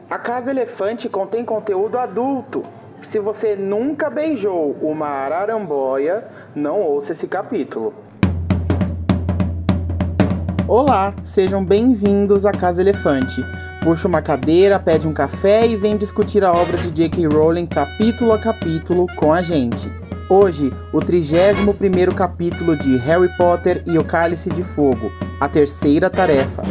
A Casa Elefante contém conteúdo adulto. Se você nunca beijou uma araramboia, não ouça esse capítulo. Olá, sejam bem-vindos à Casa Elefante. Puxa uma cadeira, pede um café e vem discutir a obra de J.K. Rowling capítulo a capítulo com a gente. Hoje, o 31º capítulo de Harry Potter e o Cálice de Fogo, a terceira tarefa.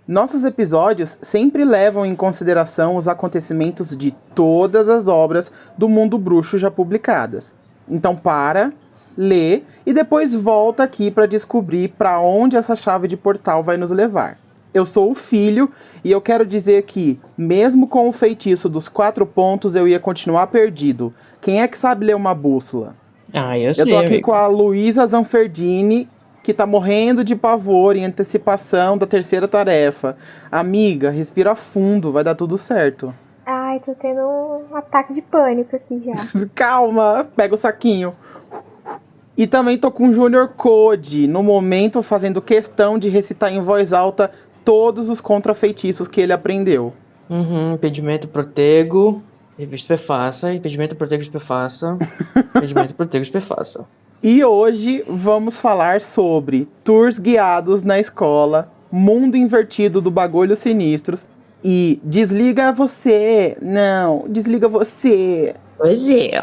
Nossos episódios sempre levam em consideração os acontecimentos de todas as obras do mundo bruxo já publicadas. Então para, lê e depois volta aqui para descobrir para onde essa chave de portal vai nos levar. Eu sou o Filho e eu quero dizer que, mesmo com o feitiço dos 4 pontos, eu ia continuar perdido. Quem é que sabe ler uma bússola? Eu sei, Eu tô aqui amigo. com a Luísa Zanferdini, que tá morrendo de pavor em antecipação da terceira tarefa. Amiga, respira fundo, vai dar tudo certo. Ai, tô tendo um ataque de pânico aqui já. Calma, pega o saquinho. E também tô com o Junior Code, no momento fazendo questão de recitar em voz alta todos os contrafeitiços que ele aprendeu. Impedimento, protego, estupefaça, impedimento, protego, estupefaça, impedimento, protego, estupefaça. E hoje vamos falar sobre tours guiados na escola, mundo invertido do bagulho sinistros e desliga você. Não, desliga você. Pois é.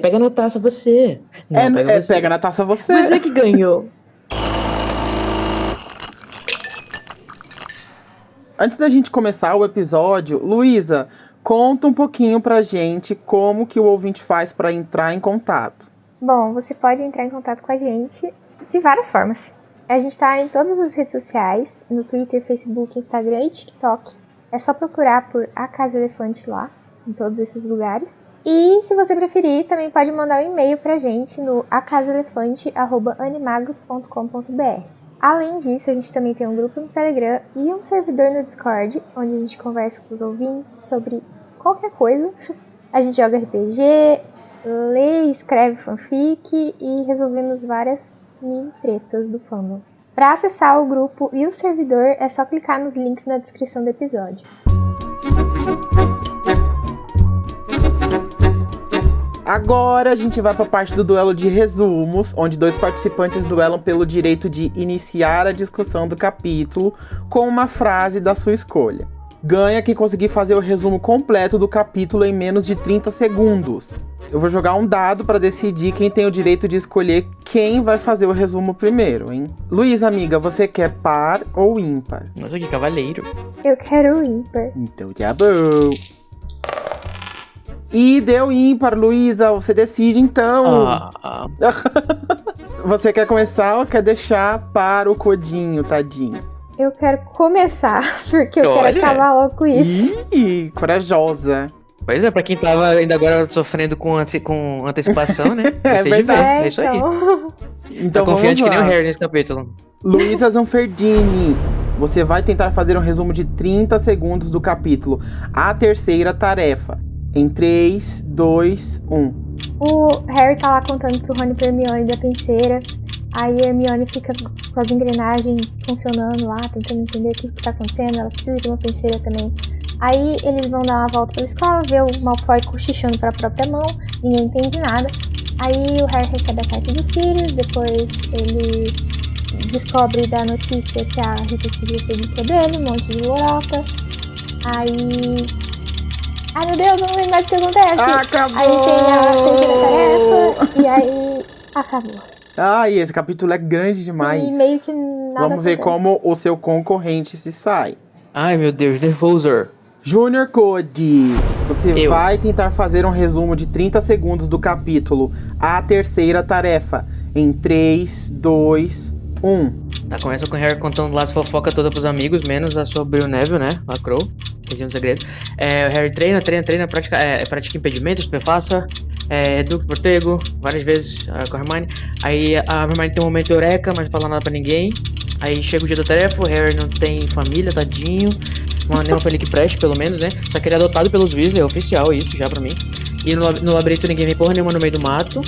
Pega na taça você. Não, pega você. Pega na taça você. Você que ganhou. Antes da gente começar o episódio, Luísa, conta um pouquinho pra gente como que o ouvinte faz pra entrar em contato. Bom, você pode entrar em contato com a gente de várias formas. A gente tá em todas as redes sociais, no Twitter, Facebook, Instagram e TikTok. É só procurar por A Casa Elefante lá, em todos esses lugares. E se você preferir, também pode mandar um e-mail pra gente no acasaelefante@animagos.com.br. Além disso, a gente também tem um grupo no Telegram e um servidor no Discord, onde a gente conversa com os ouvintes sobre qualquer coisa. A gente joga RPG, lê e escreve fanfic e resolvemos várias mini tretas do fandom. Para acessar o grupo e o servidor, é só clicar nos links na descrição do episódio. Agora a gente vai para a parte do duelo de resumos, onde 2 participantes duelam pelo direito de iniciar a discussão do capítulo com uma frase da sua escolha. Ganha quem conseguir fazer o resumo completo do capítulo em menos de 30 segundos. Eu vou jogar um dado para decidir quem tem o direito de escolher quem vai fazer o resumo primeiro, hein? Luísa, amiga, você quer par ou ímpar? Nossa, que cavaleiro. Eu quero o ímpar. Então tá bom. E deu ímpar, Luísa, você decide então. Você quer começar ou quer deixar para o codinho, tadinho? Eu quero começar, porque eu quero acabar logo com isso. Ih, corajosa. Pois é, pra quem tava ainda agora sofrendo com antecipação, né? É Gostei de ver, verdade. é isso aí. Então Tô confiante vamos que nem lá. o Harry nesse capítulo. Luísa Zanferdini, você vai tentar fazer um resumo de 30 segundos do capítulo A Terceira Tarefa. Em 3, 2, 1. O Harry tá lá contando pro Rony e pro Hermione da penseira. Aí a Hermione fica com as engrenagens funcionando lá, tentando entender o que tá acontecendo. Ela precisa de uma penseira também. Aí eles vão dar uma volta pela escola, vê o Malfoy cochichando pra própria mão. Ninguém entende nada. Aí o Harry recebe a carta de Sirius. Depois ele descobre da notícia que a Rita escreveu tudo dele, um monte de lorota. Aí... Ai meu Deus, eu não lembro mais o que acontece. Acabou! Aí tem a terceira tarefa e aí acabou. Ai, esse capítulo é grande demais. E meio que nada Vamos ver acontece. como o seu concorrente se sai. Ai, meu Deus, nervoso. Junior Code, você Eu. vai tentar fazer um resumo de 30 segundos do capítulo A Terceira Tarefa. Em 3, 2, 1. Tá, começa com o Harry contando lá as fofocas todas pros amigos, menos a sobre o Neville, né? Lacrou. Região do segredo. O Harry treina, pratica impedimento, estupefaça, Duque Protego, várias vezes com a Hermione. Aí a Hermione tem um momento eureka, mas não fala nada pra ninguém. Aí chega o dia da tarefa, o Harry não tem família, tadinho. Nenhuma família que preste, pelo menos, né? Só que ele é adotado pelos Weasley, é oficial isso já pra mim. E no labirinto ninguém vê porra nenhuma no meio do mato.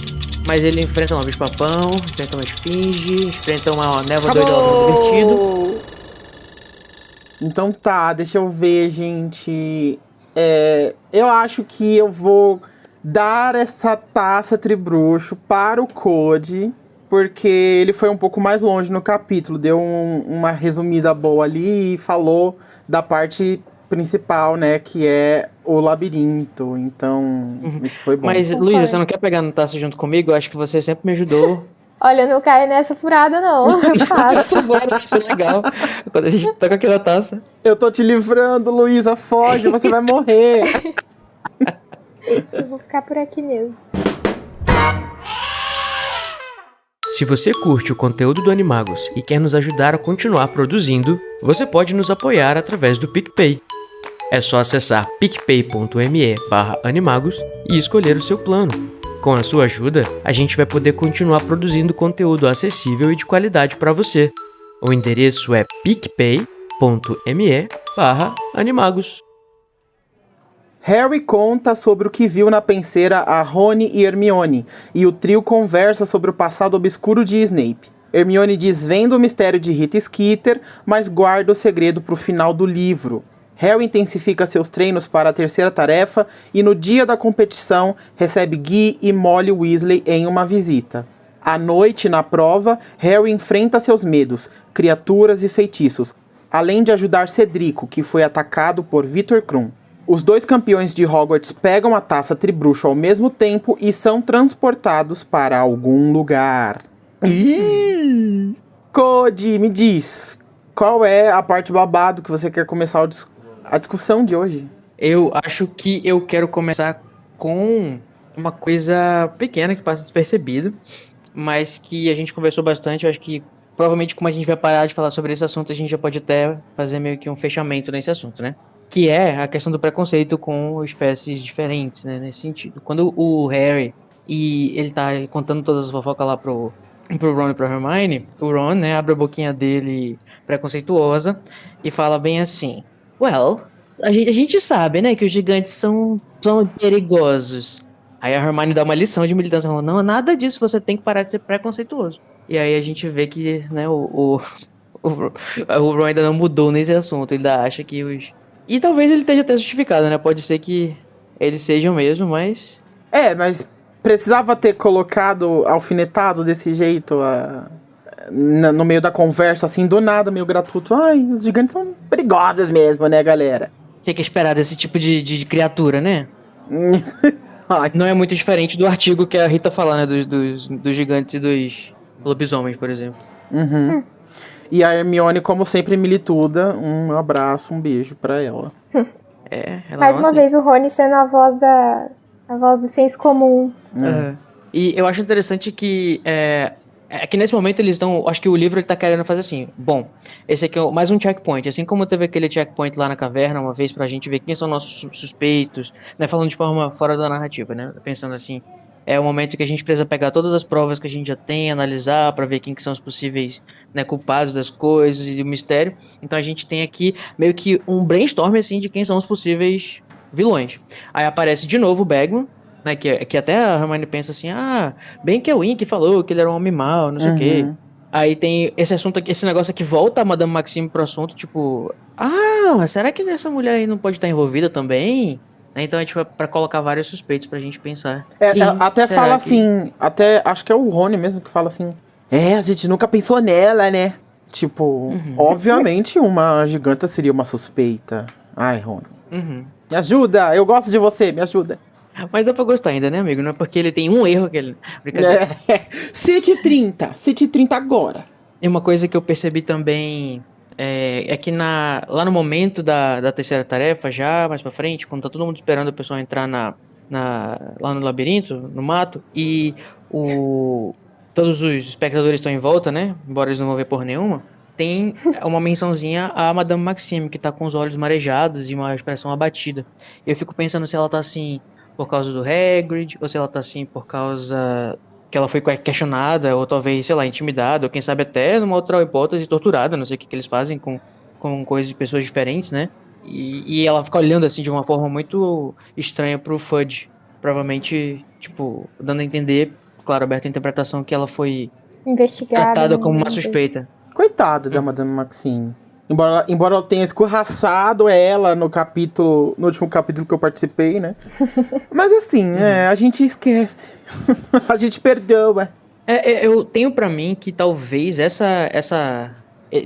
Mas ele enfrenta um bicho-papão, enfrenta uma esfinge, enfrenta uma névoa doida divertido. Então tá, deixa eu ver, gente. Eu acho que eu vou dar essa taça Tribruxo para o Code, porque ele foi um pouco mais longe no capítulo, deu uma resumida boa ali e falou da parte principal, né, que é o labirinto. Então, isso foi bom. Mas, Luísa, você não quer pegar no taça junto comigo? Eu acho que você sempre me ajudou. Olha, eu não caio nessa furada, não. Eu faço. Bora, isso é legal. Quando a gente toca aquela taça. Eu tô te livrando, Luísa, foge, você vai morrer. Eu vou ficar por aqui mesmo. Se você curte o conteúdo do Animagos e quer nos ajudar a continuar produzindo, você pode nos apoiar através do PicPay. É só acessar picpay.me/animagos e escolher o seu plano. Com a sua ajuda, a gente vai poder continuar produzindo conteúdo acessível e de qualidade para você. O endereço é picpay.me/animagos. Harry conta sobre o que viu na penseira a Rony e Hermione, e o trio conversa sobre o passado obscuro de Snape. Hermione desvenda o mistério de Rita Skeeter, mas guarda o segredo para o final do livro. Harry intensifica seus treinos para a terceira tarefa e no dia da competição recebe Guy e Molly Weasley em uma visita. À noite, na prova, Harry enfrenta seus medos, criaturas e feitiços, além de ajudar Cedrico, que foi atacado por Victor Krum. Os dois campeões de Hogwarts pegam a taça Tribruxo ao mesmo tempo e são transportados para algum lugar. Cody, me diz, qual é a parte babado que você quer começar a discussão de hoje? Eu acho que eu quero começar com uma coisa pequena que passa despercebido, mas que a gente conversou bastante. Eu acho que provavelmente, como a gente vai parar de falar sobre esse assunto, a gente já pode até fazer meio que um fechamento nesse assunto, né? Que é a questão do preconceito com espécies diferentes, né? Nesse sentido. Quando o Harry ele tá contando todas as fofocas lá pro Ron e pra Hermione, o Ron, né, abre a boquinha dele preconceituosa e fala bem assim: well, a gente sabe, né, que os gigantes são perigosos. Aí a Hermione dá uma lição de militância, falando: não, nada disso, você tem que parar de ser preconceituoso. E aí a gente vê que, né, o Ron ainda não mudou nesse assunto, ele ainda acha que os... E talvez ele esteja até justificado, né, pode ser que eles sejam mesmo, mas... Mas precisava ter colocado alfinetado desse jeito no meio da conversa, assim, do nada, meio gratuito. Ai, os gigantes são perigosos mesmo, né, galera? Tem que esperar desse tipo de criatura, né? Ai. Não é muito diferente do artigo que a Rita fala, né, dos gigantes e dos lobisomens, por exemplo. Uhum. E a Hermione, como sempre, milituda. Um abraço, um beijo pra ela. Mais uma vez o Rony sendo a voz do senso comum. E eu acho interessante que que nesse momento eles estão... Acho que o livro ele tá querendo fazer assim: bom, esse aqui é mais um checkpoint. Assim como teve aquele checkpoint lá na caverna uma vez pra gente ver quem são nossos suspeitos, né, falando de forma fora da narrativa, né, pensando assim, é o momento que a gente precisa pegar todas as provas que a gente já tem, analisar pra ver quem que são os possíveis, né, culpados das coisas e do mistério. Então a gente tem aqui meio que um brainstorm assim de quem são os possíveis vilões. Aí aparece de novo o Bagman, né, que até a Hermione pensa assim: bem que é o Wink falou que ele era um homem mau, não sei o quê. Aí tem esse assunto aqui, esse negócio aqui volta a Madame Maxime pro assunto, tipo, será que essa mulher aí não pode estar envolvida também? Então é tipo pra colocar vários suspeitos pra gente pensar. Até fala assim, até acho que é o Rony mesmo que fala assim: a gente nunca pensou nela, né? Tipo, obviamente uma giganta seria uma suspeita. Ai, Rony. Me ajuda, eu gosto de você, me ajuda. Mas dá pra gostar ainda, né, amigo? Não é porque ele tem um erro que ele... Cite 30 agora. E uma coisa que eu percebi também é que lá no momento da terceira tarefa, já mais pra frente, quando tá todo mundo esperando o pessoal entrar lá no labirinto, no mato, e todos os espectadores estão em volta, né, embora eles não vão ver porra nenhuma, tem uma mençãozinha a Madame Maxime, que tá com os olhos marejados e uma expressão abatida. Eu fico pensando se ela tá assim por causa do Hagrid, ou se ela tá assim por causa que ela foi questionada, ou talvez, sei lá, intimidada, ou quem sabe até numa outra hipótese torturada, não sei o que eles fazem com coisas de pessoas diferentes, né? E ela fica olhando assim de uma forma muito estranha pro Fudge, provavelmente, tipo, dando a entender claro, aberto à interpretação que ela foi Investigada. tratada né, como uma do jeito. suspeita. Coitada da Madame Maxine. Embora ela tenha escorraçado ela no último capítulo que eu participei, né? Mas assim, a gente esquece. A gente perdoa. Eu tenho pra mim que talvez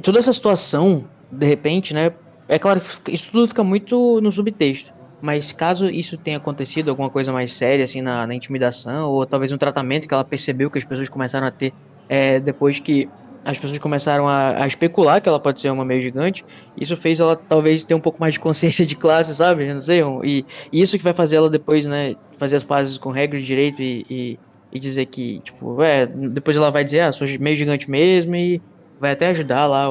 toda essa situação, de repente, né? É claro que isso tudo fica muito no subtexto. Mas caso isso tenha acontecido, alguma coisa mais séria, assim, na intimidação, ou talvez um tratamento que ela percebeu que as pessoas começaram a ter depois que as pessoas começaram a especular que ela pode ser uma meio gigante, isso fez ela talvez ter um pouco mais de consciência de classe, sabe? Eu não sei, e isso que vai fazer ela depois, né, fazer as pazes com regra de direito e dizer que, tipo, depois ela vai dizer, sou meio gigante mesmo, e vai até ajudar lá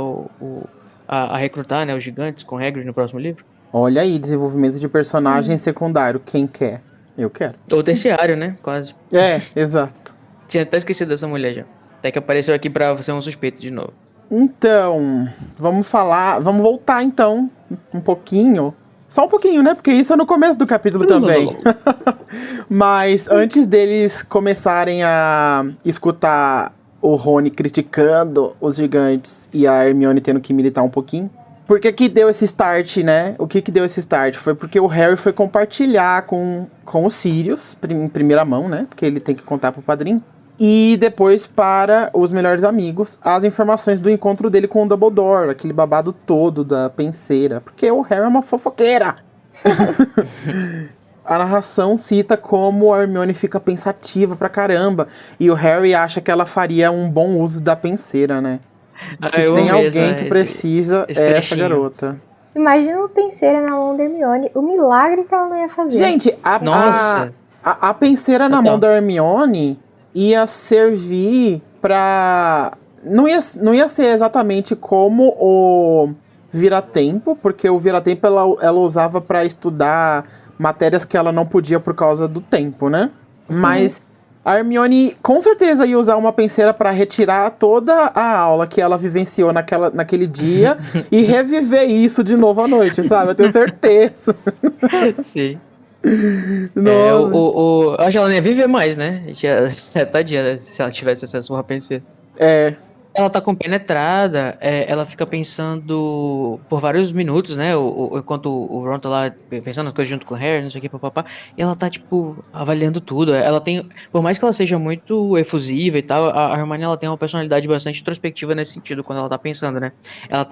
a recrutar, né, os gigantes com regras no próximo livro. Olha aí, desenvolvimento de personagem secundário. Quem quer? Eu quero. Ou terciário, né, quase. Exato. Tinha até esquecido dessa mulher já. Até que apareceu aqui pra ser um suspeito de novo. Então, vamos voltar então um pouquinho. Só um pouquinho, né? Porque isso é no começo do capítulo também. Mas antes deles começarem a escutar o Rony criticando os gigantes e a Hermione tendo que militar um pouquinho. Por que deu esse start, né? O que deu esse start? Foi porque o Harry foi compartilhar com o Sirius, em primeira mão, né? Porque ele tem que contar pro padrinho. E depois para os melhores amigos as informações do encontro dele com o Dumbledore, aquele babado todo da penseira. Porque o Harry é uma fofoqueira. A narração cita como a Hermione fica pensativa pra caramba. E o Harry acha que ela faria um bom uso da penseira, né? Se tem alguém que precisa, é essa garota. Imagina uma penseira na mão da Hermione. O milagre que ela não ia fazer. Gente, a penseira na mão da Hermione ia servir pra... Não ia ser exatamente como o Vira-Tempo, porque o Vira-Tempo ela usava pra estudar matérias que ela não podia por causa do tempo, né? Mas a Hermione com certeza ia usar uma penseira pra retirar toda a aula que ela vivenciou naquele dia e reviver isso de novo à noite, sabe? Eu tenho certeza. Sim. Eu acho que ela nem ia viver mais, né? Tadinha, se ela tivesse acesso a uma penseira. Ela tá compenetrada, ela fica pensando por vários minutos, né? Enquanto o Ron tá lá pensando nas coisas junto com o Harry, não sei o que, papapá. E ela tá, tipo, avaliando tudo. Ela tem, por mais que ela seja muito efusiva e tal, a Hermione, ela tem uma personalidade bastante introspectiva nesse sentido, quando ela tá pensando, né?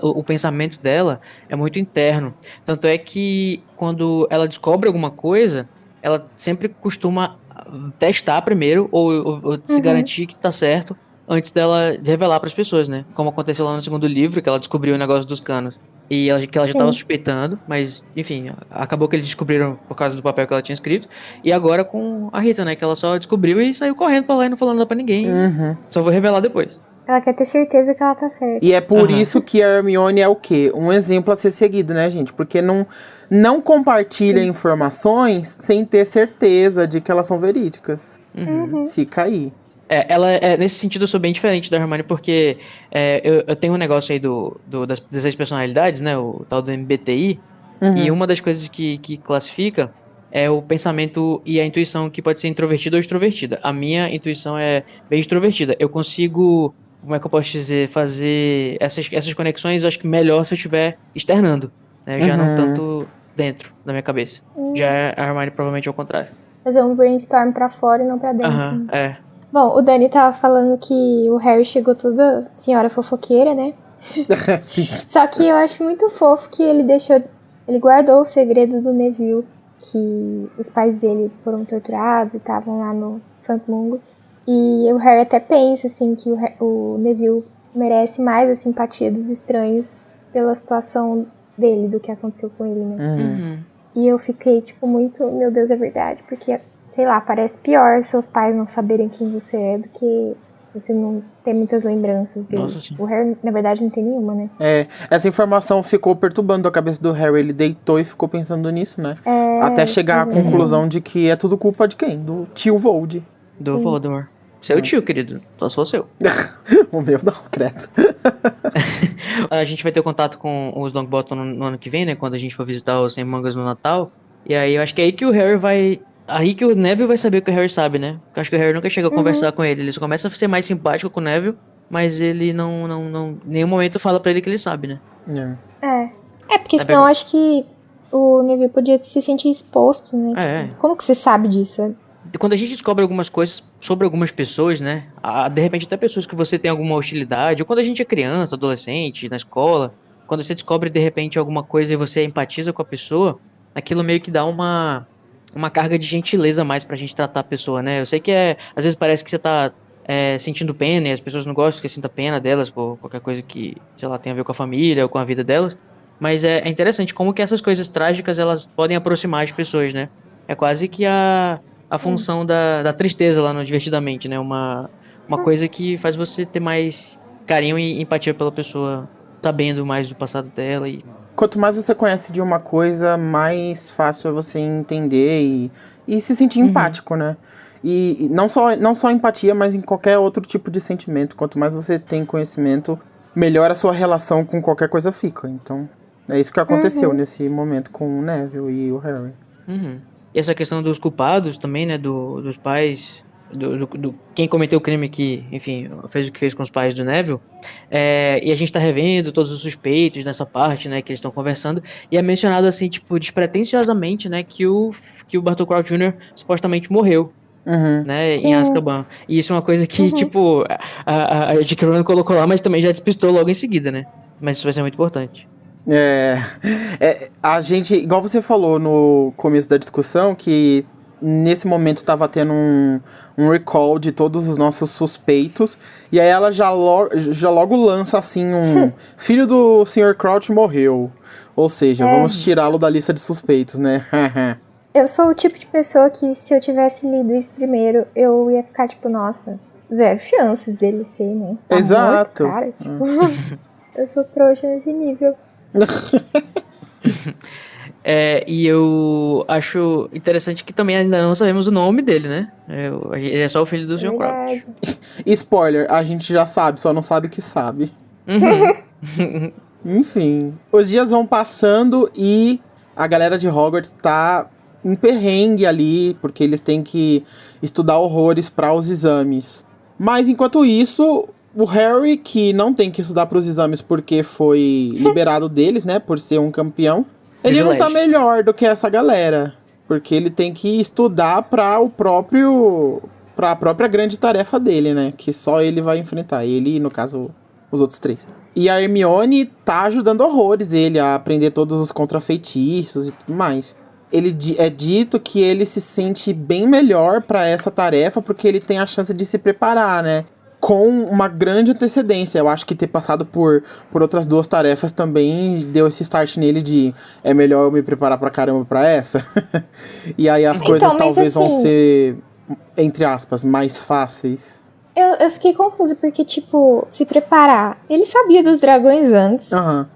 O pensamento dela é muito interno. Tanto é que quando ela descobre alguma coisa, ela sempre costuma testar primeiro, ou se garantir que tá certo, antes dela revelar para as pessoas, né? Como aconteceu lá no segundo livro, que ela descobriu o negócio dos canos. E que ela já estava suspeitando, mas, enfim, acabou que eles descobriram por causa do papel que ela tinha escrito. E agora com a Rita, né? Que ela só descobriu e saiu correndo pra lá e não falando nada pra ninguém. Só vou revelar depois. Ela quer ter certeza que ela tá certa. E é por isso que a Hermione é o quê? Um exemplo a ser seguido, né, gente? Porque não compartilha informações sem ter certeza de que elas são verídicas. Fica aí. Nesse sentido eu sou bem diferente da Hermione, porque eu tenho um negócio aí das 6 personalidades, né, o tal do MBTI, e uma das coisas que classifica é o pensamento e a intuição, que pode ser introvertida ou extrovertida. A minha intuição é bem extrovertida. Eu consigo, como é que eu posso dizer, fazer essas conexões, eu acho que melhor se eu estiver externando, né, já não tanto dentro da minha cabeça. Já a Hermione provavelmente é o contrário. Fazer um brainstorm pra fora e não pra dentro. Bom, o Dani tava falando que o Harry chegou toda senhora fofoqueira, né? Sim. Só que eu acho muito fofo que ele guardou o segredo do Neville, que os pais dele foram torturados e estavam lá no Santo Mungus. E o Harry até pensa, assim, que o Neville merece mais a simpatia dos estranhos pela situação dele, do que aconteceu com ele, né? E eu fiquei, tipo, muito, meu Deus, é verdade, porque... Sei lá, parece pior seus pais não saberem quem você é do que você não ter muitas lembranças deles. O Harry, na verdade, não tem nenhuma, né? Essa informação ficou perturbando a cabeça do Harry. Ele deitou e ficou pensando nisso, né? Até chegar à conclusão de que é tudo culpa de quem? Do tio Vold. Do Voldemort. Seu tio, querido. Só sou seu. O meu não, credo. A gente vai ter contato com os Longbottom no ano que vem, né? Quando a gente for visitar os Sem Mangas no Natal. E aí, eu acho que é aí que o Harry vai aí que o Neville vai saber o que o Harry sabe, né? Porque eu acho que o Harry nunca chega a Uhum. conversar com ele. Ele só começa a ser mais simpático com o Neville, mas ele em nenhum momento fala pra ele que ele sabe, né? Porque Tá senão eu pegando? acho que o Neville podia se sentir exposto, né? É. Tipo, como que você sabe disso? Quando a gente descobre algumas coisas sobre algumas pessoas, né? De repente até pessoas que você tem alguma hostilidade, ou quando a gente é criança, adolescente, na escola, quando você descobre de repente alguma coisa e você empatiza com a pessoa, aquilo meio que dá uma carga de gentileza a mais pra gente tratar a pessoa, né? Eu sei que às vezes parece que você tá sentindo pena e as pessoas não gostam que você sinta pena delas por qualquer coisa que, sei lá, tenha a ver com a família ou com a vida delas. Mas é interessante como que essas coisas trágicas elas podem aproximar as pessoas, né? É quase que a função da tristeza lá no Divertidamente, né? Uma coisa que faz você ter mais carinho e empatia pela pessoa, sabendo mais do passado dela e... Quanto mais você conhece de uma coisa, mais fácil é você entender e se sentir empático, né? E não só empatia, mas em qualquer outro tipo de sentimento. Quanto mais você tem conhecimento, melhor a sua relação com qualquer coisa fica. Então, é isso que aconteceu nesse momento com o Neville e o Harry. Uhum. E essa questão dos culpados também, né? Dos pais. Quem cometeu o crime que, enfim, fez o que fez com os pais do Neville. E a gente tá revendo todos os suspeitos nessa parte, né? Que eles estão conversando. E é mencionado assim, tipo, despretensiosamente, né? Que o Bartol Crouch Jr. supostamente morreu. Uhum. Né, em Sim. Azkaban. E isso é uma coisa que, tipo, a J.K. Rowling colocou lá, mas também já despistou logo em seguida, né? Mas isso vai ser muito importante. A gente, igual você falou no começo da discussão, que nesse momento tava tendo um recall de todos os nossos suspeitos, e aí ela já logo lança assim filho do Sr. Crouch morreu. Ou seja, vamos tirá-lo da lista de suspeitos, né? Eu sou o tipo de pessoa que, se eu tivesse lido isso primeiro, eu ia ficar tipo, nossa, zero chances dele ser, né? Tá Exato. morto, cara. Tipo, eu sou trouxa nesse nível. E eu acho interessante que também ainda não sabemos o nome dele, né? Ele é só o filho do Sr. Crouch. Spoiler, a gente já sabe, só não sabe que sabe. Uhum. Enfim, os dias vão passando e a galera de Hogwarts tá em perrengue ali, porque eles têm que estudar horrores para os exames. Mas enquanto isso, o Harry, que não tem que estudar para os exames porque foi liberado deles, né, por ser um campeão, ele não tá melhor do que essa galera, porque ele tem que estudar para a própria grande tarefa dele, né, que só ele vai enfrentar, ele, no caso, os outros três. E a Hermione tá ajudando horrores ele a aprender todos os contrafeitiços e tudo mais. É dito que ele se sente bem melhor pra essa tarefa porque ele tem a chance de se preparar, né? Com uma grande antecedência. Eu acho que ter passado por outras duas tarefas também deu esse start nele de é melhor eu me preparar pra caramba pra essa. E aí as coisas talvez vão ser, entre aspas, mais fáceis. Eu fiquei confusa, porque, tipo, se preparar. Ele sabia dos dragões antes.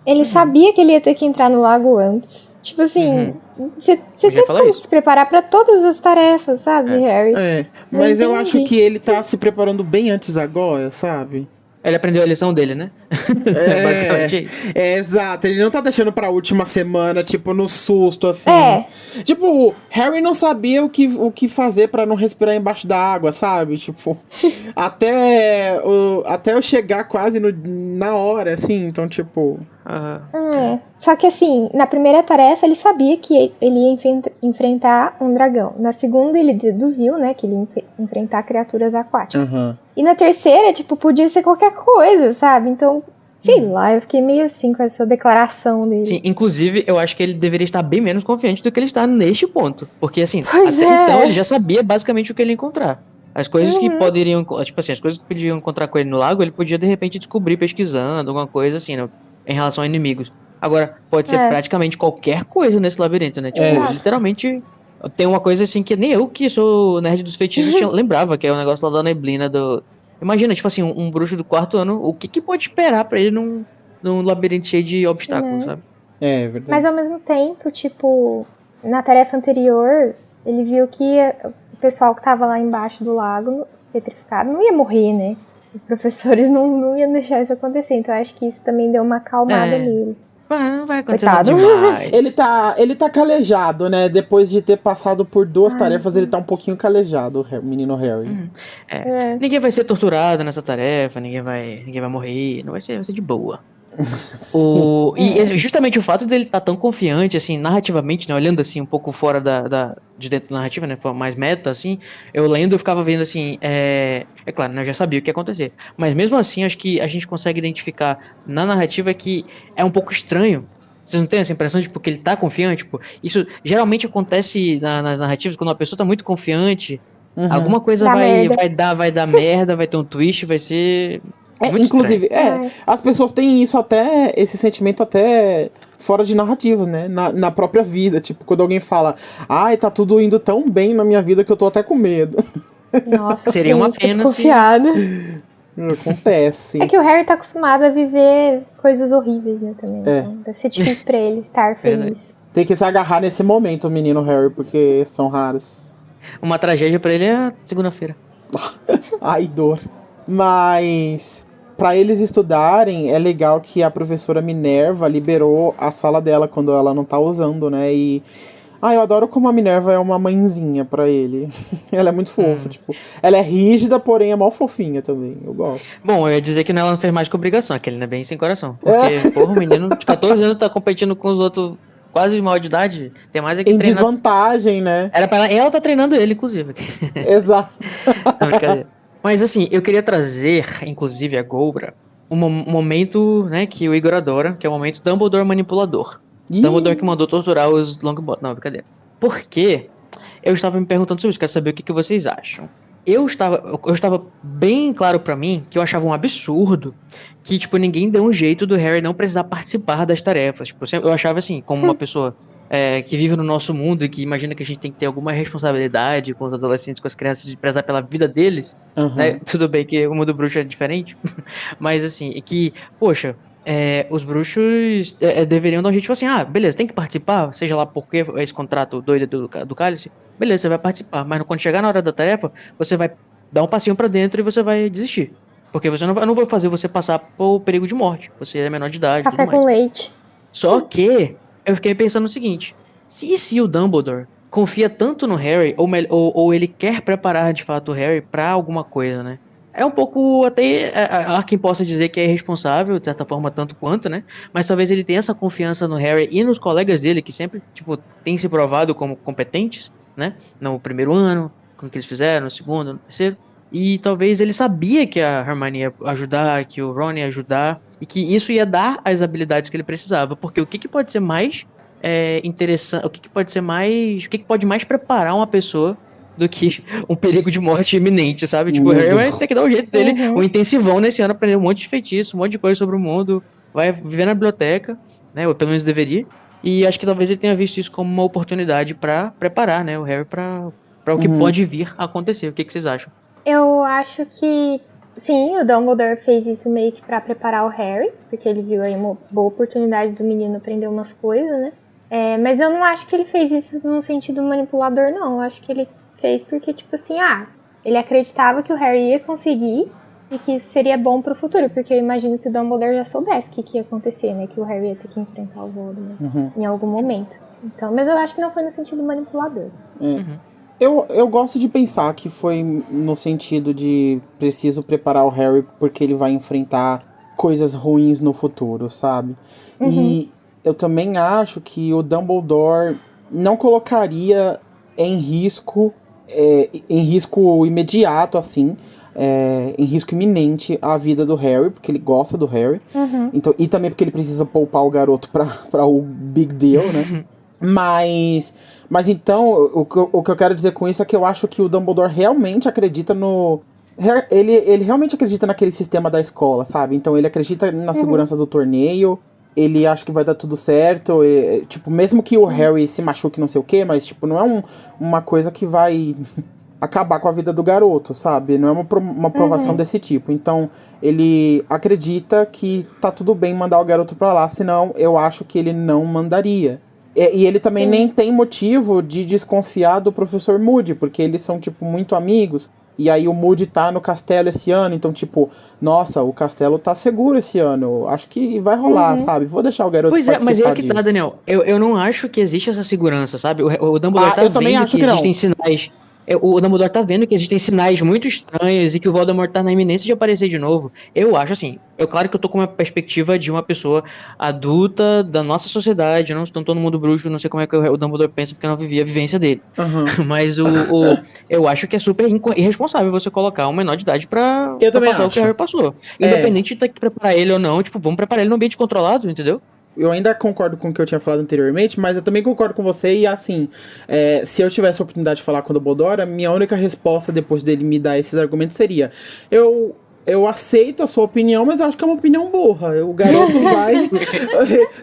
Ele sabia que ele ia ter que entrar no lago antes. Tipo assim, você teve como se preparar pra todas as tarefas, sabe, Harry? Mas eu acho que ele tá se preparando bem antes agora, sabe? Ele aprendeu a lição dele, né? Basicamente isso. Exato. Ele não tá deixando pra última semana, tipo, no susto, assim. Tipo, Harry não sabia o que fazer pra não respirar embaixo da água, sabe? Tipo, até eu chegar quase na hora, assim. Então, tipo... Só que assim, na primeira tarefa ele sabia que ele ia enfrentar um dragão. Na segunda ele deduziu, né, que ele ia enfrentar criaturas aquáticas. E na terceira, tipo, podia ser qualquer coisa, sabe? Então, sei lá, eu fiquei meio assim com essa declaração dele. Sim, inclusive eu acho que ele deveria estar bem menos confiante do que ele está neste ponto. Porque assim, então ele já sabia basicamente o que ele ia encontrar. As coisas que poderiam, tipo assim, as coisas que podiam encontrar com ele no lago, ele podia de repente descobrir pesquisando, alguma coisa assim, né? Em relação a inimigos. Agora, pode ser praticamente qualquer coisa nesse labirinto, né? Tipo, literalmente tem uma coisa assim que nem eu, que sou nerd dos feitiços, lembrava, que é o negócio lá da neblina do... Imagina, tipo assim, um bruxo do quarto ano, o que pode esperar pra ele num labirinto cheio de obstáculos, sabe? É verdade. Mas ao mesmo tempo, tipo, na tarefa anterior, ele viu que o pessoal que tava lá embaixo do lago, petrificado, não ia morrer, né? Os professores não iam deixar isso acontecer, então eu acho que isso também deu uma acalmada nele. Não vai acontecer Coitado. nada demais. Ele tá calejado, né? Depois de ter passado por duas tarefas, ele tá um pouquinho calejado, o menino Harry. Ninguém vai ser torturado nessa tarefa, ninguém vai morrer, não vai ser de boa. E justamente o fato dele estar tão confiante, assim, narrativamente, né, olhando assim um pouco fora de dentro da narrativa, né, mais meta, assim, eu lendo, eu ficava vendo assim, é claro, né, eu já sabia o que ia acontecer, mas mesmo assim, acho que a gente consegue identificar na narrativa que é um pouco estranho. Vocês não têm essa impressão de que ele tá confiante? Tipo, isso geralmente acontece nas narrativas, quando uma pessoa tá muito confiante, alguma coisa Dá vai merda. dar merda, vai ter um twist, vai ser... muito Inclusive, estranho. as pessoas têm isso até, esse sentimento até fora de narrativas, né? Na própria vida. Tipo, quando alguém fala, ai, tá tudo indo tão bem na minha vida que eu tô até com medo. Nossa, Seria sim, uma fica pena desconfiado. Acontece. É que o Harry tá acostumado a viver coisas horríveis, né, também. É. Então deve ser difícil pra ele estar feliz. Tem que se agarrar nesse momento, o menino Harry, porque são raros. Uma tragédia pra ele é a segunda-feira. Ai, dor. Mas, pra eles estudarem, é legal que a professora Minerva liberou a sala dela quando ela não tá usando, né? E... eu adoro como a Minerva é uma mãezinha pra ele. Ela é muito fofa, tipo... Ela é rígida, porém é mó fofinha também. Eu gosto. Bom, eu ia dizer que ela não fez mais que obrigação, que ele não é bem sem coração. Porque, porra, o menino de 14 anos tá competindo com os outros quase maior de idade. Tem mais é que Em treinar. desvantagem, né? Era pra ela tá treinando ele, inclusive. Exato. Não, brincadeira. Mas assim, eu queria trazer, inclusive, a Gobra, um momento, né, que o Igor adora, que é o momento Dumbledore manipulador. Ih. Dumbledore que mandou torturar os Longbottom. Não, brincadeira. Por quê? Eu estava me perguntando sobre isso, quero saber o que vocês acham. Eu estava bem claro pra mim que eu achava um absurdo que, tipo, ninguém deu um jeito do Harry não precisar participar das tarefas. Tipo, eu achava assim, como uma pessoa que vive no nosso mundo e que imagina que a gente tem que ter alguma responsabilidade com os adolescentes, com as crianças, de prezar pela vida deles, né? Tudo bem que o mundo bruxo é diferente, mas assim, é que, poxa, os bruxos deveriam dar um jeito, tipo assim, beleza, tem que participar, seja lá por que esse contrato doido do cálice, beleza, você vai participar, mas quando chegar na hora da tarefa, você vai dar um passinho pra dentro e você vai desistir. Porque eu não vou fazer você passar por perigo de morte, você é menor de idade. Café com leite. Só que eu fiquei pensando no seguinte, se o Dumbledore confia tanto no Harry, ou ele quer preparar de fato o Harry pra alguma coisa, né? É um pouco, até há quem possa dizer que é irresponsável, de certa forma, tanto quanto, né? Mas talvez ele tenha essa confiança no Harry e nos colegas dele, que sempre, tipo, têm se provado como competentes, né? No primeiro ano, com o que eles fizeram, no segundo, no terceiro. E talvez ele sabia que a Hermione ia ajudar, que o Ron ia ajudar, e que isso ia dar as habilidades que ele precisava. Porque o que pode ser mais interessante, o que pode mais preparar uma pessoa do que um perigo de morte iminente, sabe? Tipo, o Harry vai ter que dar o jeito dele, um intensivão nesse ano, aprender um monte de feitiço, um monte de coisa sobre o mundo, vai viver na biblioteca, né? Ou pelo menos deveria. E acho que talvez ele tenha visto isso como uma oportunidade pra preparar, né? O Harry pra o que pode vir a acontecer. O que vocês acham? Eu acho que, sim, o Dumbledore fez isso meio que pra preparar o Harry, porque ele viu aí uma boa oportunidade do menino aprender umas coisas, né? Mas eu não acho que ele fez isso num sentido manipulador, não. Eu acho que ele fez porque, tipo assim, ele acreditava que o Harry ia conseguir e que isso seria bom pro futuro, porque eu imagino que o Dumbledore já soubesse o que ia acontecer, né? Que o Harry ia ter que enfrentar o Voldemort em algum momento. Então, mas eu acho que não foi no sentido manipulador. Eu gosto de pensar que foi no sentido de preciso preparar o Harry porque ele vai enfrentar coisas ruins no futuro, sabe? E eu também acho que o Dumbledore não colocaria em risco imediato, assim, em risco iminente a vida do Harry, porque ele gosta do Harry. Então, e também porque ele precisa poupar o garoto pra o big deal, né? Mas então, o que eu quero dizer com isso é que eu acho que o Dumbledore realmente acredita no... Ele realmente acredita naquele sistema da escola, sabe? Então ele acredita na segurança do torneio, ele acha que vai dar tudo certo, tipo, mesmo que o Harry se machuque não sei o quê, mas tipo, não é uma coisa que vai acabar com a vida do garoto, sabe? Não é uma provação desse tipo. Então, ele acredita que tá tudo bem mandar o garoto pra lá, senão eu acho que ele não mandaria. E ele também nem tem motivo de desconfiar do professor Moody, porque eles são, tipo, muito amigos. E aí o Moody tá no castelo esse ano, então, tipo, nossa, o castelo tá seguro esse ano. Acho que vai rolar, sabe? Vou deixar o garoto Pois é, mas participar é que tá, disso. Daniel. Eu não acho que existe essa segurança, sabe? O Dumbledore tá eu também vendo acho que que não. existem sinais. O Dumbledore tá vendo que existem sinais muito estranhos e que o Voldemort tá na iminência de aparecer de novo. Eu acho assim. Claro que eu tô com uma perspectiva de uma pessoa adulta da nossa sociedade. Eu não estou todo mundo bruxo, não sei como é que o Dumbledore pensa porque eu não vivi a vivência dele. Aham. Mas eu acho que é super irresponsável você colocar um menor de idade pra também passar o que o acho. Harry passou. Independente de ter que preparar ele ou não, tipo, vamos preparar ele no ambiente controlado, entendeu? Eu ainda concordo com o que eu tinha falado anteriormente, mas eu também concordo com você e assim, se eu tivesse a oportunidade de falar com o Dumbledore, a minha única resposta depois dele me dar esses argumentos seria: eu aceito a sua opinião, mas eu acho que é uma opinião burra. O garoto vai.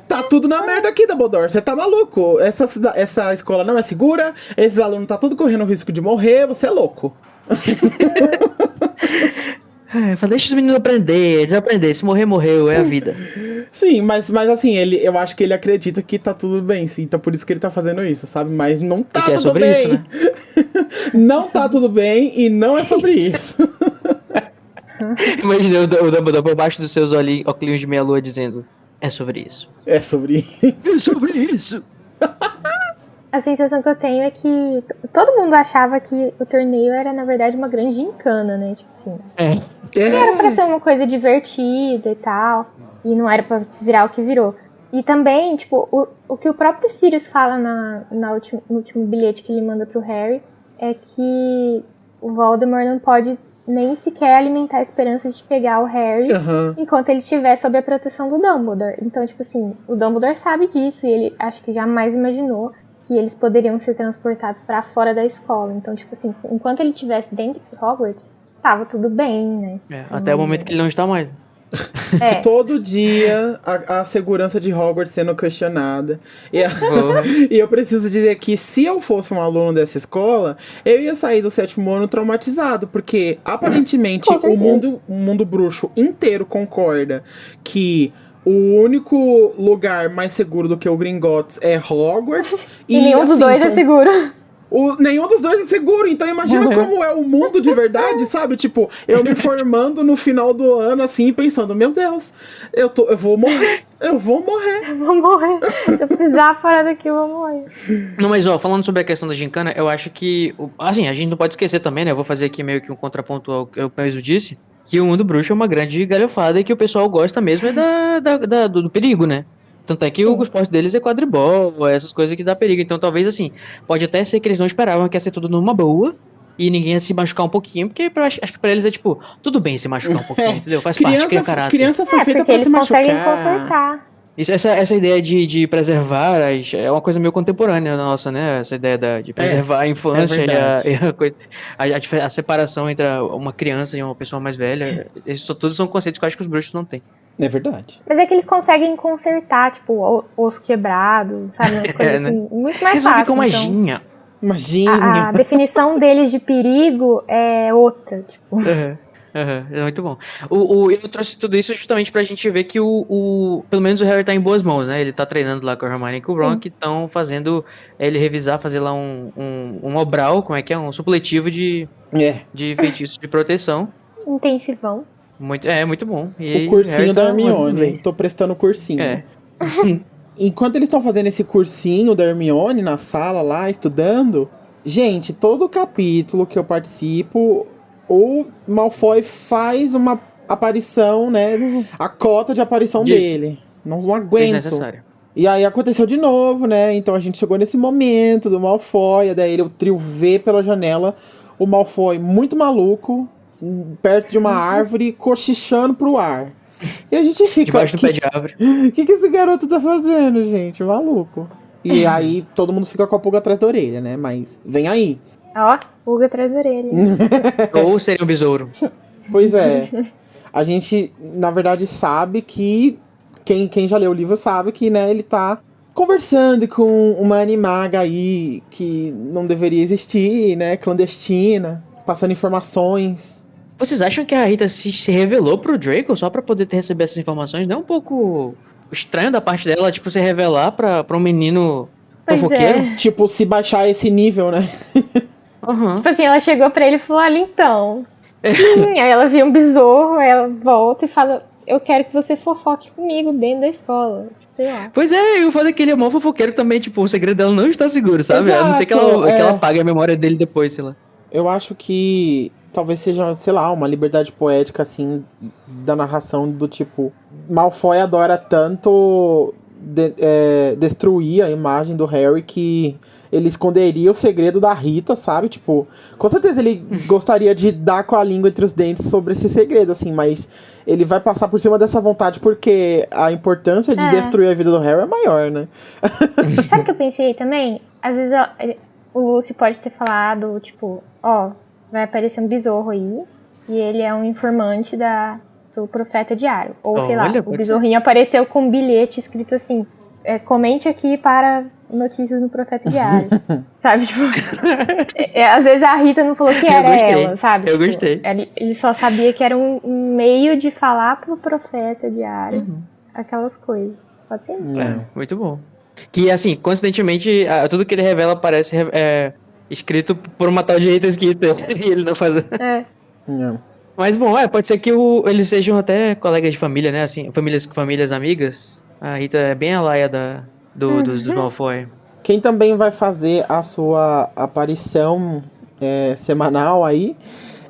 Tá tudo na merda aqui, Dumbledore. Você tá maluco. Essa escola não é segura, esses alunos tá tudo correndo o risco de morrer, você é louco. Deixa os meninos aprender, eles vão aprender. Se morrer, morreu, é a vida. Sim, mas assim, eu acho que ele acredita que tá tudo bem, sim. Então por isso que ele tá fazendo isso, sabe? Mas não tá Porque tudo é sobre bem. isso, né? Não tá tudo bem e não é sobre isso. Imagina o Dumbledore por baixo dos seus óculos de meia-lua dizendo: é sobre isso. É sobre isso. É sobre isso. A sensação que eu tenho é que todo mundo achava que o torneio era, na verdade, uma grande gincana, né? Tipo assim. Era pra ser uma coisa divertida e tal. E não era pra virar o que virou. E também, tipo, o que o próprio Sirius fala no último bilhete que ele manda pro Harry é que o Voldemort não pode nem sequer alimentar a esperança de pegar o Harry enquanto ele estiver sob a proteção do Dumbledore. Então, tipo assim, o Dumbledore sabe disso e ele acho que jamais imaginou que eles poderiam ser transportados pra fora da escola. Então, tipo assim, enquanto ele estivesse dentro de Hogwarts, tava tudo bem, né? Até o momento que ele não está mais. Todo dia a segurança de Hogwarts sendo questionada. E eu preciso dizer que se eu fosse um aluno dessa escola, eu ia sair do 7º ano traumatizado, porque aparentemente o mundo bruxo inteiro concorda que o único lugar mais seguro do que o Gringotts é Hogwarts. E nenhum dos dois é seguro. Nenhum dos dois é seguro, então imagina como é o mundo de verdade, sabe? Tipo, eu me formando no final do ano, assim, pensando, meu Deus, eu vou morrer. Eu vou morrer. Se eu precisar fora daqui, eu vou morrer. Não, mas falando sobre a questão da gincana, eu acho que, assim, a gente não pode esquecer também, né? Eu vou fazer aqui meio que um contraponto ao que eu mesmo disse, que o mundo bruxo é uma grande galhofada e que o pessoal gosta mesmo do perigo, né? Tanto é que o esporte deles é quadribol, essas coisas que dá perigo. Então talvez assim, pode até ser que eles não esperavam que ia ser tudo numa boa e ninguém ia se machucar um pouquinho, porque acho que pra eles é tipo, tudo bem se machucar um pouquinho, entendeu? Faz parte, que é caráter. Criança foi feita pra eles se machucar. conseguem consertar. Essa ideia de preservar é uma coisa meio contemporânea nossa, né? Essa ideia de preservar a infância e a separação entre uma criança e uma pessoa mais velha. Isso tudo são conceitos que eu acho que os bruxos não têm. É verdade. Mas é que eles conseguem consertar, tipo, osso quebrado, sabe? Umas coisas assim, muito mais resolve fácil. com maginha. Maginha. A definição deles de perigo é outra, tipo. É muito bom. Eu trouxe tudo isso justamente pra gente ver que pelo menos o Harry tá em boas mãos, né? Ele tá treinando lá com a Hermione e com o Ron, que estão fazendo ele revisar, fazer lá um obral, como é que é? Um supletivo de feitiços de proteção. Intensivão. Muito bom. O cursinho da Hermione. Tô prestando cursinho. Enquanto eles estão fazendo esse cursinho da Hermione na sala lá, estudando, gente, todo capítulo que eu participo, o Malfoy faz uma aparição, né? A cota de aparição dele. Não aguento. Desnecessário. E aí aconteceu de novo, né? Então a gente chegou nesse momento do Malfoy, daí o trio vê pela janela o Malfoy muito maluco, perto de uma árvore, cochichando pro ar. E a gente fica... Debaixo do pé de árvore. O que esse garoto tá fazendo, gente? Maluco. E aí todo mundo fica com a pulga atrás da orelha, né? Mas vem aí. Ó, pulga atrás da orelha. Ou seria um besouro. Pois é. A gente, na verdade, sabe que... Quem já leu o livro sabe que, né, ele tá conversando com uma animaga aí que não deveria existir, né? Clandestina. Passando informações. Vocês acham que a Rita se revelou pro Draco só pra poder receber essas informações? Não é um pouco estranho da parte dela, tipo, se revelar pra um menino fofoqueiro? Tipo, se baixar esse nível, né? Aham. Tipo assim, ela chegou pra ele e falou, olha, então. Aí ela viu um besouro, aí ela volta e fala, eu quero que você fofoque comigo dentro da escola. Sei lá. Pois é, e o foda é que ele é mó fofoqueiro também, tipo, o segredo dela não está seguro, sabe? A não ser que Exato, que ela apague a memória dele depois, sei lá. Eu acho que talvez seja, sei lá, uma liberdade poética, assim, da narração do tipo... Malfoy adora tanto destruir a imagem do Harry que ele esconderia o segredo da Rita, sabe? Tipo, com certeza ele gostaria de dar com a língua entre os dentes sobre esse segredo, assim, mas ele vai passar por cima dessa vontade porque a importância de destruir a vida do Harry é maior, né? Sabe o que eu pensei também? Às vezes o Lúcio pode ter falado, tipo, ó, vai aparecer um besouro aí, e ele é um informante do Profeta Diário. Ou, sei lá, o besorrinho apareceu com um bilhete escrito assim, comente aqui para notícias no Profeta Diário. Sabe, tipo... às vezes a Rita não falou que era ela, sabe? Eu tipo, gostei. Ele só sabia que era um meio de falar pro Profeta Diário aquelas coisas. Pode ser isso. Muito bom. Que, assim, coincidentemente, tudo que ele revela parece escrito por uma tal de Rita Skeeter. E ele não faz... Mas, bom, pode ser que eles sejam até colegas de família, né? Assim, famílias amigas. A Rita é bem a laia dos Malfoy. Quem também vai fazer a sua aparição semanal aí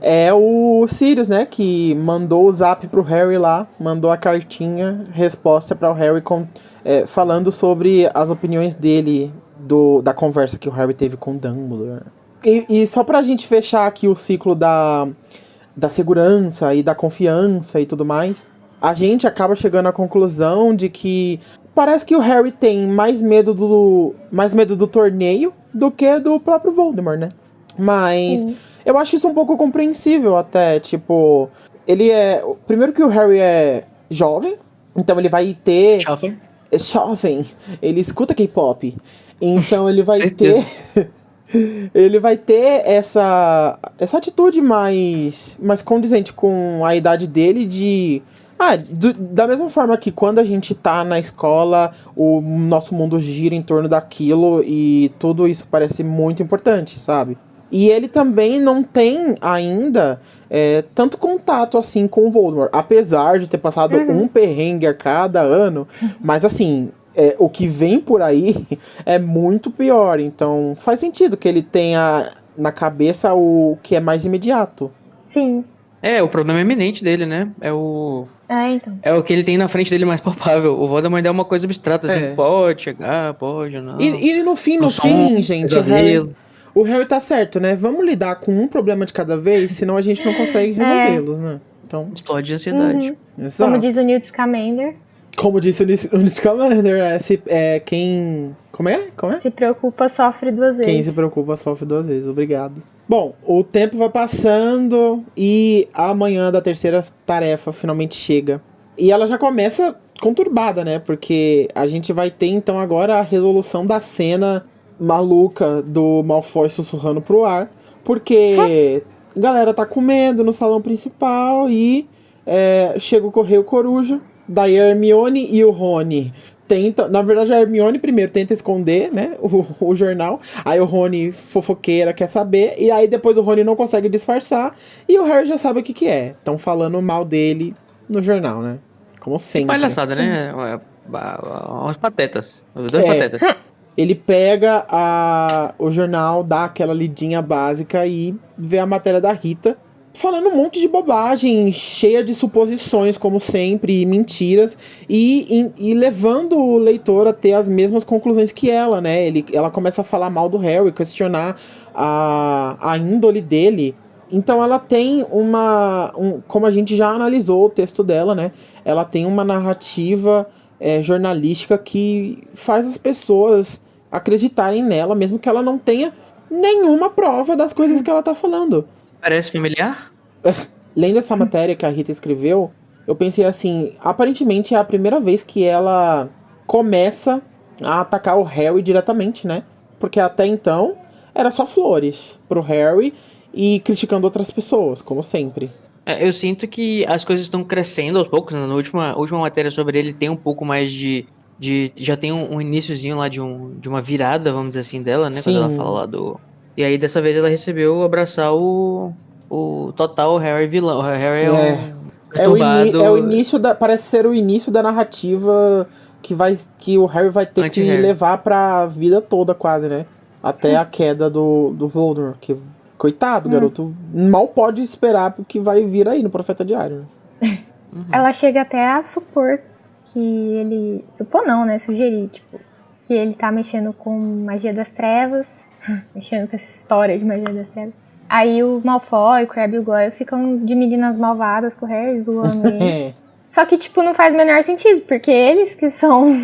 é o Sirius, né? Que mandou o zap pro Harry lá, mandou a cartinha, resposta para o Harry falando sobre as opiniões dele da conversa que o Harry teve com o Dumbledore. E só pra gente fechar aqui o ciclo da segurança e da confiança e tudo mais, a gente acaba chegando à conclusão de que parece que o Harry tem mais medo do torneio do que do próprio Voldemort, né? Mas eu acho isso um pouco compreensível até, tipo... Primeiro que o Harry é jovem, então ele vai ter... Jovem. Ele escuta K-pop. Então ele vai ter... Ele vai ter essa atitude mais condizente com a idade dele de... da mesma forma que quando a gente tá na escola, o nosso mundo gira em torno daquilo e tudo isso parece muito importante, sabe? E ele também não tem ainda tanto contato assim com o Voldemort, apesar de ter passado um perrengue a cada ano, mas assim... o que vem por aí é muito pior, então faz sentido que ele tenha na cabeça o que é mais imediato. Sim. O problema iminente dele, né? Então. É o que ele tem na frente dele mais palpável. O Voldemort é uma coisa abstrata, assim, pode chegar, pode não. E no fim, gente, o Harry tá certo, né? Vamos lidar com um problema de cada vez, senão a gente não consegue resolvê-los, né? Então, explode de ansiedade. Exato. Como diz o Newt Scamander. Como disse o Newt Scamander, quem... Como é? Se preocupa, sofre duas vezes. Quem se preocupa, sofre duas vezes. Obrigado. Bom, o tempo vai passando e a manhã da terceira tarefa finalmente chega. E ela já começa conturbada, né? Porque a gente vai ter, então, agora a resolução da cena maluca do Malfoy sussurrando pro ar. Porque a galera tá com medo no salão principal e chega o Correio Coruja. Daí a Hermione e o Rony tenta... Na verdade, a Hermione primeiro tenta esconder, né, o jornal. Aí o Rony, fofoqueira, quer saber. E aí depois o Rony não consegue disfarçar. E o Harry já sabe o que é. Estão falando mal dele no jornal, né? Como sempre. Que palhaçada, né? Uns patetas. Os dois patetas. Ele pega o jornal, dá aquela lidinha básica e vê a matéria da Rita. Falando um monte de bobagem, cheia de suposições, como sempre, e mentiras, e levando o leitor a ter as mesmas conclusões que ela, né? Ela começa a falar mal do Harry, questionar a índole dele. Então ela tem como a gente já analisou o texto dela, né? Ela tem uma narrativa jornalística que faz as pessoas acreditarem nela, mesmo que ela não tenha nenhuma prova das coisas que ela tá falando. Parece familiar? Lendo essa matéria que a Rita escreveu, eu pensei assim, aparentemente é a primeira vez que ela começa a atacar o Harry diretamente, né? Porque até então era só flores pro Harry e criticando outras pessoas, como sempre. Eu sinto que as coisas estão crescendo aos poucos, né? Na última matéria sobre ele tem um pouco mais de já tem um iniciozinho lá de uma virada, vamos dizer assim, dela, né? Sim. Quando ela fala lá E aí dessa vez ela recebeu abraçar o total Harry vilão. O Harry é um É o perturbado início parece ser o início da narrativa que o Harry vai ter que anti-Harry. levar pra vida toda, quase, né? Até a queda do Voldemort. Que, coitado, garoto. Mal pode esperar o que vai vir aí no Profeta Diário. Né? Ela chega até a supor que ele... Supor não, né? Sugerir, tipo, que ele tá mexendo com magia das trevas. Mexendo com essa história de magia das trevas. Aí o Malfoy, o Crabbe e o Goyle ficam de meninas malvadas com o Harry, zoando ele. Só que, tipo, não faz o menor sentido, porque eles que são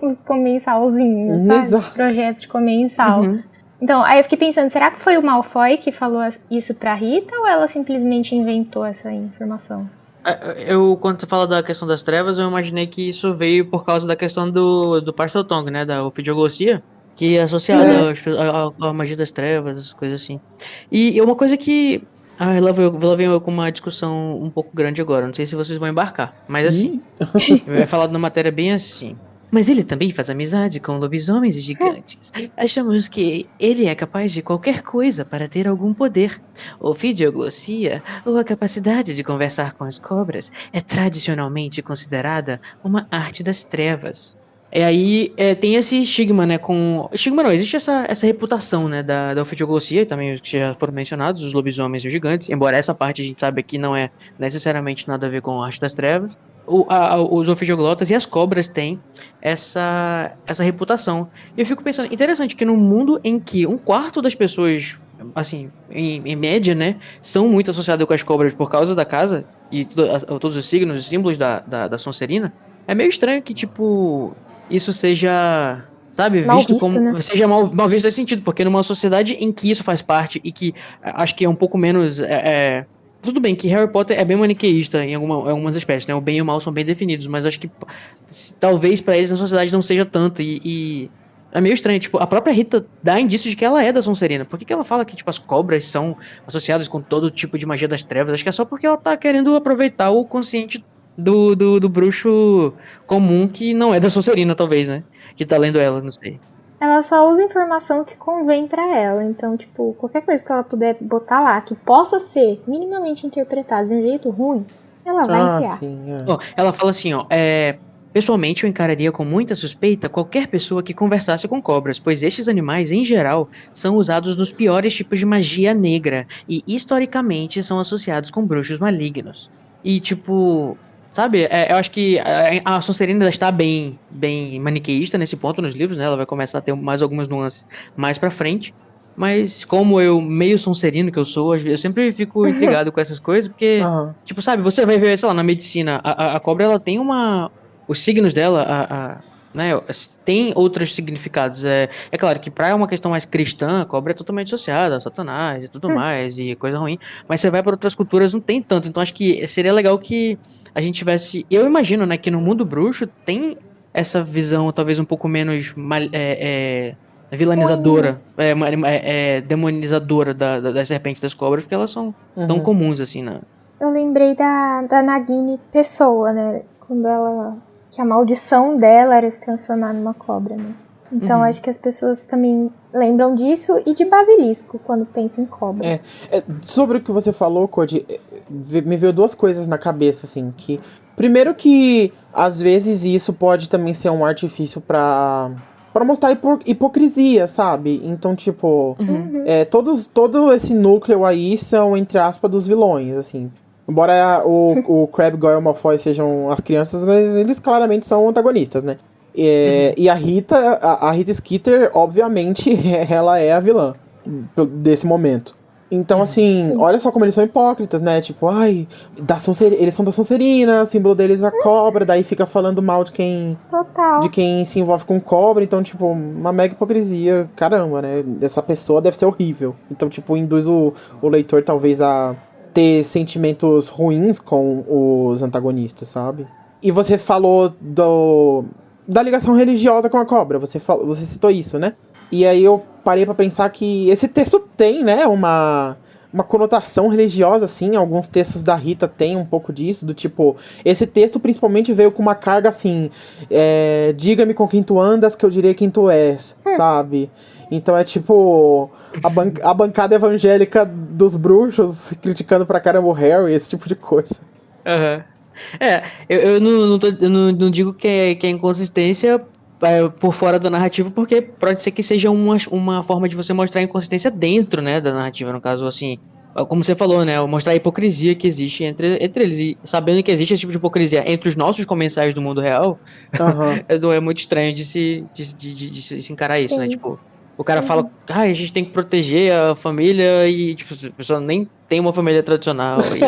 os comensalzinhos, sabe? Exato. Projetos de comensal. Então, aí eu fiquei pensando, será que foi o Malfoy que falou isso pra Rita ou ela simplesmente inventou essa informação? Quando você fala da questão das trevas, eu imaginei que isso veio por causa da questão do Parseltongue, né? Da ofidioglossia, que é associada à magia das trevas, essas coisas assim. E uma coisa que... Lá vem eu com uma discussão um pouco grande agora, não sei se vocês vão embarcar, mas assim, vai falar numa matéria bem assim. Mas ele também faz amizade com lobisomens e gigantes. Achamos que ele é capaz de qualquer coisa para ter algum poder. Ofidioglossia, ou a capacidade de conversar com as cobras, é tradicionalmente considerada uma arte das trevas. E aí tem esse estigma, né, Estigma não, existe essa reputação, né, da ofidioglossia, e também os que já foram mencionados, os lobisomens e os gigantes, embora essa parte a gente sabe que não é necessariamente nada a ver com a arte das trevas. Os ofidioglotas e as cobras têm essa reputação. E eu fico pensando, interessante que no mundo em que 1/4 das pessoas, assim, em média, né, são muito associadas com as cobras por causa da casa, e todos os signos e símbolos da Sonserina, é meio estranho que, tipo, isso seja, sabe, Mal visto visto, como... né? Seja mal visto nesse sentido, porque numa sociedade em que isso faz parte e que acho que é um pouco menos... Tudo bem que Harry Potter é bem maniqueísta em algumas espécies, né? O bem e o mal são bem definidos, mas acho que talvez pra eles a sociedade não seja tanto e é meio estranho, tipo, a própria Rita dá indícios de que ela é da Sonserina. Por que ela fala que, tipo, as cobras são associadas com todo tipo de magia das trevas? Acho que é só porque ela tá querendo aproveitar o consciente do bruxo comum que não é da Sonserina, talvez, né? Que tá lendo ela, não sei. Ela só usa informação que convém pra ela. Então, tipo, qualquer coisa que ela puder botar lá que possa ser minimamente interpretada de um jeito ruim, ela vai enfiar. Sim, Ó, ela fala assim, ó, pessoalmente eu encararia com muita suspeita qualquer pessoa que conversasse com cobras, pois estes animais, em geral, são usados nos piores tipos de magia negra e, historicamente, são associados com bruxos malignos. E, tipo... Sabe, eu acho que a Sonserina ainda está bem maniqueísta nesse ponto nos livros, né? Ela vai começar a ter mais algumas nuances mais pra frente. Mas como eu, meio sonserino que eu sou, eu sempre fico intrigado com essas coisas, porque, tipo, sabe, você vai ver, sei lá, na medicina, a cobra, ela tem os signos dela, né, tem outros significados. É claro que pra uma questão mais cristã, a cobra é totalmente associada a Satanás e tudo mais, e coisa ruim. Mas você vai para outras culturas, não tem tanto. Então acho que seria legal que a gente tivesse... Eu imagino, né, que no mundo bruxo tem essa visão talvez um pouco menos vilanizadora, demonizadora das serpentes das cobras, porque elas são tão comuns assim, né? Eu lembrei da Nagini pessoa, né? Quando ela... Que a maldição dela era se transformar numa cobra, né? Então acho que as pessoas também lembram disso e de basilisco quando pensam em cobras. Sobre o que você falou, Cody, me veio duas coisas na cabeça, assim, que... Primeiro que, às vezes, isso pode também ser um artifício pra mostrar hipocrisia, sabe? Então, tipo, todo esse núcleo aí são, entre aspas, dos vilões, assim. Embora o Crabbe, Goyle e o Malfoy sejam as crianças, mas eles claramente são antagonistas, né? E a Rita Skeeter, obviamente, ela é a vilã desse momento. Então, assim, olha só como eles são hipócritas, né? Tipo, eles são da Sonserina, o símbolo deles é a cobra, daí fica falando mal de quem se envolve com cobra. Então, tipo, uma mega hipocrisia, caramba, né? Essa pessoa deve ser horrível. Então, tipo, induz o leitor talvez a ter sentimentos ruins com os antagonistas, sabe? E você falou da ligação religiosa com a cobra, você citou isso, né? E aí eu parei pra pensar que esse texto tem, né, uma conotação religiosa, assim. Alguns textos da Rita tem um pouco disso, do tipo... Esse texto principalmente veio com uma carga assim... diga-me com quem tu andas, que eu direi quem tu és, sabe? Então é tipo a bancada evangélica dos bruxos criticando pra caramba o Harry, esse tipo de coisa. Aham. Eu não digo que é inconsistência por fora da narrativa, porque pode ser que seja uma forma de você mostrar a inconsistência dentro, né, da narrativa, no caso, assim, como você falou, né, mostrar a hipocrisia que existe entre eles, e sabendo que existe esse tipo de hipocrisia entre os nossos comensais do mundo real, Aham. não é muito estranho de se encarar isso, né, Sim. tipo, o cara fala, a gente tem que proteger a família e, tipo, a pessoa nem tem uma família tradicional e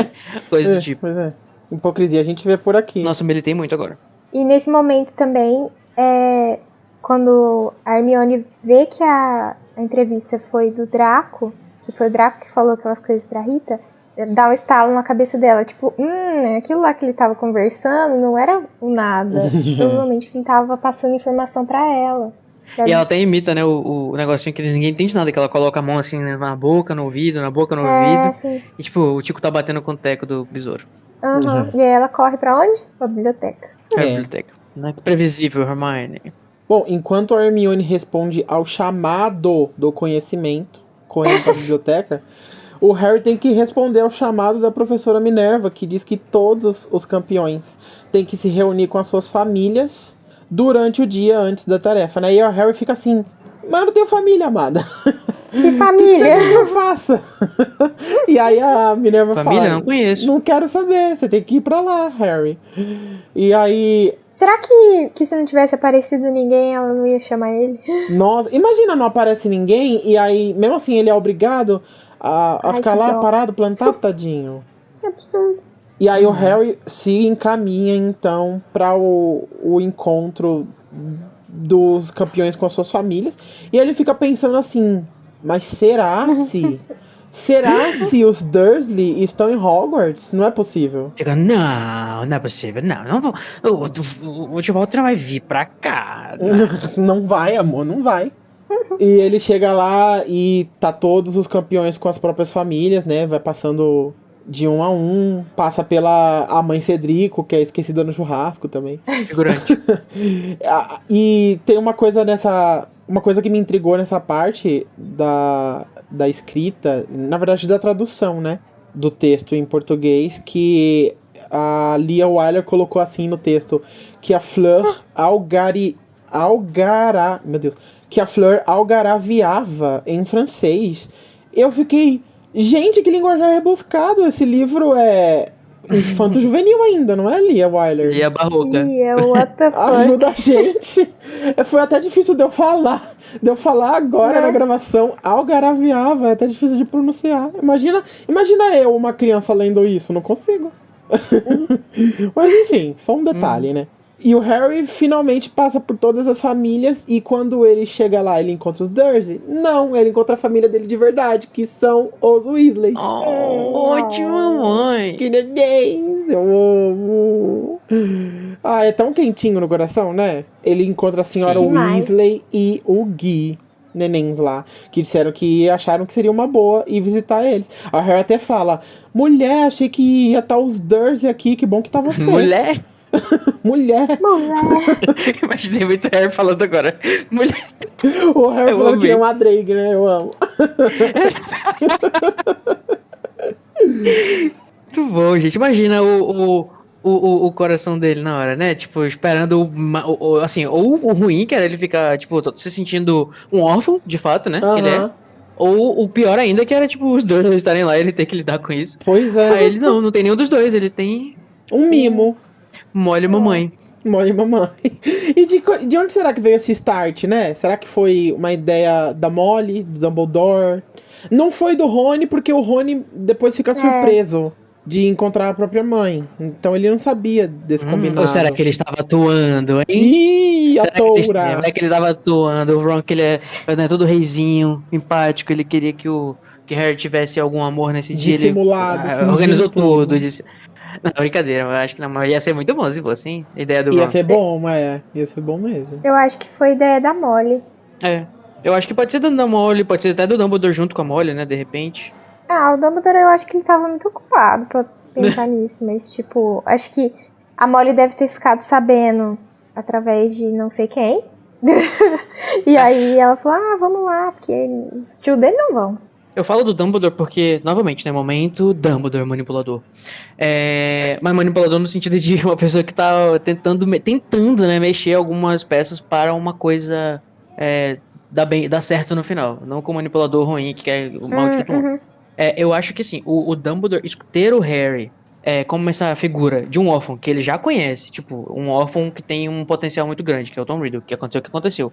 coisa do tipo. Pois é. Hipocrisia a gente vê por aqui. Nossa, militei muito agora. E nesse momento também, quando a Hermione vê que a entrevista foi do Draco, que foi o Draco que falou aquelas coisas pra Rita, dá um estalo na cabeça dela, tipo, aquilo lá que ele tava conversando não era nada. Provavelmente ele tava passando informação pra ela. E ela até imita, né, o negocinho que ninguém entende nada, que ela coloca a mão assim na boca, no ouvido, na boca, no ouvido. Sim. E tipo, o Tico tá batendo com o teco do besouro. Uhum. E aí ela corre pra onde? Pra biblioteca. É a biblioteca. Não é previsível, Hermione. Bom, enquanto a Hermione responde ao chamado do conhecimento, correndo pra biblioteca, o Harry tem que responder ao chamado da professora Minerva, que diz que todos os campeões têm que se reunir com as suas famílias durante o dia antes da tarefa, né? E o Harry fica assim, mas eu não tenho família, amada. Que família? O que eu faça? E aí a Minerva Família? fala, Não conheço. não quero saber, você tem que ir pra lá, Harry. E aí... Será que se não tivesse aparecido ninguém, ela não ia chamar ele? Nossa, imagina, não aparece ninguém e aí, mesmo assim, ele é obrigado a ficar lá parado, plantado, tadinho. Que absurdo. E aí o Harry se encaminha, então, para o encontro dos campeões com as suas famílias. E ele fica pensando assim, mas será se os Dursley estão em Hogwarts? Não é possível. Fica, não é possível, não vou. O Tivaldo não vai vir pra cá. Não vai, amor, não vai. E ele chega lá e tá todos os campeões com as próprias famílias, né? Vai passando de um a um, passa pela a mãe Cedrico, que é esquecida no churrasco também. Figurante. E tem uma coisa que me intrigou nessa parte da escrita, na verdade da tradução, né? Do texto em português, que a Lia Wyler colocou assim no texto, que a Fleur que a Fleur algaraviava em francês. Eu fiquei, gente, que linguajar rebuscado. Esse livro é infanto-juvenil ainda, não é, Lia Wyler? Lia Barroca. What the fuck? Ajuda a gente. Foi até difícil de eu falar. Agora na gravação. Algaraviava, é até difícil de pronunciar. Imagina eu, uma criança, lendo isso. Não consigo. Mas enfim, só um detalhe, né? E o Harry finalmente passa por todas as famílias. E quando ele chega lá, ele encontra os Dursley? Não, ele encontra a família dele de verdade, que são os Weasleys. Ótima mãe. Que neném, eu amo. Ah, é tão quentinho no coração, né? Ele encontra a senhora Weasley e o Guy, nenéns lá, que disseram que acharam que seria uma boa ir visitar eles. A Harry até fala, mulher, achei que ia estar os Dursley aqui, que bom que tá você. Mulher? Mulher. Imaginei muito Harry falando agora. Mulher. O Harry falando que é uma Drake, né? Eu amo. Muito bom, gente. Imagina o coração dele na hora, né? Tipo, esperando assim, ou o ruim, que era ele ficar, tipo, se sentindo um órfão, de fato, né? Que ele é. Ou o pior ainda, que era, tipo, os dois estarem lá e ele ter que lidar com isso. Pois é. Aí ele não tem nenhum dos dois, ele tem um mimo. Molly mamãe. Molly mamãe. E de onde será que veio esse start, né? Será que foi uma ideia da Molly, do Dumbledore? Não foi do Rony, porque o Rony depois fica surpreso de encontrar a própria mãe. Então ele não sabia desse combinado. Ou será que ele estava atuando, hein? Ih, a toura! Será que ele estava atuando? O Ron, que ele é todo reizinho, empático, ele queria que Harry tivesse algum amor nesse dia. Dissimulado. Ele organizou tudo. Não, brincadeira, eu acho que não, mas ia ser muito bom se fosse, hein? A ideia do Ron. Ia ser bom, mas ia ser bom mesmo. Eu acho que foi ideia da Molly. Eu acho que pode ser da Molly, pode ser até do Dumbledore junto com a Molly, né, de repente. O Dumbledore eu acho que ele tava muito ocupado pra pensar nisso, mas tipo, acho que a Molly deve ter ficado sabendo através de não sei quem, E aí ela falou, vamos lá, porque os tios dele não vão. Eu falo do Dumbledore porque, novamente, né, momento Dumbledore manipulador. Mas manipulador no sentido de uma pessoa que tá tentando né, mexer algumas peças para uma coisa dar certo no final. Não com um manipulador ruim que quer o mal de todo mundo. Eu acho que assim, o Dumbledore ter o Harry como essa figura de um órfão que ele já conhece, tipo, um órfão que tem um potencial muito grande, que é o Tom Riddle, que aconteceu o que aconteceu.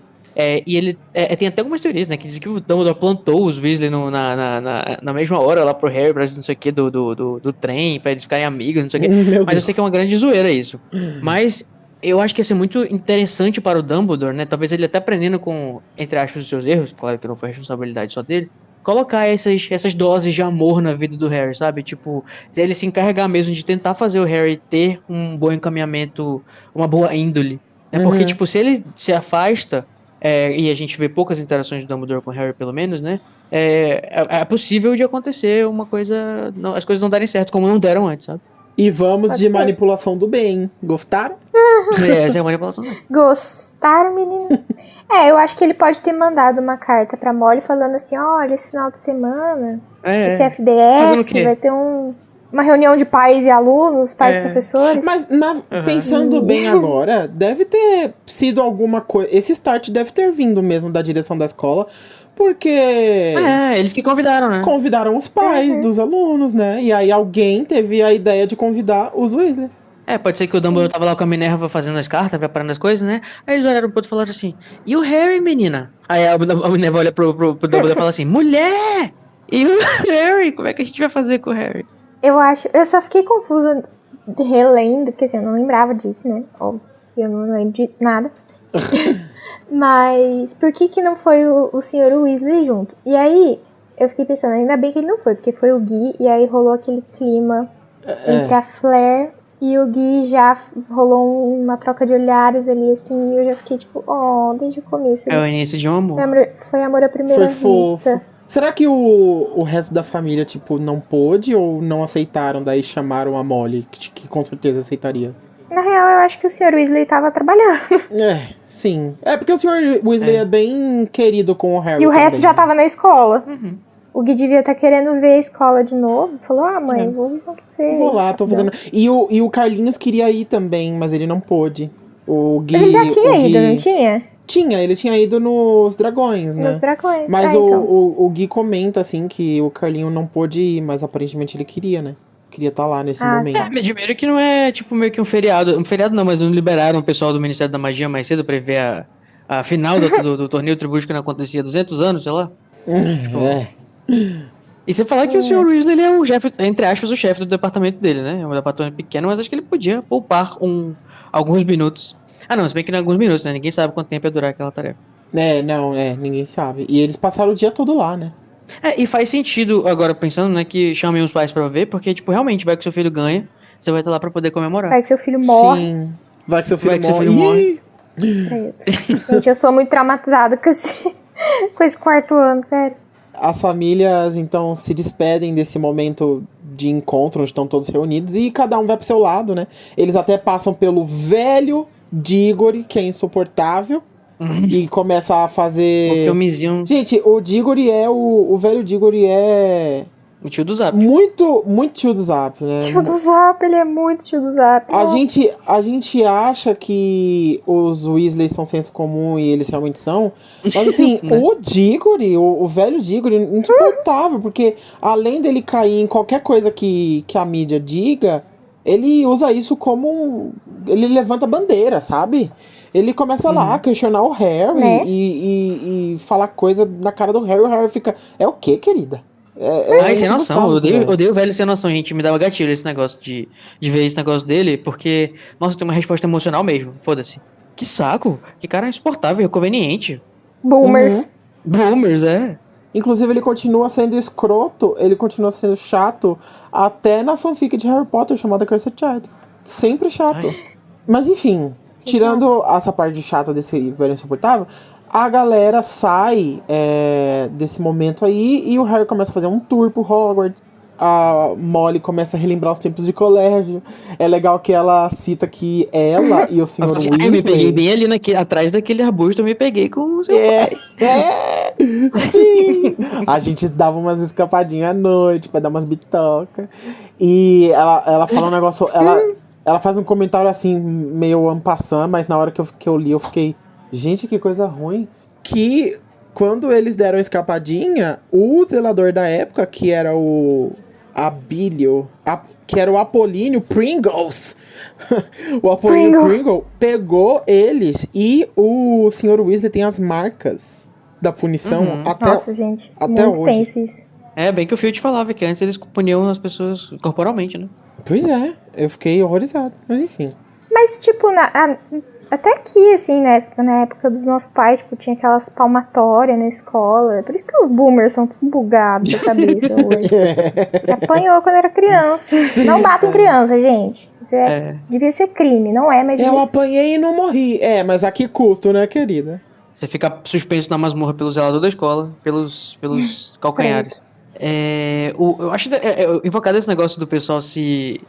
E ele tem até algumas teorias, né, que dizem que o Dumbledore plantou os Weasley na mesma hora lá pro Harry, pra não sei o que, do trem, pra eles ficarem amigos, não sei o que. Mas eu sei que é uma grande zoeira isso. Mas eu acho que ia ser muito interessante para o Dumbledore, né, talvez ele até aprendendo com, entre aspas, os seus erros, claro que não foi responsabilidade só dele, colocar essas doses de amor na vida do Harry, sabe? Tipo, ele se encarregar mesmo de tentar fazer o Harry ter um bom encaminhamento, uma boa índole. Porque, tipo, se ele se afasta, e a gente vê poucas interações do Dumbledore com o Harry, pelo menos, né? É possível de acontecer uma coisa... as coisas não darem certo, como não deram antes, sabe? E vamos Pode de ser. manipulação do bem. Gostaram? Essa é a manipulação. Gostaram, meninas? Eu acho que ele pode ter mandado uma carta pra Molly falando assim, olha, esse final de semana, esse Fazendo o FDS quê? vai ter uma reunião de pais e alunos, pais e professores. Mas pensando bem agora, deve ter sido alguma coisa. Esse start deve ter vindo mesmo da direção da escola, porque Eles que convidaram, né? convidaram os pais dos alunos, né? E aí alguém teve a ideia de convidar os Weasley. Pode ser que o Dumbledore tava lá com a Minerva fazendo as cartas, preparando as coisas, né? Aí eles olharam pro outro e falaram assim, e o Harry, menina? Aí a Minerva olha pro Dumbledore e fala assim, mulher! E o Harry? Como é que a gente vai fazer com o Harry? Eu só fiquei confusa relendo, porque assim, eu não lembrava disso, né? Óbvio, eu não lembro de nada. Mas por que não foi o Sr. Weasley junto? E aí, eu fiquei pensando, ainda bem que ele não foi, porque foi o Gui, e aí rolou aquele clima entre a Fleur e o Gui, já rolou uma troca de olhares ali, assim, e eu já fiquei tipo, desde o começo. É o início de um amor. Foi amor à primeira Foi vista. fofo. Será que o resto da família, tipo, não pôde ou não aceitaram, daí chamaram a Molly, que com certeza aceitaria? Na real, eu acho que o Sr. Weasley tava trabalhando. Sim. Porque o Sr. Weasley é bem querido com o Harry E o resto também. já tava na escola. O Gui devia estar querendo ver a escola de novo. Falou, mãe, vou junto com você. Vou lá, tô fazendo... E o Carlinhos queria ir também, mas ele não pôde. O Gui, Mas ele já tinha ido, Gui... não tinha? Ele tinha ido nos Dragões, né? Nos Dragões. Mas então. o Gui comenta, assim, que o Carlinho não pôde ir, mas aparentemente ele queria, né? Queria estar lá nesse momento. Me admira que não é, tipo, meio que um feriado. Um feriado não, mas não liberaram o pessoal do Ministério da Magia mais cedo pra ver a final do torneio Tribute que não acontecia há 200 anos, sei lá. E você falar que o Sr. Weasley, ele é o chefe, entre aspas, o chefe do departamento dele, né? É um departamento pequeno, mas acho que ele podia poupar alguns minutos. Não, se bem que não é alguns minutos, né? Ninguém sabe quanto tempo ia durar aquela tarefa. Ninguém sabe. E eles passaram o dia todo lá, né? E faz sentido, agora pensando, né, que chamem os pais pra ver, porque, tipo, realmente, vai que seu filho ganha, você vai estar lá pra poder comemorar. Vai que seu filho morre. Sim. Vai que seu filho Vai que seu morre. filho morre. Gente, eu sou muito traumatizada com esse quarto ano, sério. As famílias, então, se despedem desse momento de encontro, onde estão todos reunidos, e cada um vai pro seu lado, né? Eles até passam pelo velho Diggory, que é insuportável, e começa a fazer... Gente, o Diggory o velho Diggory é... O tio do Zap. Muito tio do Zap, né? Tio do Zap, ele é muito tio do Zap. A gente acha que os Weasley são senso comum e eles realmente são. Mas assim, o Diggory, o velho Diggory, insuportável. Porque além dele cair em qualquer coisa que a mídia diga, ele usa isso como... Ele levanta bandeira, sabe? Ele começa lá a questionar o Harry, né? e falar coisa na cara do Harry. O Harry fica... É o quê, querida? Sem noção, eu odeio o velho sem noção, gente, me dava gatilho esse negócio de ver esse negócio dele, porque, nossa, tem uma resposta emocional mesmo, foda-se. Que saco, que cara insuportável, conveniente. Boomers. Boomers, Inclusive, ele continua sendo escroto, ele continua sendo chato, até na fanfic de Harry Potter, chamada Cursed Child. Sempre chato. Mas enfim, tirando essa parte chata desse velho insuportável, a galera sai desse momento aí e o Harry começa a fazer um tour por Hogwarts. a Molly começa a relembrar os tempos de colégio. É legal que ela cita que ela e o Sr. Assim, Weasley... eu me peguei bem ali atrás daquele arbusto, eu me peguei com o seu pai. Sim. A gente dava umas escapadinhas à noite pra dar umas bitocas. E ela fala um negócio... Ela faz um comentário assim, meio en passant, mas na hora que eu li, eu fiquei... Gente, que coisa ruim. Que quando eles deram a escapadinha, o zelador da época, que era o Abílio... que era o Apolíneo Pringles. O Apolíneo Pringle pegou eles e o Sr. Weasley tem as marcas da punição até, Nossa, gente, até muito hoje. tenso isso. É, bem que o Field falava que antes eles puniam as pessoas corporalmente, né? Pois é, eu fiquei horrorizado, mas enfim. Mas, tipo, até aqui, assim, né, na época dos nossos pais, tipo, tinha aquelas palmatórias na escola. Por isso que os boomers são tudo bugados da cabeça hoje. Apanhou quando era criança. Não batem criança, gente. Isso devia ser crime, não é, mas... Eu apanhei e não morri. Mas a que custo, né, querida? Você fica suspenso na masmorra pelo zelador da escola, pelos calcanhares. Eu acho invocado esse negócio do pessoal se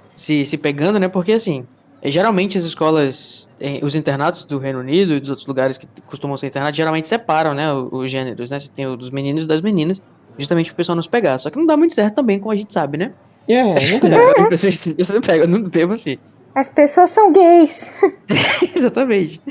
pegando, né? Porque, assim, geralmente as escolas, os internatos do Reino Unido e dos outros lugares que costumam ser internatos, geralmente separam, né, os gêneros, né? Você tem o dos meninos e das meninas, justamente pro pessoal não se pegar. Só que não dá muito certo também, como a gente sabe, né? Nunca dá. Você pega, não bebo assim. As pessoas são gays. Exatamente.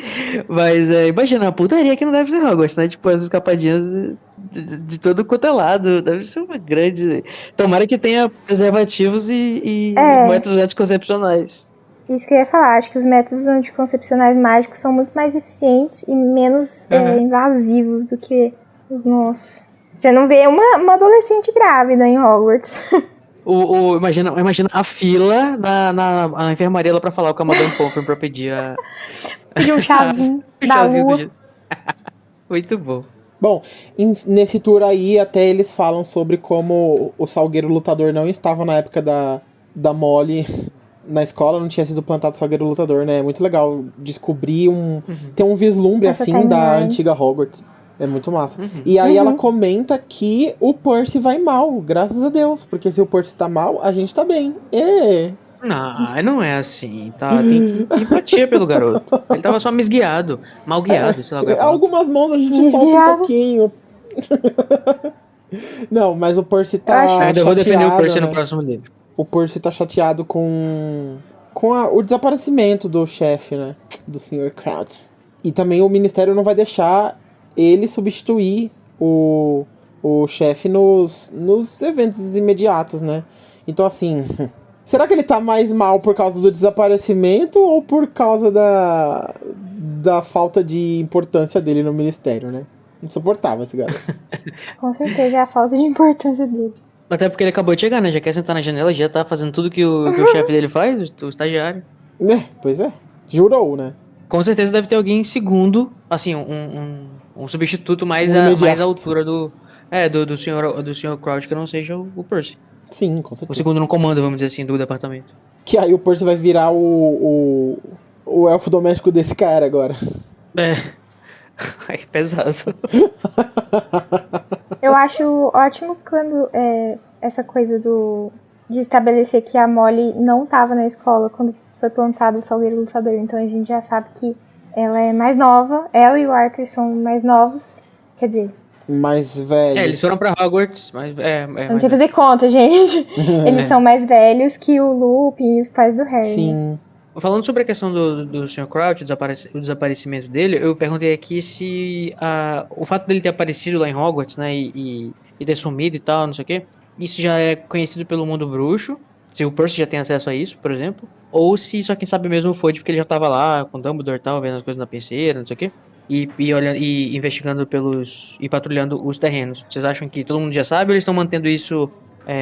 Mas imagina a putaria que não deve ser Hogwarts, né? Tipo, as escapadinhas de todo quanto é lado. Deve ser uma grande... Tomara que tenha preservativos e métodos anticoncepcionais. Isso que eu ia falar. Acho que os métodos anticoncepcionais mágicos são muito mais eficientes e menos invasivos do que os nossos. Você não vê uma adolescente grávida em Hogwarts. Imagina a fila na enfermaria lá pra falar com a Madame Pomfrey pra pedir Pedir um chazinho da lua. Muito bom. Bom, nesse tour aí até eles falam sobre como o Salgueiro Lutador não estava na época da Molly na escola, não tinha sido plantado Salgueiro Lutador, né? É muito legal descobrir ter um vislumbre assim da antiga Hogwarts. É muito massa. E aí ela comenta que o Percy vai mal, graças a Deus. Porque se o Percy tá mal, a gente tá bem. Não é assim, tá? Tem que empatia pelo garoto. Ele tava só mal guiado, sei lá. Algumas mãos a gente solta um pouquinho. Não, mas o Percy tá chateado. Eu vou defender o Percy, né, no próximo livro. O Percy tá chateado com o desaparecimento do chefe, né? Do Sr. Crouch. E também o Ministério não vai deixar ele substituir o chefe nos eventos imediatos, né? Então, assim, será que ele tá mais mal por causa do desaparecimento ou por causa da falta de importância dele no Ministério, né? Insuportável esse garoto. Com certeza é a falta de importância dele. Até porque ele acabou de chegar, né? Já quer sentar na janela, já tá fazendo tudo que o chefe dele faz, o estagiário. Pois é. Jurou, né? Com certeza deve ter alguém segundo, assim, um substituto mais à altura do Sr. Crouch, que não seja o Percy. Sim, com certeza. O segundo no comando, vamos dizer assim, do departamento. Que aí o Percy vai virar o elfo doméstico desse cara agora. Ai, que pesado. Eu acho ótimo quando essa coisa de estabelecer que a Molly não tava na escola quando foi plantado o Salgueiro Lutador. Então a gente já sabe que ela é mais nova. Ela e o Arthur são mais novos. Quer dizer... mais velhos. Eles foram pra Hogwarts, mas Eu não sei fazer conta, gente. Eles são mais velhos que o Lupin e os pais do Harry. Sim. Falando sobre a questão do Sr. Crouch, o desaparecimento dele, eu perguntei aqui se o fato dele ter aparecido lá em Hogwarts, né, e ter sumido e tal, não sei o quê, isso já é conhecido pelo mundo bruxo, se o Percy já tem acesso a isso, por exemplo, ou se só quem sabe mesmo foi porque ele já tava lá com Dumbledore e tal, vendo as coisas na penseira, não sei o quê, e olhando e investigando e patrulhando os terrenos. Vocês acham que todo mundo já sabe ou eles estão mantendo isso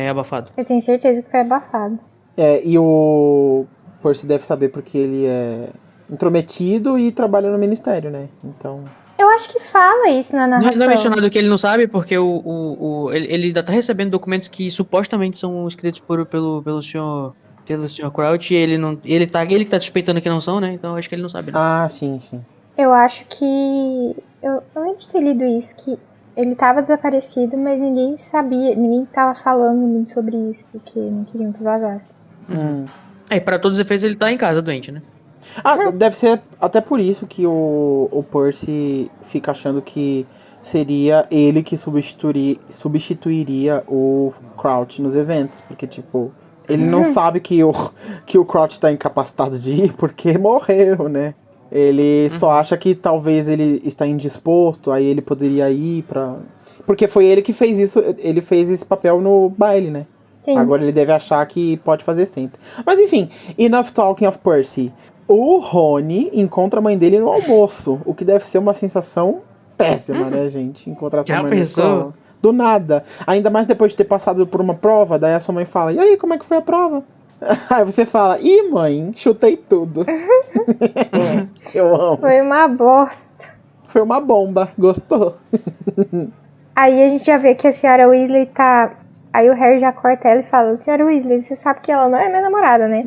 abafado? Eu tenho certeza que foi abafado. E o Percy deve saber porque ele é intrometido e trabalha no ministério, né? Então... Eu acho que fala isso na narração. Não é mencionado que ele não sabe, porque ele ainda tá recebendo documentos que supostamente são escritos pelo Sr. Crouch e ele que tá suspeitando que não são, né? Então eu acho que ele não sabe. Né? Ah, sim. Eu acho que... Eu lembro de ter lido isso, que Ele tava desaparecido, mas ninguém sabia, ninguém tava falando muito sobre isso, porque não queriam que vazasse. E pra todos os efeitos ele tá em casa doente, né? Deve ser até por isso que o Percy fica achando que seria ele que substituiria o Crouch nos eventos. Porque, tipo, ele não sabe que o Crouch tá incapacitado de ir porque morreu, né? Ele só acha que talvez ele está indisposto, aí ele poderia ir pra... Porque foi ele que fez isso, ele fez esse papel no baile, né? Sim. Agora ele deve achar que pode fazer sempre. Mas enfim, enough talking of Percy. O Rony encontra a mãe dele no almoço, o que deve ser uma sensação péssima, né, gente? Encontrar sua Já mãe pensou? na escola. Do nada. Ainda mais depois de ter passado por uma prova, daí a sua mãe fala, e aí, como é que foi a prova? Aí você fala, ih, mãe, chutei tudo. Eu amo. Foi uma bosta. Foi uma bomba, gostou? Aí a gente já vê que a senhora Weasley tá... Aí o Harry já corta ela e fala, senhora Weasley, você sabe que ela não é minha namorada, né?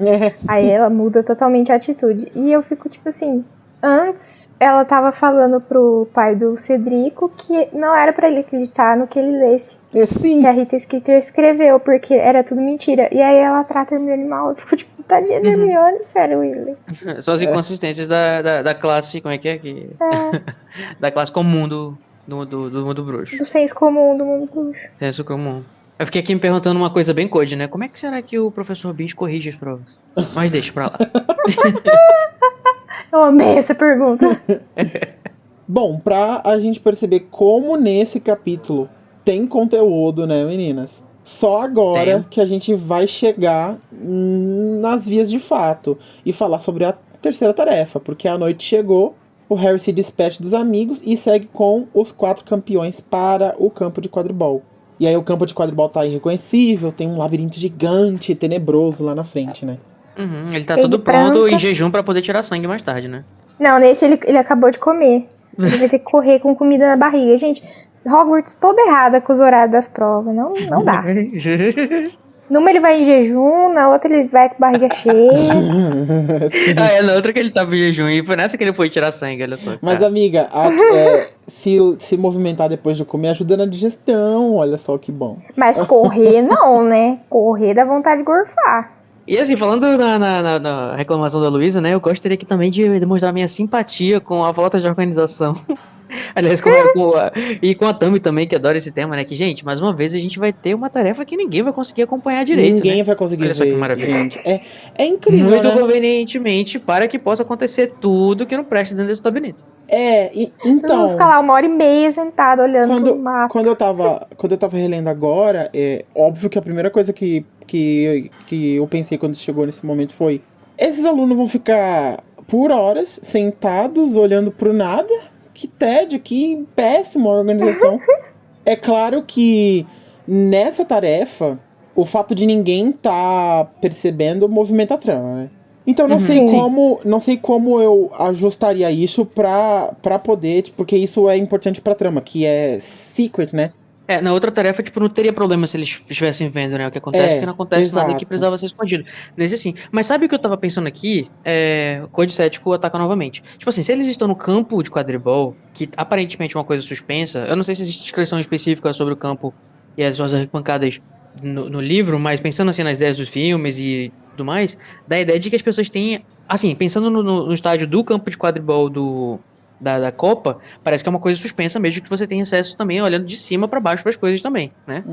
Aí ela muda totalmente a atitude. E eu fico tipo assim... Antes, ela tava falando pro pai do Cedrico que não era pra ele acreditar no que ele lesse. Sim. Que a Rita Skeeter escreveu, porque era tudo mentira. E aí ela trata a Hermione mal. Eu fico tipo, tadinha da Hermione, sério, Weasley. São as inconsistências da classe, como é que é? Da classe comum do mundo bruxo. Do senso comum do mundo bruxo. Senso comum. Eu fiquei aqui me perguntando uma coisa bem code, né? Como é que será que o professor Binns corrige as provas? Mas deixa pra lá. Eu amei essa pergunta. Bom, pra a gente perceber como nesse capítulo tem conteúdo, né, meninas? Só agora que a gente vai chegar nas vias de fato e falar sobre a terceira tarefa, porque a noite chegou, o Harry se despede dos amigos e segue com os 4 campeões para o campo de quadribol. E aí o campo de quadribol tá irreconhecível, tem um labirinto gigante e tenebroso lá na frente, né? Ele tá Ele todo pronto branca. em jejum pra poder tirar sangue mais tarde, né? Não, nesse ele acabou de comer. Ele vai ter que correr com comida na barriga. Gente, Hogwarts toda errada com os horários das provas. Não dá. Numa ele vai em jejum, na outra ele vai com barriga cheia. Na outra que ele tava em jejum e foi nessa que ele foi tirar sangue, olha só. Mas, amiga, se movimentar depois de comer ajuda na digestão, olha só que bom. Mas correr não, né? Correr dá vontade de gorfar. E assim, falando na reclamação da Luísa, né? Eu gostaria aqui também de demonstrar minha simpatia com a falta de organização. Aliás, com a Tami também, que adora esse tema, né? Que, gente, mais uma vez a gente vai ter uma tarefa que ninguém vai conseguir acompanhar direito. Ninguém né? vai conseguir Olha só que ver, maravilha. gente. É incrível, Muito né? convenientemente para que possa acontecer tudo que não presta dentro desse gabinete. Então. Vamos ficar lá 1h30 sentado olhando pro mapa. Quando eu tava relendo agora, é óbvio que a primeira coisa que eu pensei quando chegou nesse momento foi: esses alunos vão ficar por horas sentados olhando pro nada? Que tédio, que péssima organização. É claro que nessa tarefa, o fato de ninguém tá percebendo movimenta a trama, né? Então não sei como eu ajustaria isso pra poder, porque isso é importante pra trama, que é secret, né? Na outra tarefa, tipo, não teria problema se eles estivessem vendo, né, o que acontece, porque não acontece nada que precisava ser escondido. Nesse sim. Mas sabe o que eu tava pensando aqui? O Code Cético ataca novamente. Tipo assim, se eles estão no campo de quadribol, que aparentemente é uma coisa suspensa, eu não sei se existe descrição específica sobre o campo e as suas arquibancadas no livro, mas pensando assim nas ideias dos filmes e tudo mais, dá a ideia de que as pessoas têm, assim, pensando no estádio do campo de quadribol da Copa, parece que é uma coisa suspensa mesmo, que você tem acesso também olhando de cima pra baixo pras coisas também, né?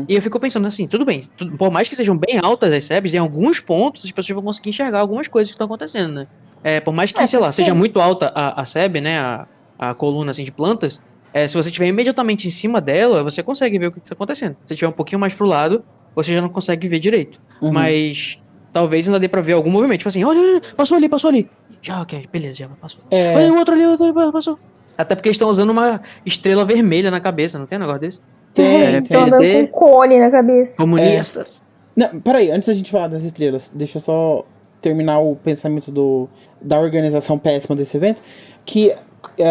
E eu fico pensando assim, tudo bem, por mais que sejam bem altas as sebes, em alguns pontos as pessoas vão conseguir enxergar algumas coisas que estão acontecendo, né? Por mais que, sei lá, seja muito alta a sebe, né, a coluna assim de plantas, se você estiver imediatamente em cima dela, você consegue ver o que está acontecendo. Se estiver um pouquinho mais pro lado, você já não consegue ver direito. Mas talvez ainda dê pra ver algum movimento, tipo assim, olha, passou ali. Já, ok, beleza, já passou. Olha o outro ali, passou. Até porque eles estão usando uma estrela vermelha na cabeça, não tem um negócio desse? Estão andando com um cone na cabeça. Comunistas. Não, peraí, antes da gente falar das estrelas, deixa eu só terminar o pensamento da organização péssima desse evento, que,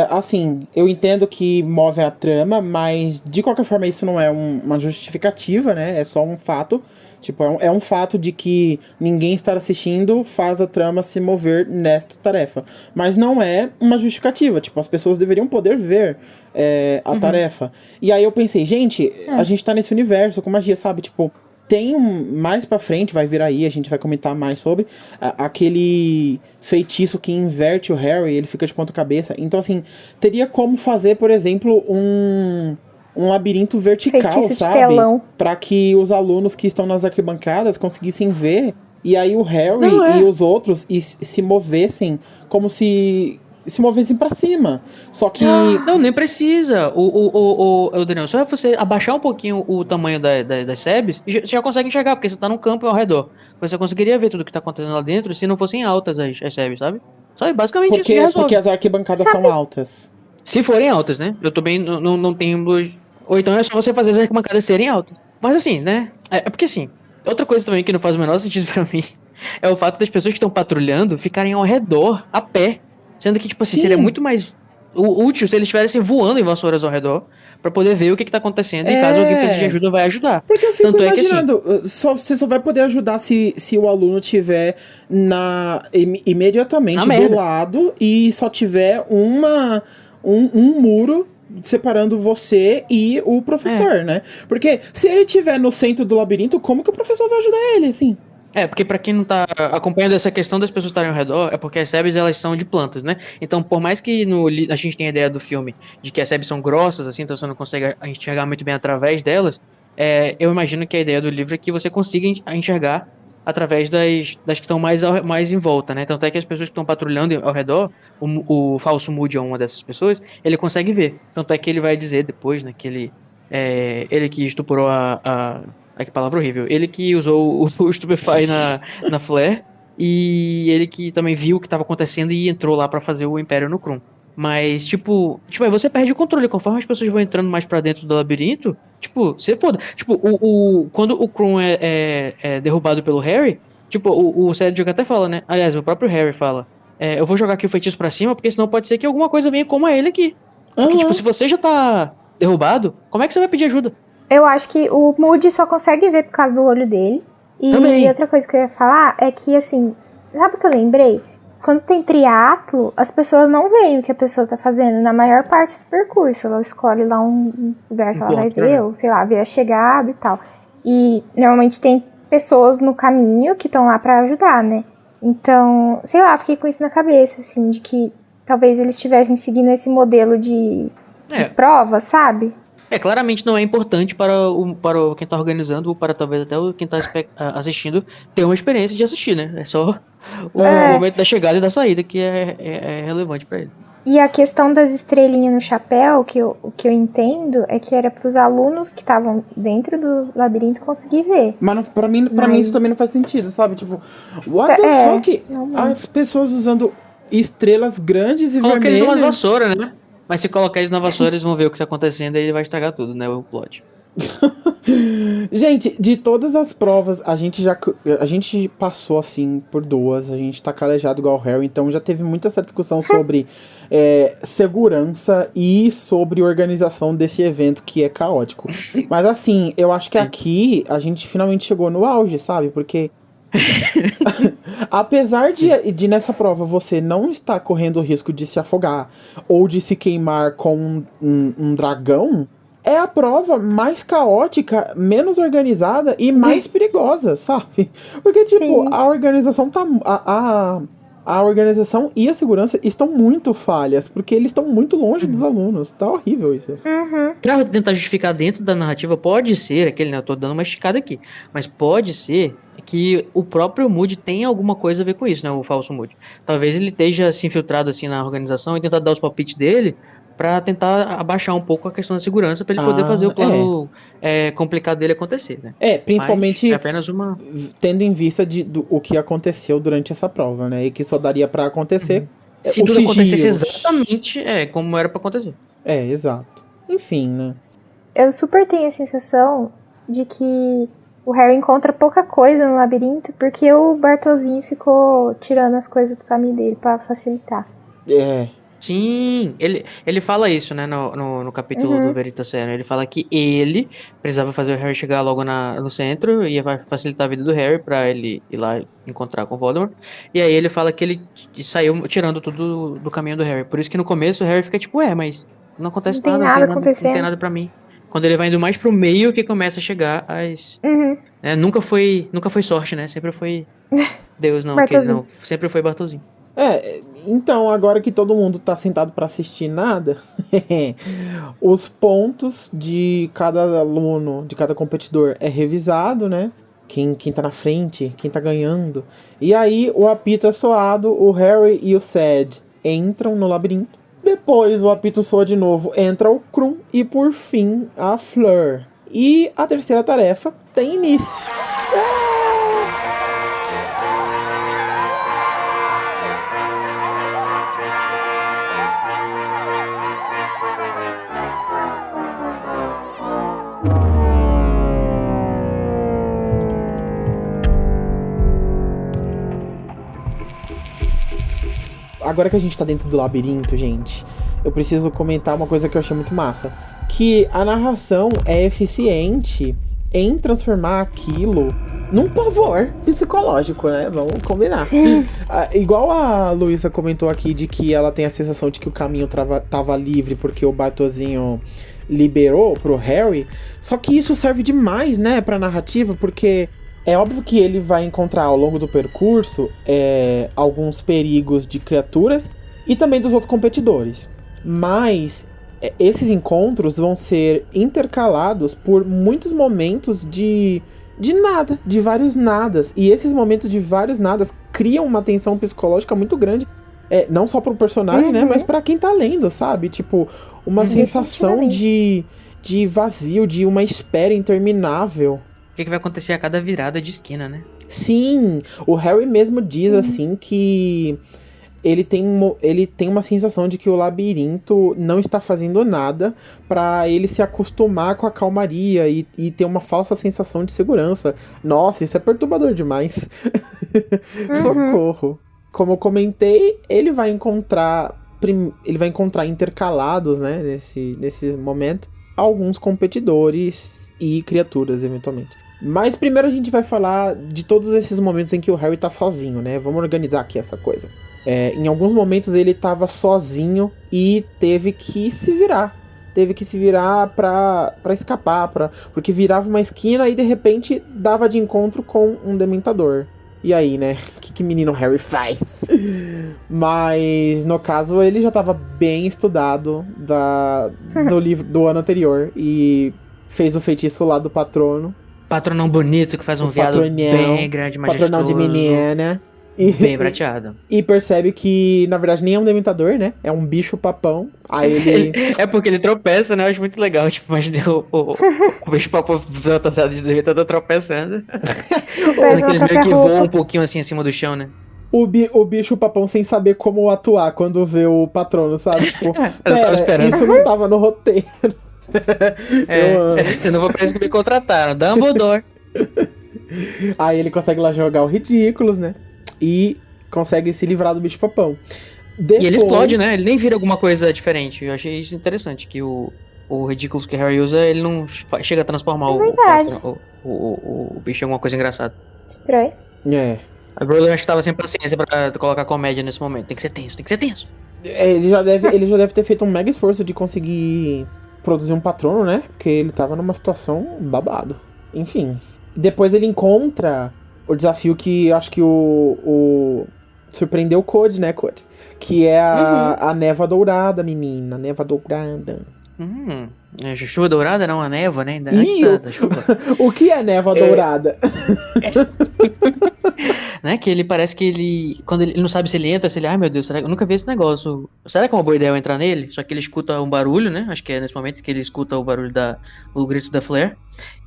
assim, eu entendo que move a trama, mas de qualquer forma isso não é uma justificativa, né? É só um fato Tipo, é um fato de que ninguém estar assistindo faz a trama se mover nesta tarefa. Mas não é uma justificativa. Tipo, as pessoas deveriam poder ver a tarefa. E aí eu pensei, gente, a gente tá nesse universo com magia, sabe? Tipo, tem mais pra frente, vai vir aí, a gente vai comentar mais sobre aquele feitiço que inverte o Harry, ele fica de ponta cabeça. Então, assim, teria como fazer, por exemplo, um labirinto vertical, Feitiço de sabe? telão. Pra que os alunos que estão nas arquibancadas conseguissem ver. E aí o Harry Não, e os outros se movessem como se movessem pra cima. Só que... Não, nem precisa. O Daniel, só é você abaixar um pouquinho o tamanho das sebes, você já consegue enxergar, porque você tá num campo ao redor. Você conseguiria ver tudo que tá acontecendo lá dentro se não fossem altas as sebes, sabe? Só é basicamente isso já resolve. Porque as arquibancadas são altas. Se forem altas, né? Eu também não tenho... Ou então é só você fazer as arquibancadas serem altas. Mas assim, né? É porque assim, outra coisa também que não faz o menor sentido pra mim é o fato das pessoas que estão patrulhando ficarem ao redor, a pé. Sendo que, tipo assim, Sim. seria muito mais útil se eles estivessem voando em vassouras ao redor pra poder ver o que tá acontecendo e caso alguém precise de ajuda, vai ajudar. Porque eu fico Tanto é que, imaginando, você só vai poder ajudar se o aluno tiver imediatamente Na do merda. lado e só tiver um muro separando você e o professor, né? Porque se ele tiver no centro do labirinto, como que o professor vai ajudar ele, assim? porque pra quem não tá acompanhando essa questão das pessoas estarem ao redor, é porque as sebes, elas são de plantas, né? Então, por mais que a gente tenha a ideia do filme de que as sebes são grossas, assim, então você não consegue enxergar muito bem através delas, eu imagino que a ideia do livro é que você consiga enxergar através das que estão mais em volta, né? Tanto é que as pessoas que estão patrulhando ao redor, o falso Moody é uma dessas pessoas, ele consegue ver. Tanto é que ele vai dizer depois, né, que ele que estuprou Ai, que palavra horrível. Ele que usou o Stupefy na Flare. E ele que também viu o que estava acontecendo e entrou lá pra fazer o Império no Krum. Mas, tipo, aí você perde o controle. Conforme as pessoas vão entrando mais pra dentro do labirinto, tipo, você foda. Tipo, quando o Krum é derrubado pelo Harry, tipo, o Cedric até fala, né? Aliás, o próprio Harry fala: eu vou jogar aqui o feitiço pra cima, porque senão pode ser que alguma coisa venha como ele aqui. Porque, tipo, se você já tá derrubado, como é que você vai pedir ajuda? Eu acho que o Moody só consegue ver por causa do olho dele. E Também. outra coisa que eu ia falar é que, assim, sabe o que eu lembrei? Quando tem triatlo, as pessoas não veem o que a pessoa tá fazendo na maior parte do percurso. Ela escolhe lá um lugar que ela vai ver, ou sei lá, ver a chegada e tal. E normalmente tem pessoas no caminho que estão lá pra ajudar, né? Então, sei lá, fiquei com isso na cabeça, assim, de que talvez eles estivessem seguindo esse modelo de prova, sabe? Claramente não é importante para quem tá organizando ou para talvez até quem tá assistindo ter uma experiência de assistir, né? É só o momento da chegada e da saída que é relevante para ele. E a questão das estrelinhas no chapéu, o que eu entendo é que era pros alunos que estavam dentro do labirinto conseguir ver. Mas pra mim isso também não faz sentido, sabe? Tipo, what the fuck? As pessoas usando estrelas grandes e Coloca eles vermelhas. numa vassoura, né? Mas se colocar eles na vassoura, eles vão ver o que tá acontecendo e ele vai estragar tudo, né? O plot. Gente, de todas as provas, a gente passou, assim, por duas. A gente tá calejado igual o Harry, então já teve muita essa discussão sobre segurança e sobre organização desse evento que é caótico. Mas, assim, eu acho que aqui a gente finalmente chegou no auge, sabe? Porque apesar de nessa prova você não estar correndo o risco de se afogar ou de se queimar com um dragão, é a prova mais caótica, menos organizada e mais perigosa, sabe? Porque, tipo, Sim. a organização tá... A organização e a segurança estão muito falhas, porque eles estão muito longe dos alunos. Tá horrível isso. Pra tentar justificar dentro da narrativa, pode ser, eu tô dando uma esticada aqui, mas pode ser que o próprio Moody tenha alguma coisa a ver com isso, né, o falso Moody. Talvez ele esteja se infiltrado assim na organização e tentar dar os palpites dele pra tentar abaixar um pouco a questão da segurança, pra ele poder fazer o plano complicado dele acontecer, né. Principalmente mas é apenas uma... tendo em vista o que aconteceu durante essa prova, né, e que só daria pra acontecer se tudo acontecesse exatamente como era pra acontecer. Exato. Enfim, né. Eu super tenho a sensação de que o Harry encontra pouca coisa no labirinto porque o Bartolzinho ficou tirando as coisas do caminho dele pra facilitar. Sim, ele fala isso, né, no capítulo do Veritaserum. Ele fala que ele precisava fazer o Harry chegar logo no centro, e vai facilitar a vida do Harry pra ele ir lá encontrar com o Voldemort. E aí ele fala que ele saiu tirando tudo do caminho do Harry. Por isso que no começo o Harry fica tipo, mas não acontece Não tem nada, nada não acontecendo. tem nada pra mim. Quando ele vai indo mais pro meio que começa a chegar as... Uhum. Nunca foi sorte, né? Sempre foi Deus, não. Bartolzinho. Sempre foi Bartolzinho. Então, agora que todo mundo tá sentado pra assistir nada, os pontos de cada aluno, de cada competidor é revisado, né? Quem tá na frente, quem tá ganhando. E aí, o apito é soado, o Harry e o Ced entram no labirinto. Depois, o apito soa de novo, entra o Krum e, por fim, a Fleur. E a terceira tarefa tem início. Agora que a gente tá dentro do labirinto, gente, eu preciso comentar uma coisa que eu achei muito massa. Que a narração é eficiente em transformar aquilo num pavor psicológico, né? Vamos combinar. Sim. Igual a Luísa comentou aqui de que ela tem a sensação de que o caminho tava livre porque o Bartolzinho liberou pro Harry. Só que isso serve demais, né, pra narrativa, porque... é óbvio que ele vai encontrar ao longo do percurso alguns perigos de criaturas e também dos outros competidores. Mas esses encontros vão ser intercalados por muitos momentos de nada, de vários nadas. E esses momentos de vários nadas criam uma tensão psicológica muito grande. Não só pro personagem, né? Mas pra quem tá lendo, sabe? Tipo, uma sensação de vazio, de uma espera interminável. O que vai acontecer a cada virada de esquina, né? Sim, o Harry mesmo diz assim que ele tem uma sensação de que o labirinto não está fazendo nada pra ele se acostumar com a calmaria e ter uma falsa sensação de segurança. Nossa, isso é perturbador demais. Socorro. Como eu comentei, ele vai encontrar intercalados, né, nesse momento, alguns competidores e criaturas, eventualmente. Mas primeiro a gente vai falar de todos esses momentos em que o Harry tá sozinho, né? Vamos organizar aqui essa coisa. Em alguns momentos ele tava sozinho e teve que se virar. Teve que se virar pra escapar, porque virava uma esquina e de repente dava de encontro com um dementador. E aí, né? O que menino Harry faz? Mas, no caso, ele já tava bem estudado do livro do ano anterior e fez o feitiço lá do patrono. Patronão bonito que faz um viado bem grande, majestoso. Patronão de menina. Bem prateado. E percebe que, na verdade, nem é um dementador, né? É um bicho papão. Aí ele... É porque ele tropeça, né? Eu acho muito legal. Tipo, mas o bicho papão fantasiado de dementador tropeçando. Sendo que eles meio que voam um pouquinho assim acima do chão, né? O bicho papão sem saber como atuar quando vê o patrono, sabe? Tipo, eu tava esperando. Isso não tava no roteiro. Você não parece que me contrataram. Dumbledore. Aí ele consegue lá jogar o Ridículos, né? E consegue se livrar do bicho papão. E ele explode, né? Ele nem vira alguma coisa diferente. Eu achei isso interessante, que o Ridículos que o Harry usa, ele não chega a transformar o bicho em alguma coisa engraçada. Estranho. A Rowling acho que tava sem paciência pra colocar comédia nesse momento. Tem que ser tenso. Ele já deve ter feito um mega esforço de conseguir produzir um patrono, né? Porque ele tava numa situação babado. Enfim. Depois ele encontra o desafio que acho que o surpreendeu o Code, né, Code? Que é a névoa dourada, menina. Névoa dourada. Chuva dourada não, a névoa, né? O que é névoa dourada? Né, que ele parece que ele... Quando ele não sabe se ele entra, se ele... Ai, meu Deus, eu nunca vi esse negócio. Será que é uma boa ideia eu entrar nele? Só que ele escuta um barulho, né? Acho que é nesse momento que ele escuta o barulho o grito da Flare.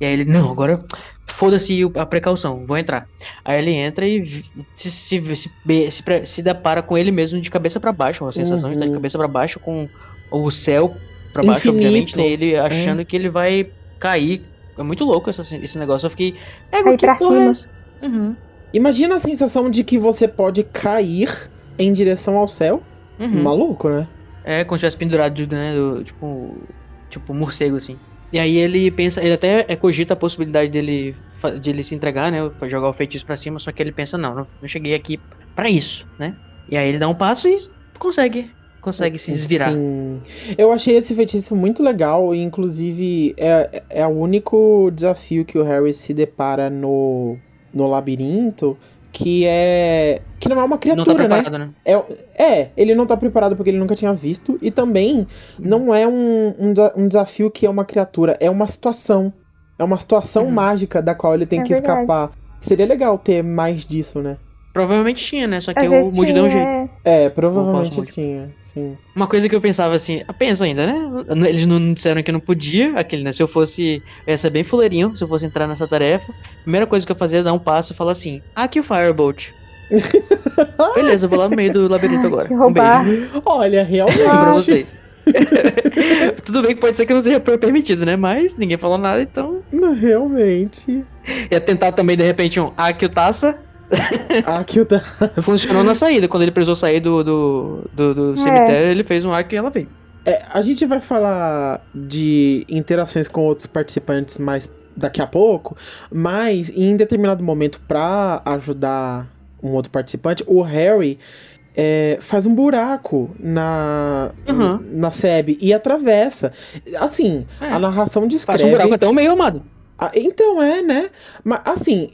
E aí ele... Não, agora... Foda-se a precaução, vou entrar. Aí ele entra e se depara com ele mesmo de cabeça pra baixo. Uma sensação de estar de cabeça pra baixo, com o céu pra baixo, infinito, obviamente, né? Ele achando que ele vai cair. É muito louco esse negócio. Eu fiquei... Cair pra cima. Imagina a sensação de que você pode cair em direção ao céu. Maluco, né? É, como se tivesse pendurado, né, tipo morcego, assim. E aí ele pensa, ele até cogita a possibilidade de ele se entregar, né, jogar o feitiço pra cima, só que ele pensa, não cheguei aqui pra isso, né. E aí ele dá um passo e consegue se desvirar. Sim. Eu achei esse feitiço muito legal e, inclusive, é o único desafio que o Harry se depara no labirinto que não é uma criatura, Não tá preparado, né? Ele não tá preparado porque ele nunca tinha visto. E também não é um desafio que é uma criatura, é uma situação. É uma situação mágica da qual ele tem que verdade. escapar. Seria legal ter mais disso, né? Provavelmente tinha, né? Só que Às o vezes Moody deu um jeito. Provavelmente Não posso tinha, sim. Uma coisa que eu pensava assim, penso ainda, né? Eles não disseram que não podia, aquele, né? Se eu fosse, eu ia ser bem fuleirinho, se eu fosse entrar nessa tarefa. Primeira coisa que eu fazia é dar um passo e falar assim, aqui o Firebolt. Beleza, eu vou lá no meio do labirinto agora. Que roubar. Um beijo. Olha, realmente. Pra vocês. Tudo bem que pode ser que não seja permitido, né? Mas ninguém falou nada, então. Realmente. Ia tentar também, de repente, aqui o taça. Aqui o Funcionou na saída. Quando ele precisou sair do cemitério, ele fez um arco e ela veio. A gente vai falar de interações com outros participantes mais daqui a pouco, mas em determinado momento, pra ajudar um outro participante, o Harry faz um buraco na SEB e atravessa. Assim, a narração descreve... Faz um buraco até o meio, amado. Então né? Mas, assim,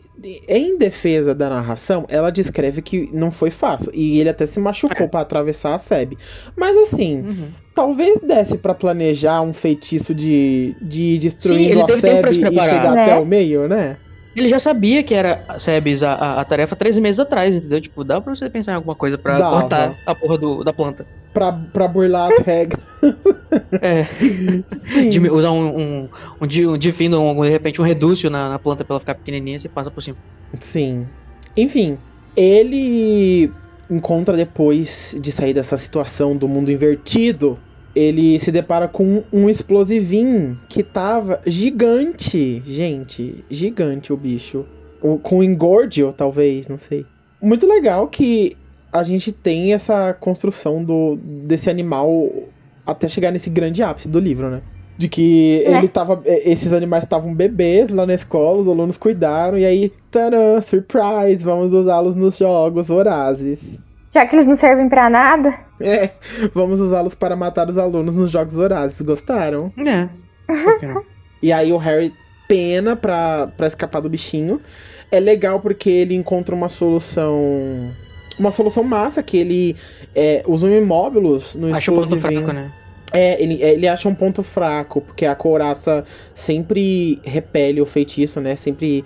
em defesa da narração, ela descreve que não foi fácil. E ele até se machucou pra atravessar a SEB. Mas, assim, talvez desse pra planejar um feitiço de ir destruindo a SEB e chegar até o meio, né? Ele já sabia que era SEBs a tarefa 3 meses atrás, entendeu? Tipo, dá pra você pensar em alguma coisa pra cortar a porra da planta. Pra burlar as regras. De usar um de repente um redúcio na planta pra ela ficar pequenininha, você passa por cima. Sim. Enfim, ele encontra, depois de sair dessa situação do mundo invertido, ele se depara com um explosivinho que tava gigante. Gente, gigante o bicho. Com engordio, talvez, não sei. Muito legal que a gente tem essa construção desse animal até chegar nesse grande ápice do livro, né? De que esses animais estavam bebês lá na escola, os alunos cuidaram, e aí, tadã, surprise, vamos usá-los nos jogos vorazes. Já que eles não servem pra nada. Vamos usá-los para matar os alunos nos jogos vorazes. Gostaram? Por que não? E aí o Harry pena pra escapar do bichinho. É legal porque ele encontra uma solução massa, que ele usa um imóbilos no Acha o ponto explosivinho. fraco, né? Ele acha um ponto fraco, porque a couraça sempre repele o feitiço, né? Sempre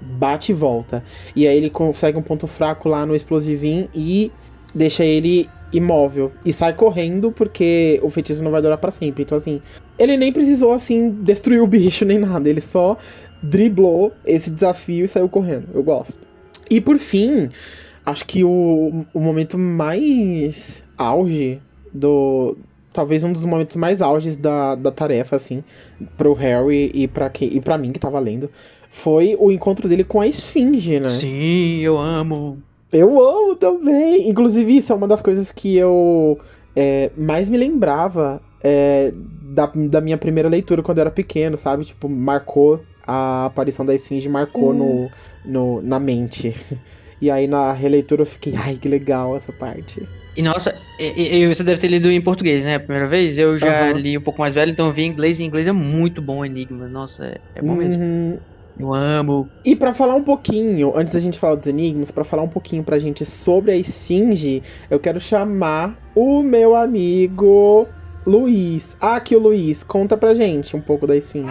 bate e volta. E aí ele consegue um ponto fraco lá no explosivinho e deixa ele imóvel. E sai correndo, porque o feitiço não vai durar pra sempre. Então, assim, ele nem precisou, assim, destruir o bicho nem nada. Ele só driblou esse desafio e saiu correndo. Eu gosto. E por fim, acho que o momento mais auge talvez um dos momentos mais auges da tarefa, assim, pro Harry e pra mim, que tava lendo, foi o encontro dele com a Esfinge, né? Sim, eu amo. Eu amo também! Inclusive, isso é uma das coisas que eu mais me lembrava da minha primeira leitura quando eu era pequeno, sabe? Tipo, marcou a aparição da Esfinge, marcou na mente. E aí, na releitura, eu fiquei, ai, que legal essa parte. E nossa, você deve ter lido em português, né? A primeira vez. Eu já li um pouco mais velho, então eu vi em inglês. E em inglês é muito bom o Enigma. Nossa, é bom mesmo. Eu amo. E pra falar um pouquinho, antes da gente falar dos enigmas, pra falar um pouquinho pra gente sobre a Esfinge, eu quero chamar o meu amigo Luiz. Aqui o Luiz, conta pra gente um pouco da Esfinge.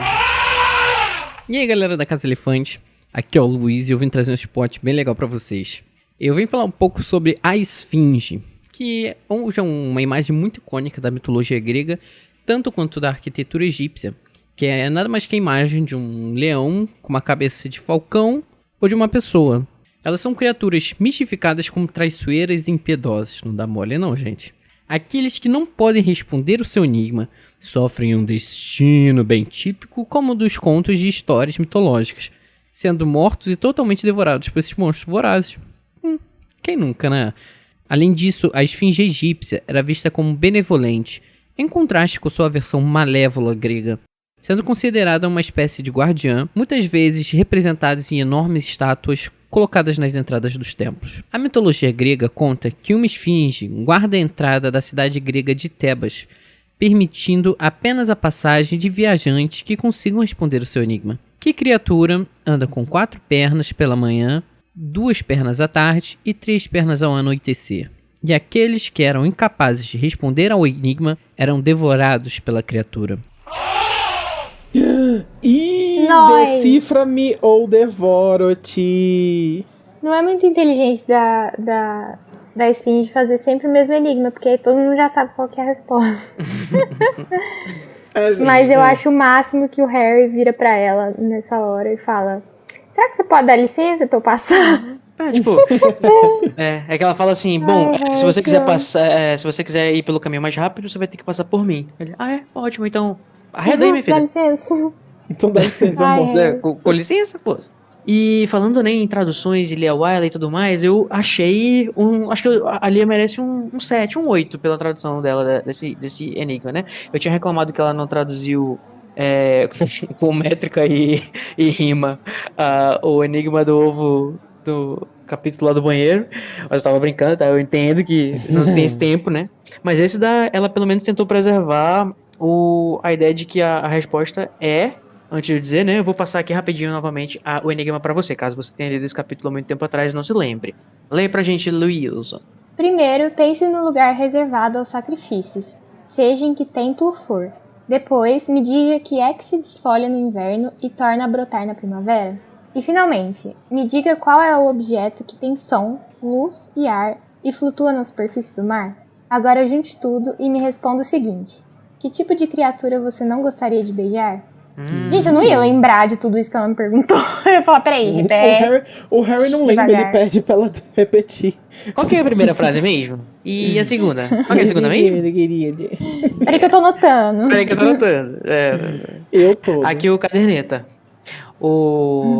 E aí, galera da Casa Elefante, aqui é o Luiz e eu vim trazer um spot bem legal pra vocês. Eu vim falar um pouco sobre a Esfinge, que é uma imagem muito icônica da mitologia grega, tanto quanto da arquitetura egípcia, que é nada mais que a imagem de um leão com uma cabeça de falcão ou de uma pessoa. Elas são criaturas mistificadas como traiçoeiras e impiedosas, não dá mole não, gente. Aqueles que não podem responder o seu enigma sofrem um destino bem típico como o dos contos de histórias mitológicas, sendo mortos e totalmente devorados por esses monstros vorazes. Quem nunca, né? Além disso, a esfinge egípcia era vista como benevolente, em contraste com sua versão malévola grega, sendo considerada uma espécie de guardiã, muitas vezes representadas em enormes estátuas colocadas nas entradas dos templos. A mitologia grega conta que uma esfinge guarda a entrada da cidade grega de Tebas, permitindo apenas a passagem de viajantes que consigam responder o seu enigma. Que criatura anda com 4 pernas pela manhã, 2 pernas à tarde e 3 pernas ao anoitecer? E aqueles que eram incapazes de responder ao enigma eram devorados pela criatura. Ih, Nós. decifra-me ou devoro-te. Não é muito inteligente da Esfinge fazer sempre o mesmo enigma, porque aí todo mundo já sabe qual que é a resposta. Mas eu acho o máximo que o Harry vira pra ela nessa hora e fala: será que você pode dar licença pra eu passar? Tipo, é que ela fala assim, bom, Ai, se você te quiser amo. passar, se você quiser ir pelo caminho mais rápido, você vai ter que passar por mim. Ele, ótimo, então, arreda aí, minha Dá filha. licença. Então dá licença, Ai, moça. É, com licença, pô. E falando, né, em traduções e Lia Wiley e tudo mais, eu achei acho que a Lia merece um 7, um 8 pela tradução dela, desse enigma, né? Eu tinha reclamado que ela não traduziu com métrica e rima o enigma do ovo do capítulo lá do banheiro, mas eu tava brincando, tá? Eu entendo que não tem esse tempo, né? Mas esse ela pelo menos tentou preservar a ideia de que a resposta é, antes de eu dizer, né? Eu vou passar aqui rapidinho novamente o enigma pra você, caso você tenha lido esse capítulo há muito tempo atrás e não se lembre. Leia pra gente, Luísa. Primeiro, pense no lugar reservado aos sacrifícios, seja em que templo for. Depois, me diga que é que se desfolha no inverno e torna a brotar na primavera. E finalmente, me diga qual é o objeto que tem som, luz e ar e flutua na superfície do mar. Agora junte tudo e me responda o seguinte: que tipo de criatura você não gostaria de beijar? Gente, eu não ia lembrar de tudo isso que ela me perguntou. Eu ia falar, peraí, repete. O Harry não lembra, Devagar. ele pede pra ela repetir. Qual que é a primeira frase mesmo? E a segunda? Qual que é a segunda mesmo? Peraí que eu tô anotando. Peraí que eu tô anotando. Eu tô. Aqui o caderneta.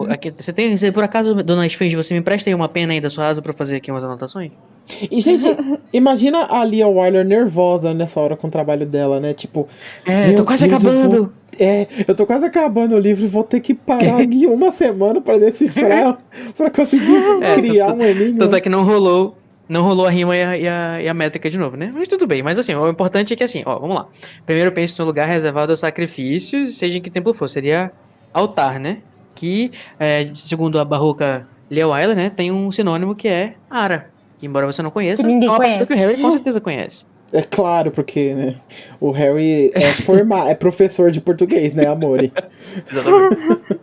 Aqui, você, por acaso, dona Esfinge, você me empresta aí uma pena aí da sua asa pra eu fazer aqui umas anotações? E, gente, imagina a Lia Wyler nervosa nessa hora com o trabalho dela, né? Tipo, meu tô quase Deus, acabando. Eu tô quase acabando o livro e vou ter que parar aqui uma semana pra decifrar, pra conseguir criar um enigma. Tanto é que não rolou a rima e a métrica de novo, né? Mas tudo bem, mas assim, o importante é que assim, vamos lá. Primeiro pense no lugar reservado aos sacrifícios, seja em que templo for, seria altar, né? Que, segundo a barroca Lia Wyler, né, tem um sinônimo que é ara, que embora você não conheça, Que ninguém é uma palavra que o conhece. Harry com certeza conhece. É claro, porque, né, o Harry é professor de português, né, amore? Exatamente.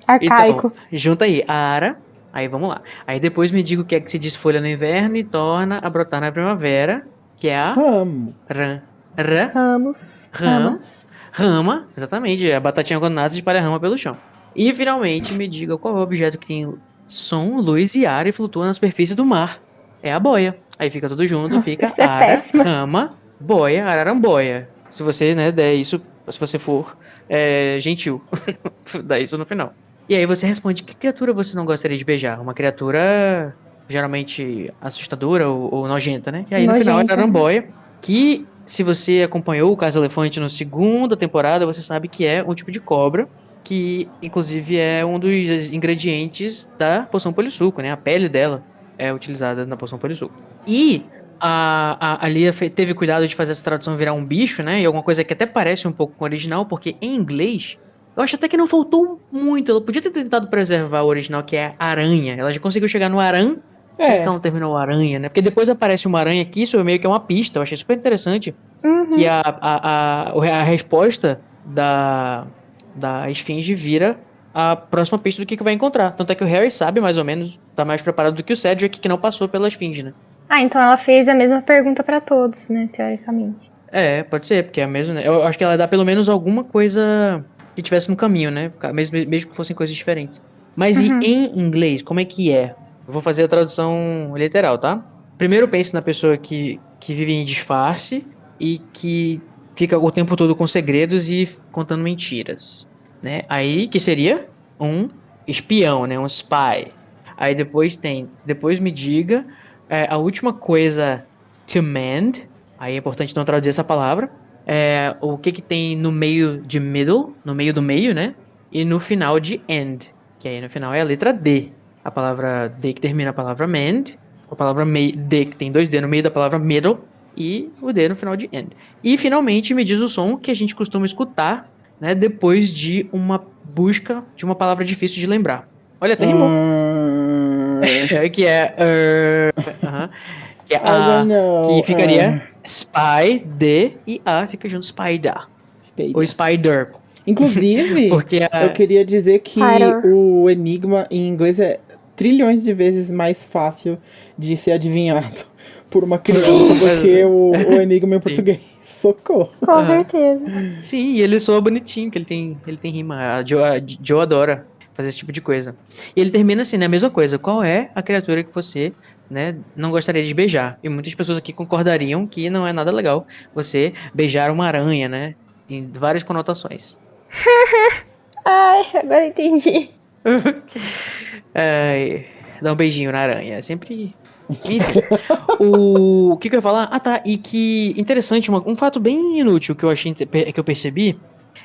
Arcaico. Então, junta aí, ara, aí vamos lá. Aí depois me diga o que é que se desfolha no inverno e torna a brotar na primavera, que é a Ramo. Ramos. Rama, exatamente, a batatinha quando nasce espalha rama pelo chão. E finalmente me diga qual é o objeto que tem som, luz e ar e flutua na superfície do mar. É a boia. Aí fica tudo junto, Nossa, fica isso é ara, péssimo. rama, boia, araramboia. Se você, né, der isso, se você for gentil, dá isso no final. E aí você responde, que criatura você não gostaria de beijar? Uma criatura geralmente assustadora ou nojenta, né? E aí no final é a Nojenta. araramboia, que se você acompanhou o Caso Elefante na segunda temporada, você sabe que é um tipo de cobra, que inclusive é um dos ingredientes da poção polissuco, né? A pele dela é utilizada na poção polissuco. E a Lia teve cuidado de fazer essa tradução virar um bicho, né? E alguma coisa que até parece um pouco com o original, porque em inglês, eu acho até que não faltou muito. Ela podia ter tentado preservar o original, que é aranha. Ela já conseguiu chegar no aran. Por que ela não terminou aranha, né? Porque depois aparece uma aranha aqui, isso meio que é uma pista. Eu achei super interessante. Que a resposta da esfinge vira a próxima pista do que vai encontrar. Tanto é que o Harry sabe mais ou menos, tá mais preparado do que o Cedric, que não passou pela esfinge, né? Então ela fez a mesma pergunta pra todos, né, teoricamente. Pode ser, porque é a mesma, né? Eu acho que ela dá pelo menos alguma coisa que tivesse no caminho, né? Mesmo que fossem coisas diferentes. Mas e em inglês, como é que é? Eu vou fazer a tradução literal, tá? Primeiro pense na pessoa que vive em disfarce e que fica o tempo todo com segredos e contando mentiras, né? Aí, que seria um espião, né? Um spy. Aí depois me diga a última coisa to mend, aí é importante não traduzir essa palavra, o que tem no meio de middle, no meio do meio, né? E no final de end, que aí no final é a letra D. A palavra D que termina a palavra mend, a palavra D que tem 2 D no meio da palavra middle e o D no final de end. E finalmente me diz o som que a gente costuma escutar, né, depois de uma busca de uma palavra difícil de lembrar. Olha, até rimou. Que é que é A, que ficaria spy, D e A fica junto, spider. Ou spider. Inclusive, Porque eu queria dizer que Spider. o enigma em inglês é trilhões de vezes mais fácil de ser adivinhado por uma criança do que o enigma em português. Socorro. Com certeza. Sim, e ele soa bonitinho, que ele tem rima. A Joe adora fazer esse tipo de coisa. E ele termina assim, né? A mesma coisa. Qual é a criatura que você, né, não gostaria de beijar? E muitas pessoas aqui concordariam que não é nada legal você beijar uma aranha, né? Tem várias conotações. Ai, agora entendi. Dá um beijinho na aranha. É sempre. Enfim. O que eu ia falar? Ah, tá. E que interessante, um fato bem inútil que eu achei que eu percebi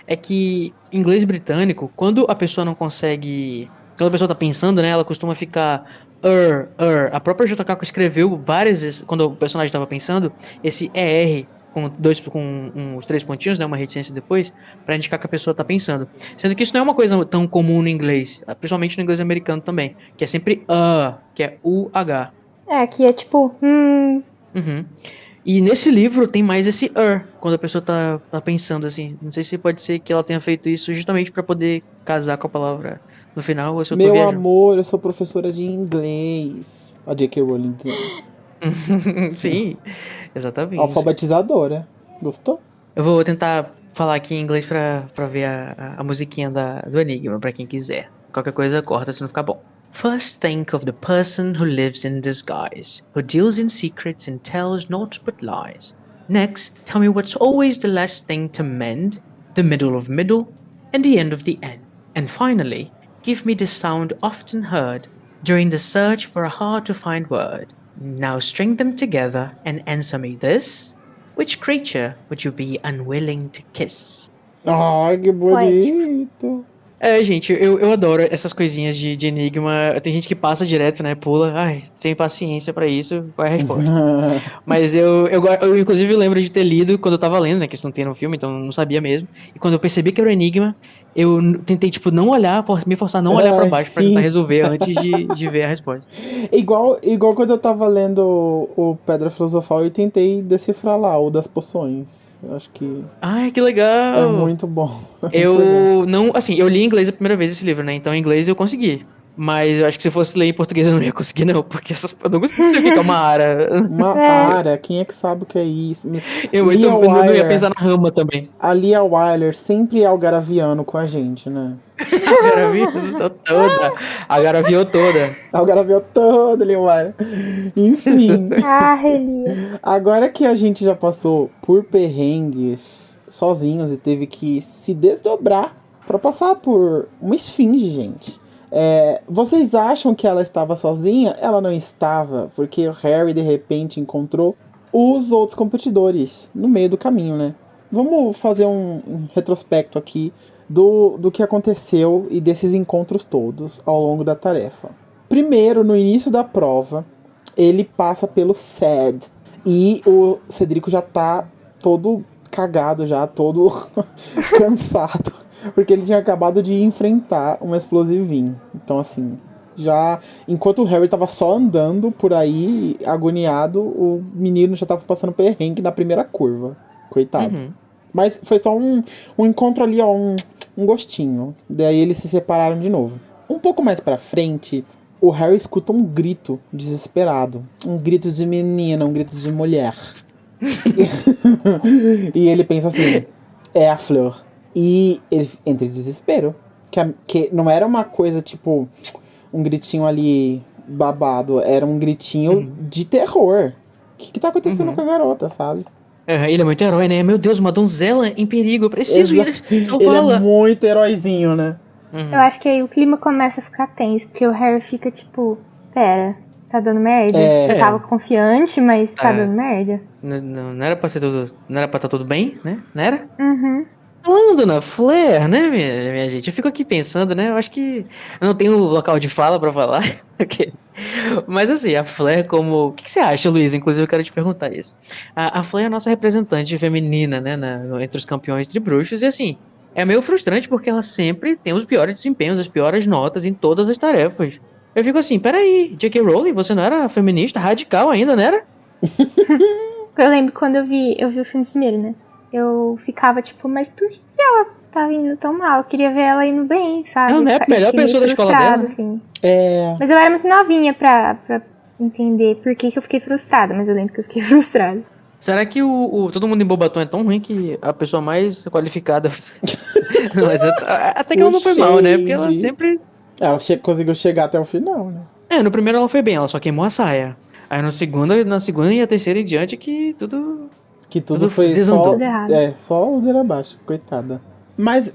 é que em inglês britânico, quando a pessoa não consegue. Quando a pessoa tá pensando, né? Ela costuma ficar. A própria JK escreveu várias vezes, quando o personagem tava pensando, esse ER com os 3 pontinhos, né? Uma reticência depois, pra indicar que a pessoa tá pensando. Sendo que isso não é uma coisa tão comum no inglês, principalmente no inglês americano também, que é sempre que é UH. Aqui é tipo, Uhum. E nesse livro tem mais esse quando a pessoa tá pensando assim. Não sei se pode ser que ela tenha feito isso justamente pra poder casar com a palavra no final, ou se eu tô Meu viajando. amor, eu sou professora de inglês. A J.K. Rowling dizendo. Sim, exatamente. Alfabetizadora. Gostou? Eu vou tentar falar aqui em inglês pra ver a musiquinha do Enigma, pra quem quiser. Qualquer coisa corta se não ficar bom. First think of the person who lives in disguise, who deals in secrets and tells naught but lies. Next, tell me what's always the last thing to mend, the middle of middle, and the end of the end. And finally, give me the sound often heard during the search for a hard-to-find word. Now string them together and answer me this. Which creature would you be unwilling to kiss? Ai, que bonito. Gente, eu adoro essas coisinhas de enigma. Tem gente que passa direto, né? Pula. Ai, sem paciência pra isso. Qual é a resposta? Mas eu inclusive lembro de ter lido quando eu tava lendo, né? Que isso não tem no filme, então eu não sabia mesmo. E quando eu percebi que era um enigma, eu tentei, tipo, não olhar, me forçar a não olhar pra baixo pra tentar resolver antes de ver a resposta. Igual quando eu tava lendo o Pedra Filosofal e tentei decifrar lá o das poções. Eu acho que Ai, que legal! é muito bom. Eu não, assim, eu li em inglês a primeira vez esse livro, né? Então em inglês eu consegui. Mas eu acho que se fosse ler em português eu não ia conseguir, não. Porque eu não sei o que é uma ara. Uma ara, quem é que sabe o que é isso? Eu não ia pensar na rama também. A Lia Wyler sempre algaraviando com a gente, né? Agaraviou toda. Algaraviou toda, Lia Wyler. Enfim. Relia. Agora que a gente já passou por perrengues sozinhos e teve que se desdobrar pra passar por uma esfinge, gente. Vocês acham que ela estava sozinha? Ela não estava, porque o Harry de repente encontrou os outros competidores no meio do caminho, né? Vamos fazer um retrospecto aqui do que aconteceu e desses encontros todos ao longo da tarefa. Primeiro, no início da prova, ele passa pelo Ced e o Cedrico já tá todo cagado, já todo cansado. Porque ele tinha acabado de enfrentar um explosivinho. Então, assim, já... Enquanto o Harry tava só andando por aí, agoniado, o menino já tava passando perrengue na primeira curva. Coitado. Uhum. Mas foi só um encontro ali, ó, um gostinho. Daí eles se separaram de novo. Um pouco mais pra frente, o Harry escuta um grito desesperado. Um grito de menina, um grito de mulher. E ele pensa assim, é a Fleur. E ele entra em desespero. Que não era uma coisa tipo um gritinho ali babado. Era um gritinho de terror. O que tá acontecendo com a garota, sabe? Ele é muito herói, né? Meu Deus, uma donzela em perigo. Eu preciso ir salvá-la. Ele é muito heróizinho, né? Eu acho que aí o clima começa a ficar tenso. Porque o Harry fica tipo... Pera, tá dando merda. É. Tava confiante, mas tá É. dando merda. Não era pra ser tudo. Não era pra estar tudo bem, né? Não era? Uhum. Falando na Flair, né, minha gente? Eu fico aqui pensando, né? Eu acho que eu não tenho local de fala pra falar. ok? Mas assim, a Flair como... O que você acha, Luiz? Inclusive eu quero te perguntar isso. A Flair é a nossa representante feminina, né? Entre os campeões de bruxos. E assim, é meio frustrante porque ela sempre tem os piores desempenhos, as piores notas em todas as tarefas. Eu fico assim, peraí, J.K. Rowling, você não era feminista radical ainda, não era? Eu lembro quando eu vi o filme primeiro, né? Eu ficava tipo, mas por que ela tá indo tão mal? Eu queria ver ela indo bem, sabe? Ela não é a melhor Fiquei meio pessoa da escola frustrada, dela. assim. É. Mas eu era muito novinha pra entender por que eu fiquei frustrada, mas eu lembro que eu fiquei frustrada. Será que Todo Mundo em Bobaton é tão ruim que a pessoa mais qualificada... Não, mas até que ela não foi mal, né? Porque ela shade. sempre... Ela conseguiu chegar até o final, né? No primeiro ela foi bem, ela só queimou a saia. Aí na segunda e a terceira em diante que tudo... Que tudo Tudo foi desandou. só. Tudo errado. Só o dedo abaixo, coitada. Mas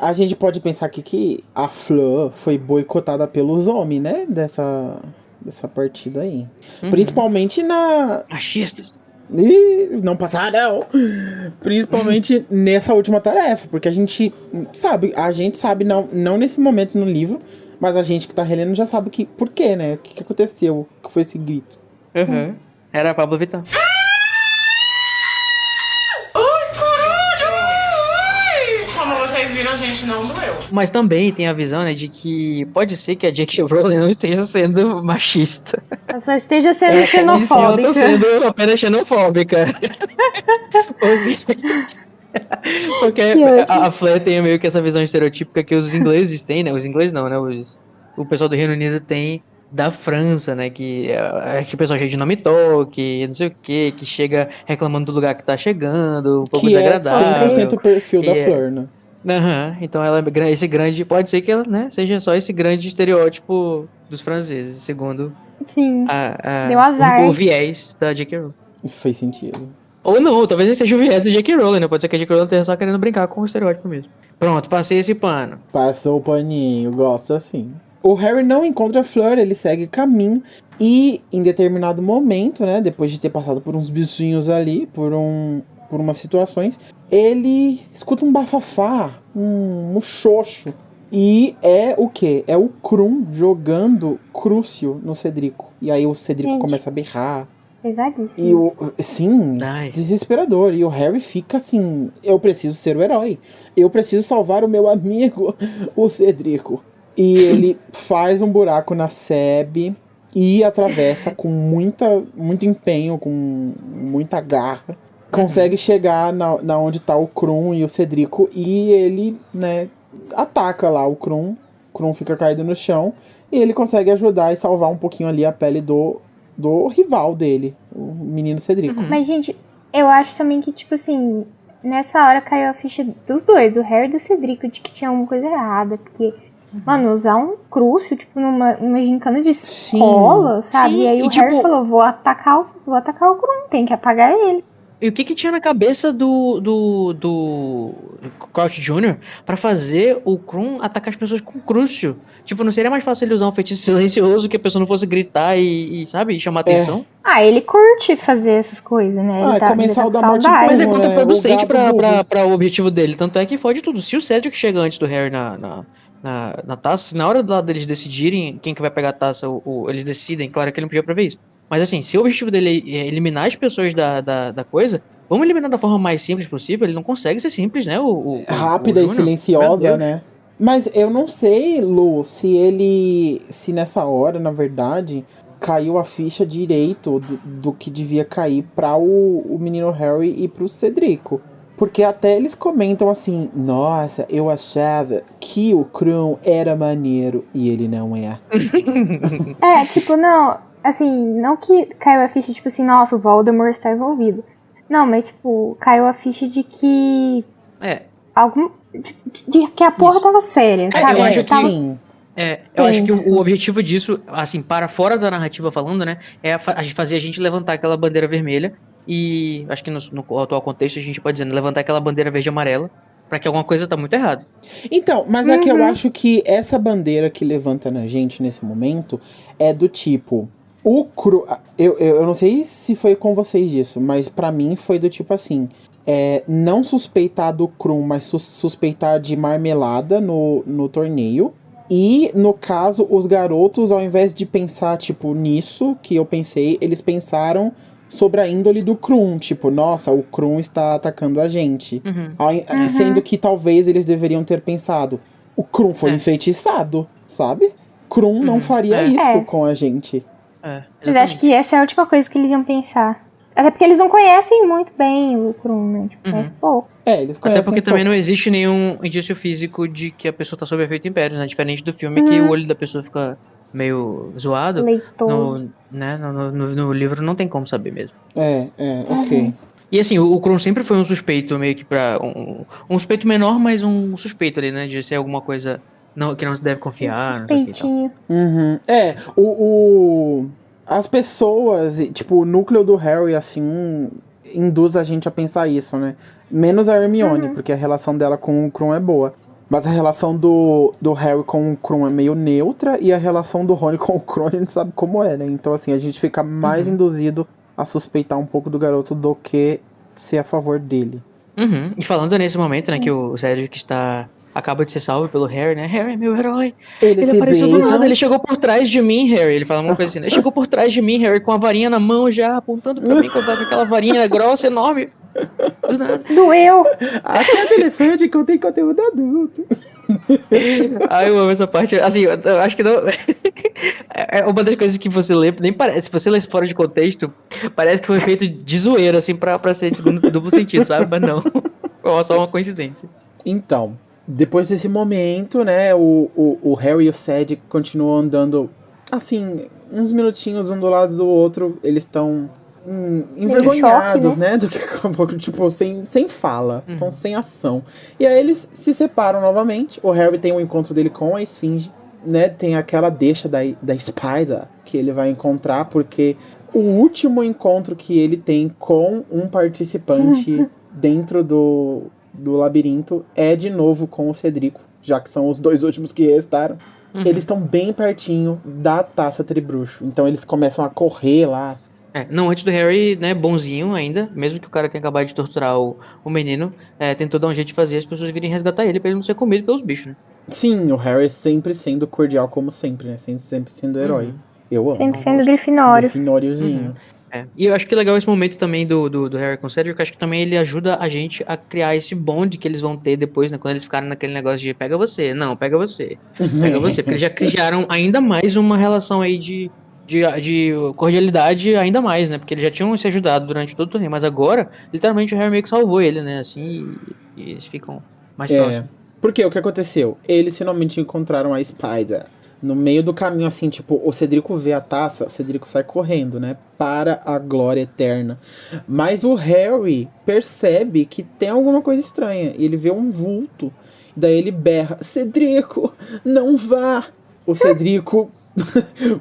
a gente pode pensar aqui que a Fleur foi boicotada pelos homens, né? Dessa partida aí. Uhum. Principalmente na. Machistas. Ih, não passaram! Principalmente nessa última tarefa, porque a gente sabe, não nesse momento no livro, mas a gente que tá relendo já sabe por quê, né? O que aconteceu, que foi esse grito. Uhum. Era a Pablo Vittar. Como vocês viram, a gente não doeu. Mas também tem a visão, né, de que pode ser que a J.K. Rowling não esteja sendo machista. Ela só esteja sendo E sim, ela xenofóbica. tá sendo apenas xenofóbica. Porque Que ótimo. a Flair tem meio que essa visão estereotípica que os ingleses têm, né? Os ingleses não, né? O pessoal do Reino Unido tem da França, né? Que o pessoal cheio de nome toque, não sei o que chega reclamando do lugar que tá chegando, um pouco Que é desagradável. 100% o perfil da E Fleur, né? Aham, então ela é esse grande. Pode ser que ela, né, seja só esse grande estereótipo dos franceses, segundo Sim, deu azar. o viés da J.K. Rowling. Fez sentido. Ou não, talvez esse seja o viés da J.K. Rowling, né? Pode ser que a J.K. Rowling esteja só querendo brincar com o estereótipo mesmo. Pronto, passei esse pano. Passou o paninho, gosto assim. O Harry não encontra a Fleur, ele segue caminho. E em determinado momento, né? Depois de ter passado por uns bichinhos ali, por umas situações, ele escuta um bafafá, um muxoxo. E é o quê? É o Krum jogando Crucio no Cedrico. E aí o Cedrico Gente. começa a berrar. Pesadíssimo. Sim, Ai. desesperador. E o Harry fica assim: eu preciso ser o herói. Eu preciso salvar o meu amigo, o Cedrico. E ele faz um buraco na Seb e atravessa com muito empenho, com muita garra. Consegue chegar na onde tá o Krum e o Cedrico. E ele, né, ataca lá o Krum. O Krum fica caído no chão. E ele consegue ajudar e salvar um pouquinho ali a pele do rival dele, o menino Cedrico. Mas, gente, eu acho também que, tipo assim, nessa hora caiu a ficha dos dois, do Harry e do Cedrico, de que tinha alguma coisa errada. Porque, mano, usar um crucio, tipo, numa gincana de escola, sabe? Sim, E aí e, o tipo, Harry falou, vou atacar o Krum, tem que apagar ele. E o que tinha na cabeça do Crouch Jr. pra fazer o Krum atacar as pessoas com Crucio? Tipo, não seria mais fácil ele usar um feitiço silencioso que a pessoa não fosse gritar e sabe, chamar atenção? Ah, ele curte fazer essas coisas, né? Ele tá começar ele o tá da com morte saudade. Mas é Como, né? contraproducente O gato burro. pra o objetivo dele. Tanto é que fode tudo. Se o Cedric chega antes do Harry na taça, na hora lá deles decidirem quem que vai pegar a taça, eles decidem, claro que ele não podia prever isso. Mas assim, se o objetivo dele é eliminar as pessoas da coisa, vamos eliminar da forma mais simples possível. Ele não consegue ser simples, né? Rápida o e Júnior. Meu silenciosa, Deus. né? Mas eu não sei, Lu, se nessa hora, na verdade, caiu a ficha direito do que devia cair pra o menino Harry e pro Cedrico. Porque até eles comentam assim, nossa, eu achava que o Krum era maneiro e ele não é. É, tipo, não, assim, não que caiu a ficha, tipo assim, nossa, o Voldemort está envolvido. Não, mas, tipo, caiu a ficha de que algum... De que a porra tava séria, sabe? eu acho que Tava... sim. Eu acho que Tenso. o objetivo disso, assim, para fora da narrativa falando, né, é fazer a gente levantar aquela bandeira vermelha e, acho que no atual contexto a gente pode dizer, né, levantar aquela bandeira verde e amarela pra que alguma coisa tá muito errada. Então, mas é que eu acho que essa bandeira que levanta na gente nesse momento é do tipo, O Krum, eu não sei se foi com vocês disso, mas pra mim foi do tipo assim, não suspeitar do Krum, mas suspeitar de marmelada no torneio. E, no caso, os garotos, ao invés de pensar, tipo, nisso que eu pensei, eles pensaram sobre a índole do Krum. Tipo, nossa, o Krum está atacando a gente. Sendo que talvez eles deveriam ter pensado, o Krum foi enfeitiçado, sabe? Krum não faria isso com a gente. Mas acho que essa é a última coisa que eles iam pensar. Até porque eles não conhecem muito bem o Krum, né? Tipo, conhecem pouco. Eles conhecem Até porque pouco. também não existe nenhum indício físico de que a pessoa tá sob efeito império, né? Diferente do filme que o olho da pessoa fica meio zoado. Leitoso. No livro não tem como saber mesmo. Ok. E assim, o Krum sempre foi um suspeito, meio que pra. Um suspeito menor, mas um suspeito ali, né? De ser alguma coisa que não se deve confiar. Não sei o que e tal. Suspeitinho. As pessoas, tipo, o núcleo do Harry, assim, induz a gente a pensar isso, né? Menos a Hermione, porque a relação dela com o Krum é boa. Mas a relação do Harry com o Krum é meio neutra, e a relação do Rony com o Krum a gente sabe como é, né? Então, assim, a gente fica mais induzido a suspeitar um pouco do garoto do que ser a favor dele. E falando nesse momento, né, que o Cedric acaba de ser salvo pelo Harry, né? Harry é meu herói. Ele se apareceu do beijam. nada, ele chegou por trás de mim, Harry. Ele fala uma coisa assim, né? Chegou por trás de mim, Harry, com a varinha na mão já, apontando pra mim com aquela varinha grossa, enorme. Do nada. Doeu. Até telefone que eu tenho conteúdo adulto. Ai, eu amo essa parte. Assim, eu acho que não. É uma das coisas que você lê, nem parece. Se você lê fora de contexto, parece que foi feito de zoeira, assim, pra ser de segundo duplo sentido, sabe? Mas não. Foi só uma coincidência. Então, depois desse momento, né, o Harry e o Cedric continuam andando, assim, uns minutinhos um do lado do outro. Eles estão envergonhados, choque, né? Do que tipo, sem fala, estão sem ação. E aí eles se separam novamente. O Harry tem um encontro dele com a Esfinge, né? Tem aquela deixa da Spider que ele vai encontrar, porque o último encontro que ele tem com um participante dentro do labirinto é de novo com o Cedrico, já que são os dois últimos que restaram. Eles estão bem pertinho da taça tribruxo, então eles começam a correr lá. Não, antes do Harry, né, bonzinho ainda, mesmo que o cara tenha acabado de torturar o menino, tentou dar um jeito de fazer as pessoas virem resgatar ele pra ele não ser comido pelos bichos, né? Sim, o Harry sempre sendo cordial como sempre, né? Sempre sendo herói. Eu amo. Sempre sendo Grifinório. Grifinóriozinho. E eu acho que é legal esse momento também do Harry com o Cedric, eu acho que também ele ajuda a gente a criar esse bonde que eles vão ter depois, né, quando eles ficarem naquele negócio de pega você, pega você, porque eles já criaram ainda mais uma relação aí de cordialidade ainda mais, né, porque eles já tinham se ajudado durante todo o torneio, mas agora, literalmente o Harry meio que salvou ele, né, assim, e eles ficam mais próximos. Porque o que aconteceu? Eles finalmente encontraram a Spider. No meio do caminho, assim, tipo, o Cedrico vê a taça, o Cedrico sai correndo, né? Para a glória eterna. Mas o Harry percebe que tem alguma coisa estranha. Ele vê um vulto. Daí ele berra, Cedrico, não vá! O Cedrico,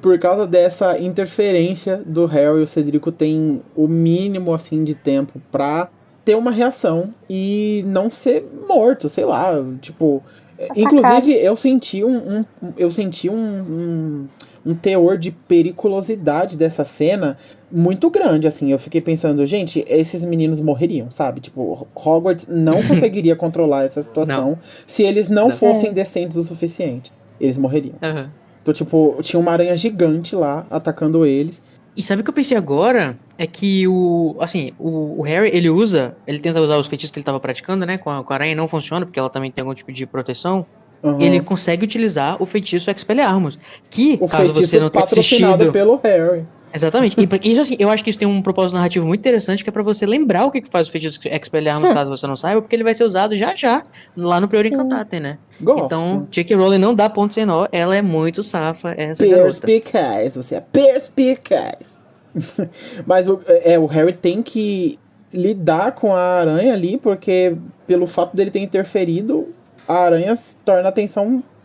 por causa dessa interferência do Harry, o Cedrico tem o mínimo, assim, de tempo pra ter uma reação e não ser morto, sei lá, tipo... Inclusive, eu senti um teor de periculosidade dessa cena muito grande, assim. Eu fiquei pensando, gente, esses meninos morreriam, sabe? Tipo, Hogwarts não conseguiria controlar essa situação se eles não fossem decentes o suficiente. Eles morreriam. Então, tipo, tinha uma aranha gigante lá atacando eles. E sabe o que eu pensei agora? É que o Harry, ele tenta usar os feitiços que ele tava praticando, né? Com a aranha não funciona, porque ela também tem algum tipo de proteção. Ele consegue utilizar o feitiço Expelliarmus, que, o caso você não tenha assistido... pelo Harry. Exatamente. E assim, eu acho que isso tem um propósito narrativo muito interessante, que é pra você lembrar o que faz o feitiço Expelliarmus, caso você não saiba, porque ele vai ser usado já, lá no Prior Incantatem, né? Gosto. Então, J.K. Rowling não dá ponto sem nó, ela é muito safa, essa garota. Perspicaz, você é perspicaz. Mas o Harry tem que lidar com a aranha ali, porque pelo fato dele ter interferido, a aranha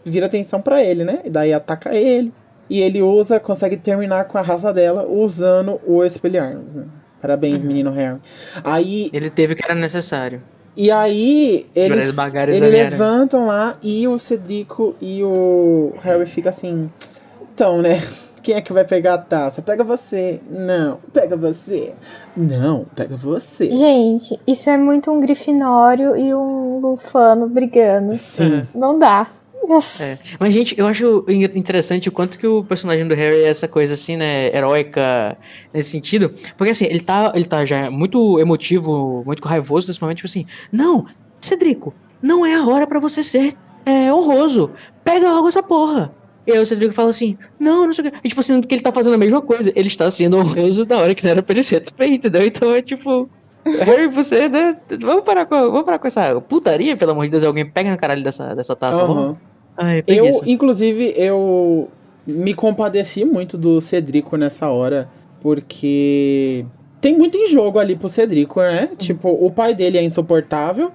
vira atenção pra ele, né? E daí ataca ele. E ele consegue terminar com a raça dela usando o Expelliarmus, né? Parabéns, menino Harry. Aí... Ele teve o que era necessário. E aí, eles levantam lá e o Cedrico e o Harry ficam assim... Então, né? Quem é que vai pegar a taça? Pega você. Não, pega você. Não, pega você. Gente, isso é muito um Grifinório e um Lufano brigando. Sim. Não dá. Nossa. É. Mas, gente, eu acho interessante o quanto que o personagem do Harry é essa coisa, assim, né, heróica nesse sentido. Porque, assim, ele tá já muito emotivo, muito raivoso nesse momento, tipo assim, não, Cedrico, não é a hora pra você ser honroso. Pega logo essa porra. E aí o Cedrico fala assim, não sei o que. E, tipo assim, que ele tá fazendo a mesma coisa. Ele está sendo honroso da hora que não era pra ele ser também, entendeu? Então é tipo... Harry, você, né? Vamos parar com essa putaria, pelo amor de Deus. Alguém pega no caralho dessa taça. Aham. Ai, preguiça. Inclusive, eu me compadeci muito do Cedrico nessa hora, porque tem muito em jogo ali pro Cedrico, né? Tipo, o pai dele é insuportável.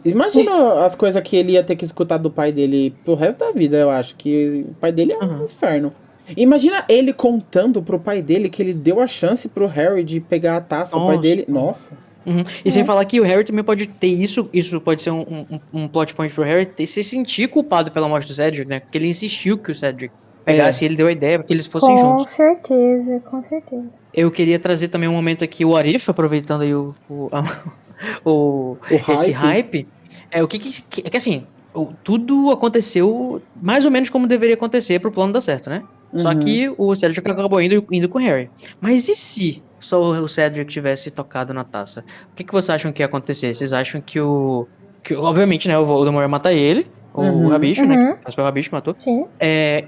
Imagina as coisas que ele ia ter que escutar do pai dele pro resto da vida, eu acho. Que o pai dele é um inferno. Imagina ele contando pro pai dele que ele deu a chance pro Harry de pegar a taça. O pai dele... Nossa. E sem falar que o Harry também pode ter isso pode ser um plot point pro Harry se sentir culpado pela morte do Cedric, né? Porque ele insistiu que o Cedric pegasse e ele deu a ideia pra que eles fossem juntos. Com certeza. Eu queria trazer também um momento aqui, o Arif, aproveitando aí esse hype. O que assim, tudo aconteceu mais ou menos como deveria acontecer pro plano dar certo, né? Só que o Cedric acabou indo com o Harry. Mas e se só o Cedric tivesse tocado na taça? O que vocês acham que ia acontecer? Vocês acham que obviamente, né, o Voldemort ia matar ele, o Rabicho, né? Mas foi o Rabicho que matou. Sim.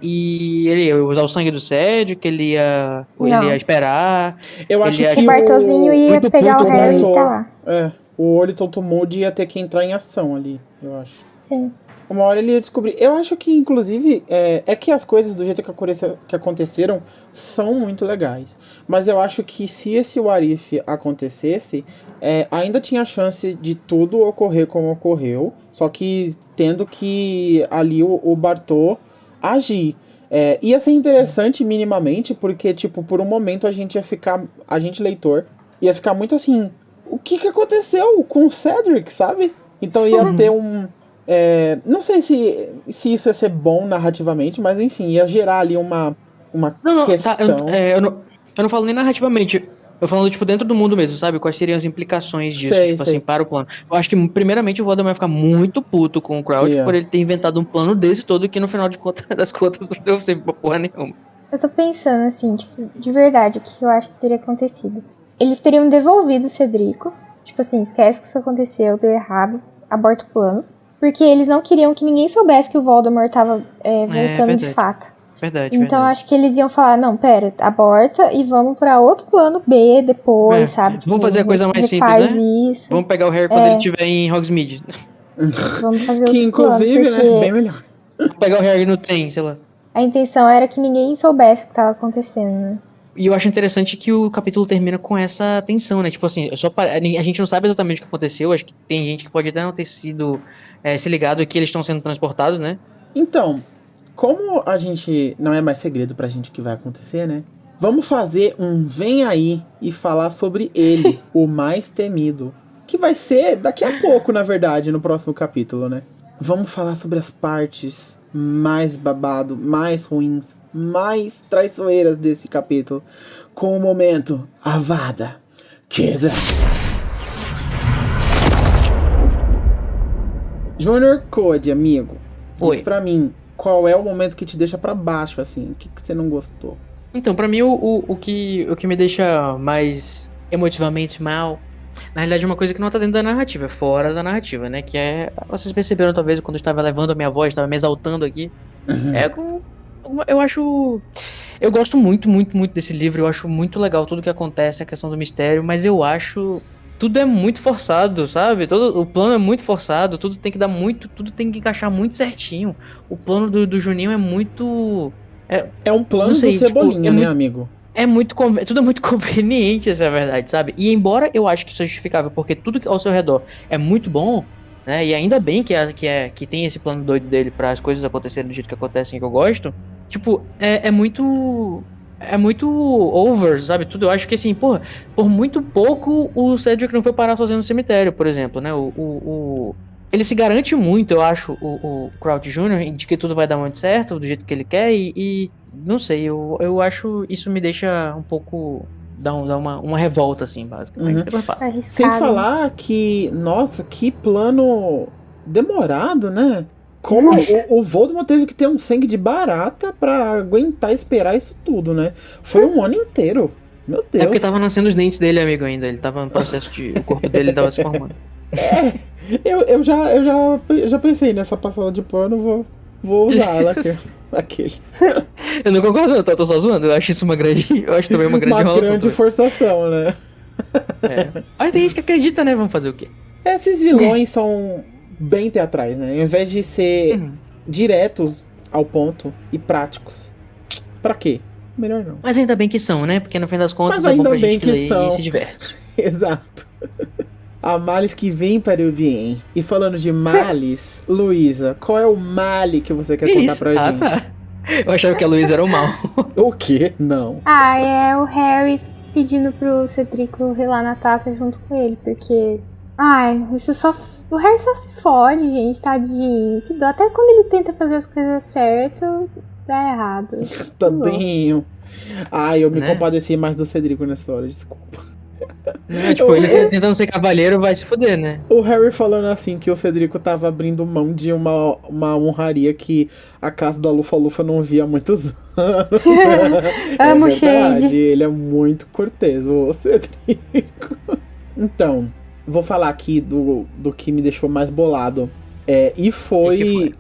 E ele ia usar o sangue do Cedric, ele ia esperar. Eu acho que o Bartolzinho ia muito pegar o puto, Harry e tá lá. O Olito Moody ia ter que entrar em ação ali, eu acho. Sim. Uma hora ele ia descobrir. Eu acho que, inclusive, é que as coisas do jeito que aconteceram são muito legais. Mas eu acho que se esse What If acontecesse, ainda tinha chance de tudo ocorrer como ocorreu. Só que tendo que ali o Bartô agir. Ia ser interessante minimamente, porque, tipo, por um momento a gente leitor, ia ficar muito assim... O que aconteceu com o Cedric, sabe? Então ia ter não sei se isso ia ser bom narrativamente, mas enfim, ia gerar ali uma questão. Tá, eu não falo nem narrativamente. Eu falo, tipo, dentro do mundo mesmo, sabe? Quais seriam as implicações disso, assim, para o plano. Eu acho que, primeiramente, o Voldemort vai ficar muito puto com o Crouch por ele ter inventado um plano desse todo que, no final das contas, não deu sempre pra porra nenhuma. Eu tô pensando, assim, tipo, de verdade, o que eu acho que teria acontecido. Eles teriam devolvido o Cedrico. Tipo assim, esquece que isso aconteceu, deu errado, aborta o plano. Porque eles não queriam que ninguém soubesse que o Voldemort tava voltando de fato. Verdade. Então acho que eles iam falar, não, pera, aborta e vamos pra outro plano B depois, sabe? Tipo, vamos fazer a coisa mais simples, né? Isso. Vamos pegar o Harry quando ele estiver em Hogsmeade. Vamos fazer outro que inclusive, plano, porque né, bem melhor. Vamos pegar o Harry no trem, sei lá. A intenção era que ninguém soubesse o que tava acontecendo, né? E eu acho interessante que o capítulo termina com essa tensão, né? Tipo assim, a gente não sabe exatamente o que aconteceu. Acho que tem gente que pode até não ter sido se ligado que eles estão sendo transportados, né? Então, como a gente não é mais segredo pra gente o que vai acontecer, né? Vamos fazer um Vem Aí e falar sobre ele, o mais temido. Que vai ser daqui a pouco, na verdade, no próximo capítulo, né? Vamos falar sobre as partes mais babado, mais ruins, mais traiçoeiras desse capítulo. Com o momento Avada Kedavra. Junior Code, amigo. Diz pra mim, qual é o momento que te deixa pra baixo, assim? O que você não gostou? Então, pra mim, o que me deixa mais emotivamente mal, na realidade, é uma coisa que não tá dentro da narrativa, é fora da narrativa, né? Que vocês perceberam, talvez, quando eu estava levando a minha voz, estava me exaltando aqui. Eu acho... Eu gosto muito, muito, muito desse livro, eu acho muito legal tudo que acontece, a questão do mistério, mas eu acho... Tudo é muito forçado, sabe? O plano é muito forçado, tudo tem que dar muito... Tudo tem que encaixar muito certinho. O plano do Juninho é muito... É um plano do Cebolinha, né, amigo? Tudo é muito conveniente, essa é a verdade, sabe? E embora eu acho que isso é justificável, porque tudo ao seu redor é muito bom, né? E ainda bem que tem esse plano doido dele para as coisas acontecerem do jeito que acontecem, que eu gosto. Tipo, é muito over, sabe? Tudo. Eu acho que assim, porra, por muito pouco o Cedric não foi parar sozinho no cemitério, por exemplo, né? Ele se garante muito, eu acho, o Crouch Jr., de que tudo vai dar muito certo, do jeito que ele quer, e não sei, eu acho isso me deixa um pouco. Dá uma revolta, assim, basicamente. Uhum. Depois passa. Arriscado. Sem falar que, nossa, que plano demorado, né? Como o Voldemort teve que ter um sangue de barata pra aguentar esperar isso tudo, né? Foi um ano inteiro. Meu Deus. É porque tava nascendo os dentes dele, amigo, ainda. Ele tava no processo de. O corpo dele tava se formando. Eu já pensei nessa passada de pano, vou usar ela aqui. Aquele. Eu não concordo, não, tô só zoando. Eu acho isso uma grande. Eu acho também uma grande Uma enrolação grande também. forçação, né? É. Mas tem gente que acredita, né? Vamos fazer o quê? Esses vilões são bem teatrais, né? Ao invés de ser diretos ao ponto e práticos. Pra quê? Melhor não. Mas ainda bem que são, né? Porque no fim das contas Mas é bom ainda pra bem gente que ler são. e se diverte. Exato. Há males que vêm para o bem. E falando de males, Luísa, qual é o male que você quer contar pra gente? Tá. Eu achava que a Luísa era o mal. O quê? Não. Ah, é o Harry pedindo pro Cedrico relar na taça junto com ele, porque... Ai, isso só... O Harry só se fode, gente, tadinho. Que dó. Até quando ele tenta fazer as coisas certas, dá errado. Tadinho. Ai, eu me Né? compadeci mais do Cedrico nessa hora, desculpa. Né? Tipo, ele tentando ser cavaleiro vai se fuder, né? O Harry falando assim que o Cedrico tava abrindo mão de uma honraria que a casa da Lufa-Lufa não via há muitos anos. Amo É verdade, Shade. ele é muito cortês, o Cedrico. Então, vou falar aqui do que me deixou mais bolado. E foi...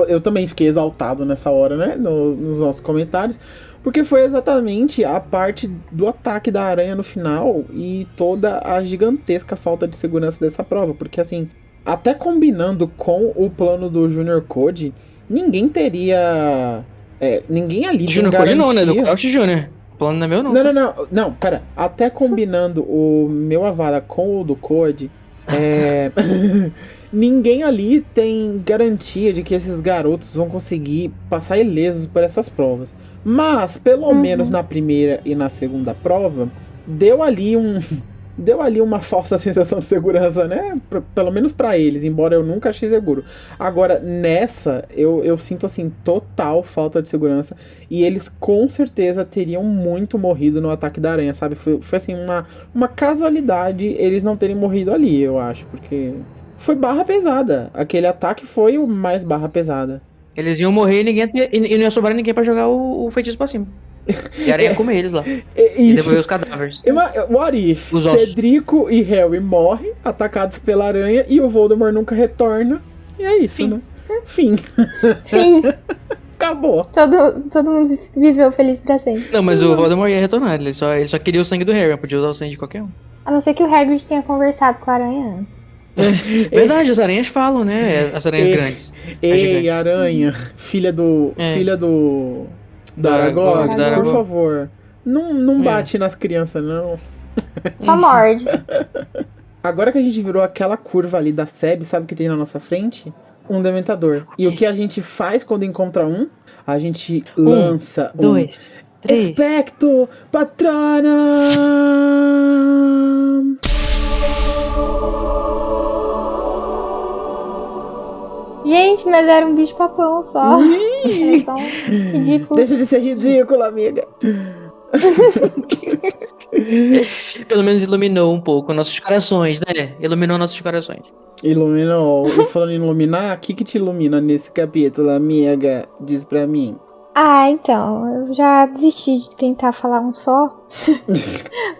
Eu também fiquei exaltado nessa hora, né? Nos nossos comentários. Porque foi exatamente a parte do ataque da aranha no final e toda a gigantesca falta de segurança dessa prova. Porque, assim, até combinando com o plano do Junior Code, ninguém teria... ninguém ali tem Junior Code não, né? Do garantia. Crouch Jr. O plano não é meu, não. Não, pera. Até combinando o meu Avada com o do Code, ninguém ali tem garantia de que esses garotos vão conseguir passar ilesos por essas provas. Mas, pelo menos na primeira e na segunda prova, deu ali uma falsa sensação de segurança, né? Pelo menos pra eles, embora eu nunca achei seguro. Agora, nessa, eu sinto, assim, total falta de segurança. E eles, com certeza, teriam muito morrido no ataque da aranha, sabe? Foi assim, uma casualidade eles não terem morrido ali, eu acho. Porque foi barra pesada. Aquele ataque foi o mais barra pesada. Eles iam morrer e não ia sobrar ninguém pra jogar o feitiço pra cima. E a aranha ia comer eles lá. E devolver os cadáveres. What if Os ossos. Cedrico e Harry morrem, atacados pela aranha, e o Voldemort nunca retorna. E é isso, Fim. né? Fim. Sim, Acabou. todo mundo viveu feliz pra sempre. Não, mas o Voldemort ia retornar. Ele só queria o sangue do Harry, mas podia usar o sangue de qualquer um. A não ser que o Hagrid tenha conversado com a aranha antes. Verdade, as aranhas falam, né? As aranhas grandes. As Ei, gigantes. aranha, filha do Da Aragog, Aragog, da por Aragog. favor, não bate nas crianças, não. Só morde. Agora que a gente virou aquela curva ali da SEB, sabe o que tem na nossa frente? Um Dementador. E o que a gente faz quando encontra um? A gente lança 2, 3. Expecto Patronum! Gente, mas era um bicho papão só. Era só um ridículo. Deixa de ser ridículo, amiga. Pelo menos iluminou um pouco nossos corações, né? Iluminou nossos corações. Iluminou. E falando em iluminar, o que te ilumina nesse capítulo, amiga? Diz pra mim. Ah, então, eu já desisti de tentar falar um só.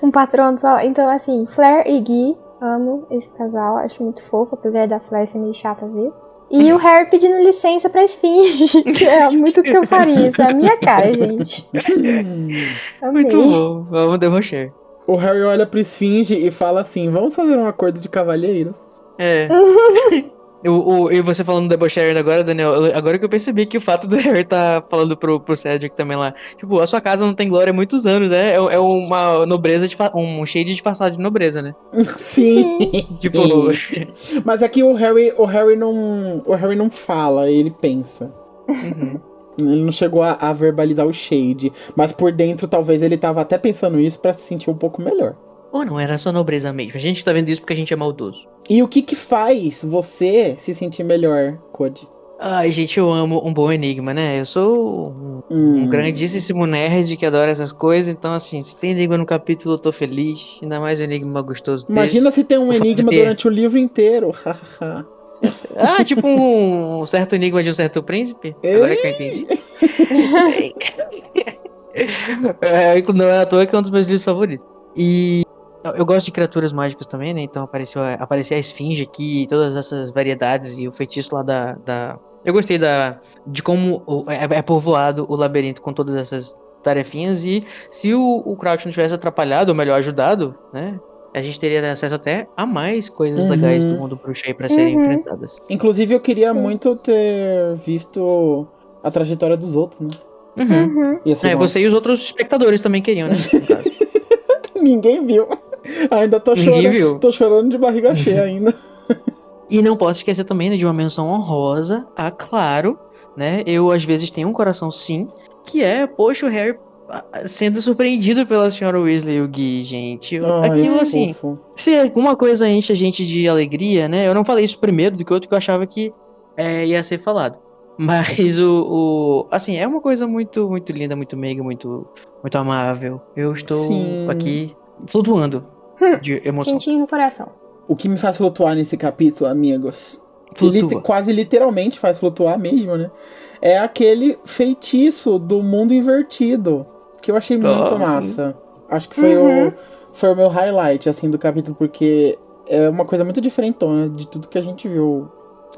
Um patrono só. Então, assim, Fleur e Guy, amo esse casal, acho muito fofo, apesar da Fleur ser meio chata às vezes. E o Harry pedindo licença pra Esfinge, que é muito o que eu faria, isso é a minha cara, gente. Amei. Muito bom. Vamos debochar. O Harry olha pro Esfinge e fala assim: vamos fazer um acordo de cavalheiros? É. E você falando debochar agora, Daniel, agora que eu percebi que o fato do Harry tá falando pro Cedric também lá, tipo, a sua casa não tem glória há muitos anos, né? É uma nobreza, um shade disfarçado de nobreza, né? Sim. Tipo, Mas aqui o Harry não fala, ele pensa. Ele não chegou a verbalizar o shade. Mas por dentro, talvez ele tava até pensando isso pra se sentir um pouco melhor. Ou não, era só nobreza mesmo. A gente tá vendo isso porque a gente é maldoso. E o que faz você se sentir melhor, Cody? Ai, gente, eu amo um bom enigma, né? Eu sou um grandíssimo nerd que adora essas coisas. Então, assim, se tem enigma no capítulo, eu tô feliz. Ainda mais um enigma gostoso desse. Imagina se tem um Vou enigma fazer- durante o livro inteiro. Ah, tipo um certo enigma de um certo príncipe? Agora que eu entendi. Não é à toa que é um dos meus livros favoritos. E eu gosto de criaturas mágicas também, né? Então apareceu a esfinge aqui, todas essas variedades e o feitiço lá da... Eu gostei de como é povoado o labirinto com todas essas tarefinhas. E se o Crouch não tivesse atrapalhado, ou melhor, ajudado, né? A gente teria acesso até a mais coisas legais do mundo bruxo aí pra serem enfrentadas. Inclusive, eu queria muito ter visto a trajetória dos outros, né? Ia ser massa. Você e os outros espectadores também queriam, né? No caso. Ninguém viu. Ainda tô Ninguém chorando. viu. Tô chorando de barriga cheia ainda. E não posso esquecer também, né, de uma menção honrosa a Claro, né? Eu às vezes tenho um coração sim, que é, poxa, o Harry sendo surpreendido pela senhora Weasley e o Gui, gente. Aquilo assim, fofo. se alguma coisa enche a gente de alegria, né? Eu não falei isso primeiro do que outro que eu achava que ia ser falado. Mas assim, é uma coisa muito, muito linda, muito meiga, muito, muito amável. Eu estou Sim. aqui flutuando de emoção. Quentinho no coração. O que me faz flutuar nesse capítulo, amigos, Flutua. quase literalmente faz flutuar mesmo, né? É aquele feitiço do mundo invertido, que eu achei muito sim. massa. Acho que foi o meu highlight, assim, do capítulo, porque é uma coisa muito diferentona de tudo que a gente viu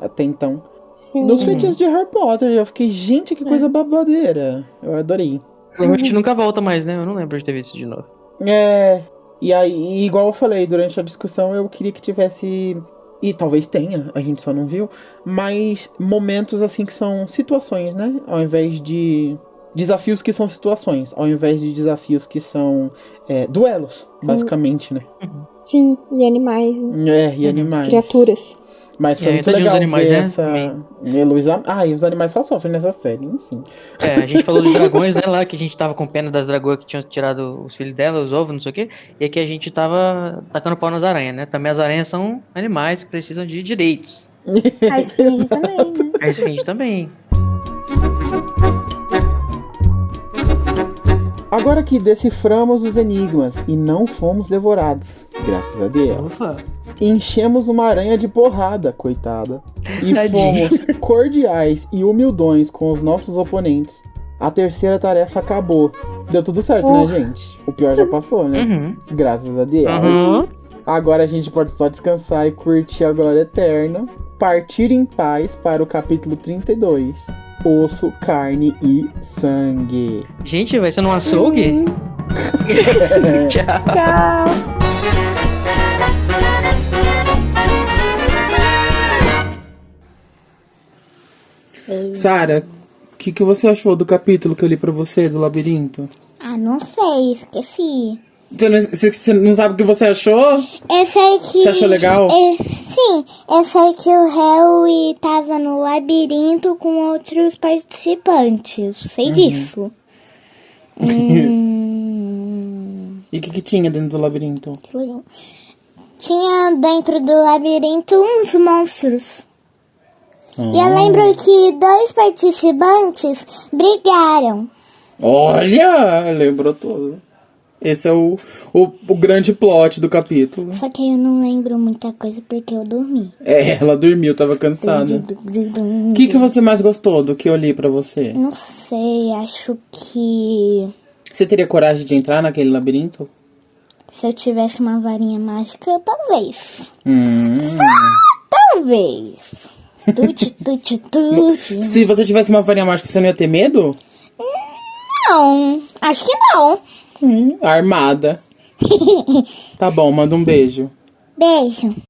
até então. Sim. Dos feitiços de Harry Potter, eu fiquei, gente, que coisa babadeira. Eu adorei. Provavelmente nunca volta mais, né? Eu não lembro de ter visto isso de novo. E aí, igual eu falei, durante a discussão eu queria que tivesse, e talvez tenha, a gente só não viu, mas momentos assim que são situações, né? Ao invés de desafios que são situações, ao invés de desafios que são duelos, basicamente, né? Sim, e animais, né? E animais. Criaturas. Mas foi muito tadinho legal dos animais, ver né? essa... Também. E os animais só sofrem nessa série, enfim. A gente falou dos dragões, né? Lá que a gente tava com pena das dragões que tinham tirado os filhos dela, os ovos, não sei o quê. E aqui a gente tava tacando pau nas aranhas, né? Também as aranhas são animais que precisam de direitos. A esfinge também, né? A esfinge também. Agora que deciframos os enigmas e não fomos devorados, graças a Deus. Opa. Enchemos uma aranha de porrada, coitada. E Tadinho. fomos cordiais e humildões com os nossos oponentes. A terceira tarefa acabou. Deu tudo certo, né, gente? O pior já passou, né? Uhum. Graças a Deus. Uhum. Agora a gente pode só descansar e curtir a glória eterna. Partir em paz para o capítulo 32. Osso, carne e sangue. Gente, vai ser num açougue? Tchau. Tchau. Sara, o que você achou do capítulo que eu li pra você, do labirinto? Ah, não sei, esqueci. Você não sabe o que você achou? Eu sei que... Você achou legal? Sim, eu sei que o Harry tava no labirinto com outros participantes. Sei disso. E o que tinha dentro do labirinto? Que legal. Tinha dentro do labirinto uns monstros. E eu lembro que 2 participantes brigaram. Olha, lembrou tudo. Esse é o grande plot do capítulo. Só que eu não lembro muita coisa porque eu dormi. Ela dormiu, tava cansada. O que você mais gostou do que eu li pra você? Não sei, acho que... Você teria coragem de entrar naquele labirinto? Se eu tivesse uma varinha mágica, talvez. Talvez. Tute. Se você tivesse uma varinha mágica, você não ia ter medo? Não, acho que não. Armada. Tá bom, manda um beijo. Beijo.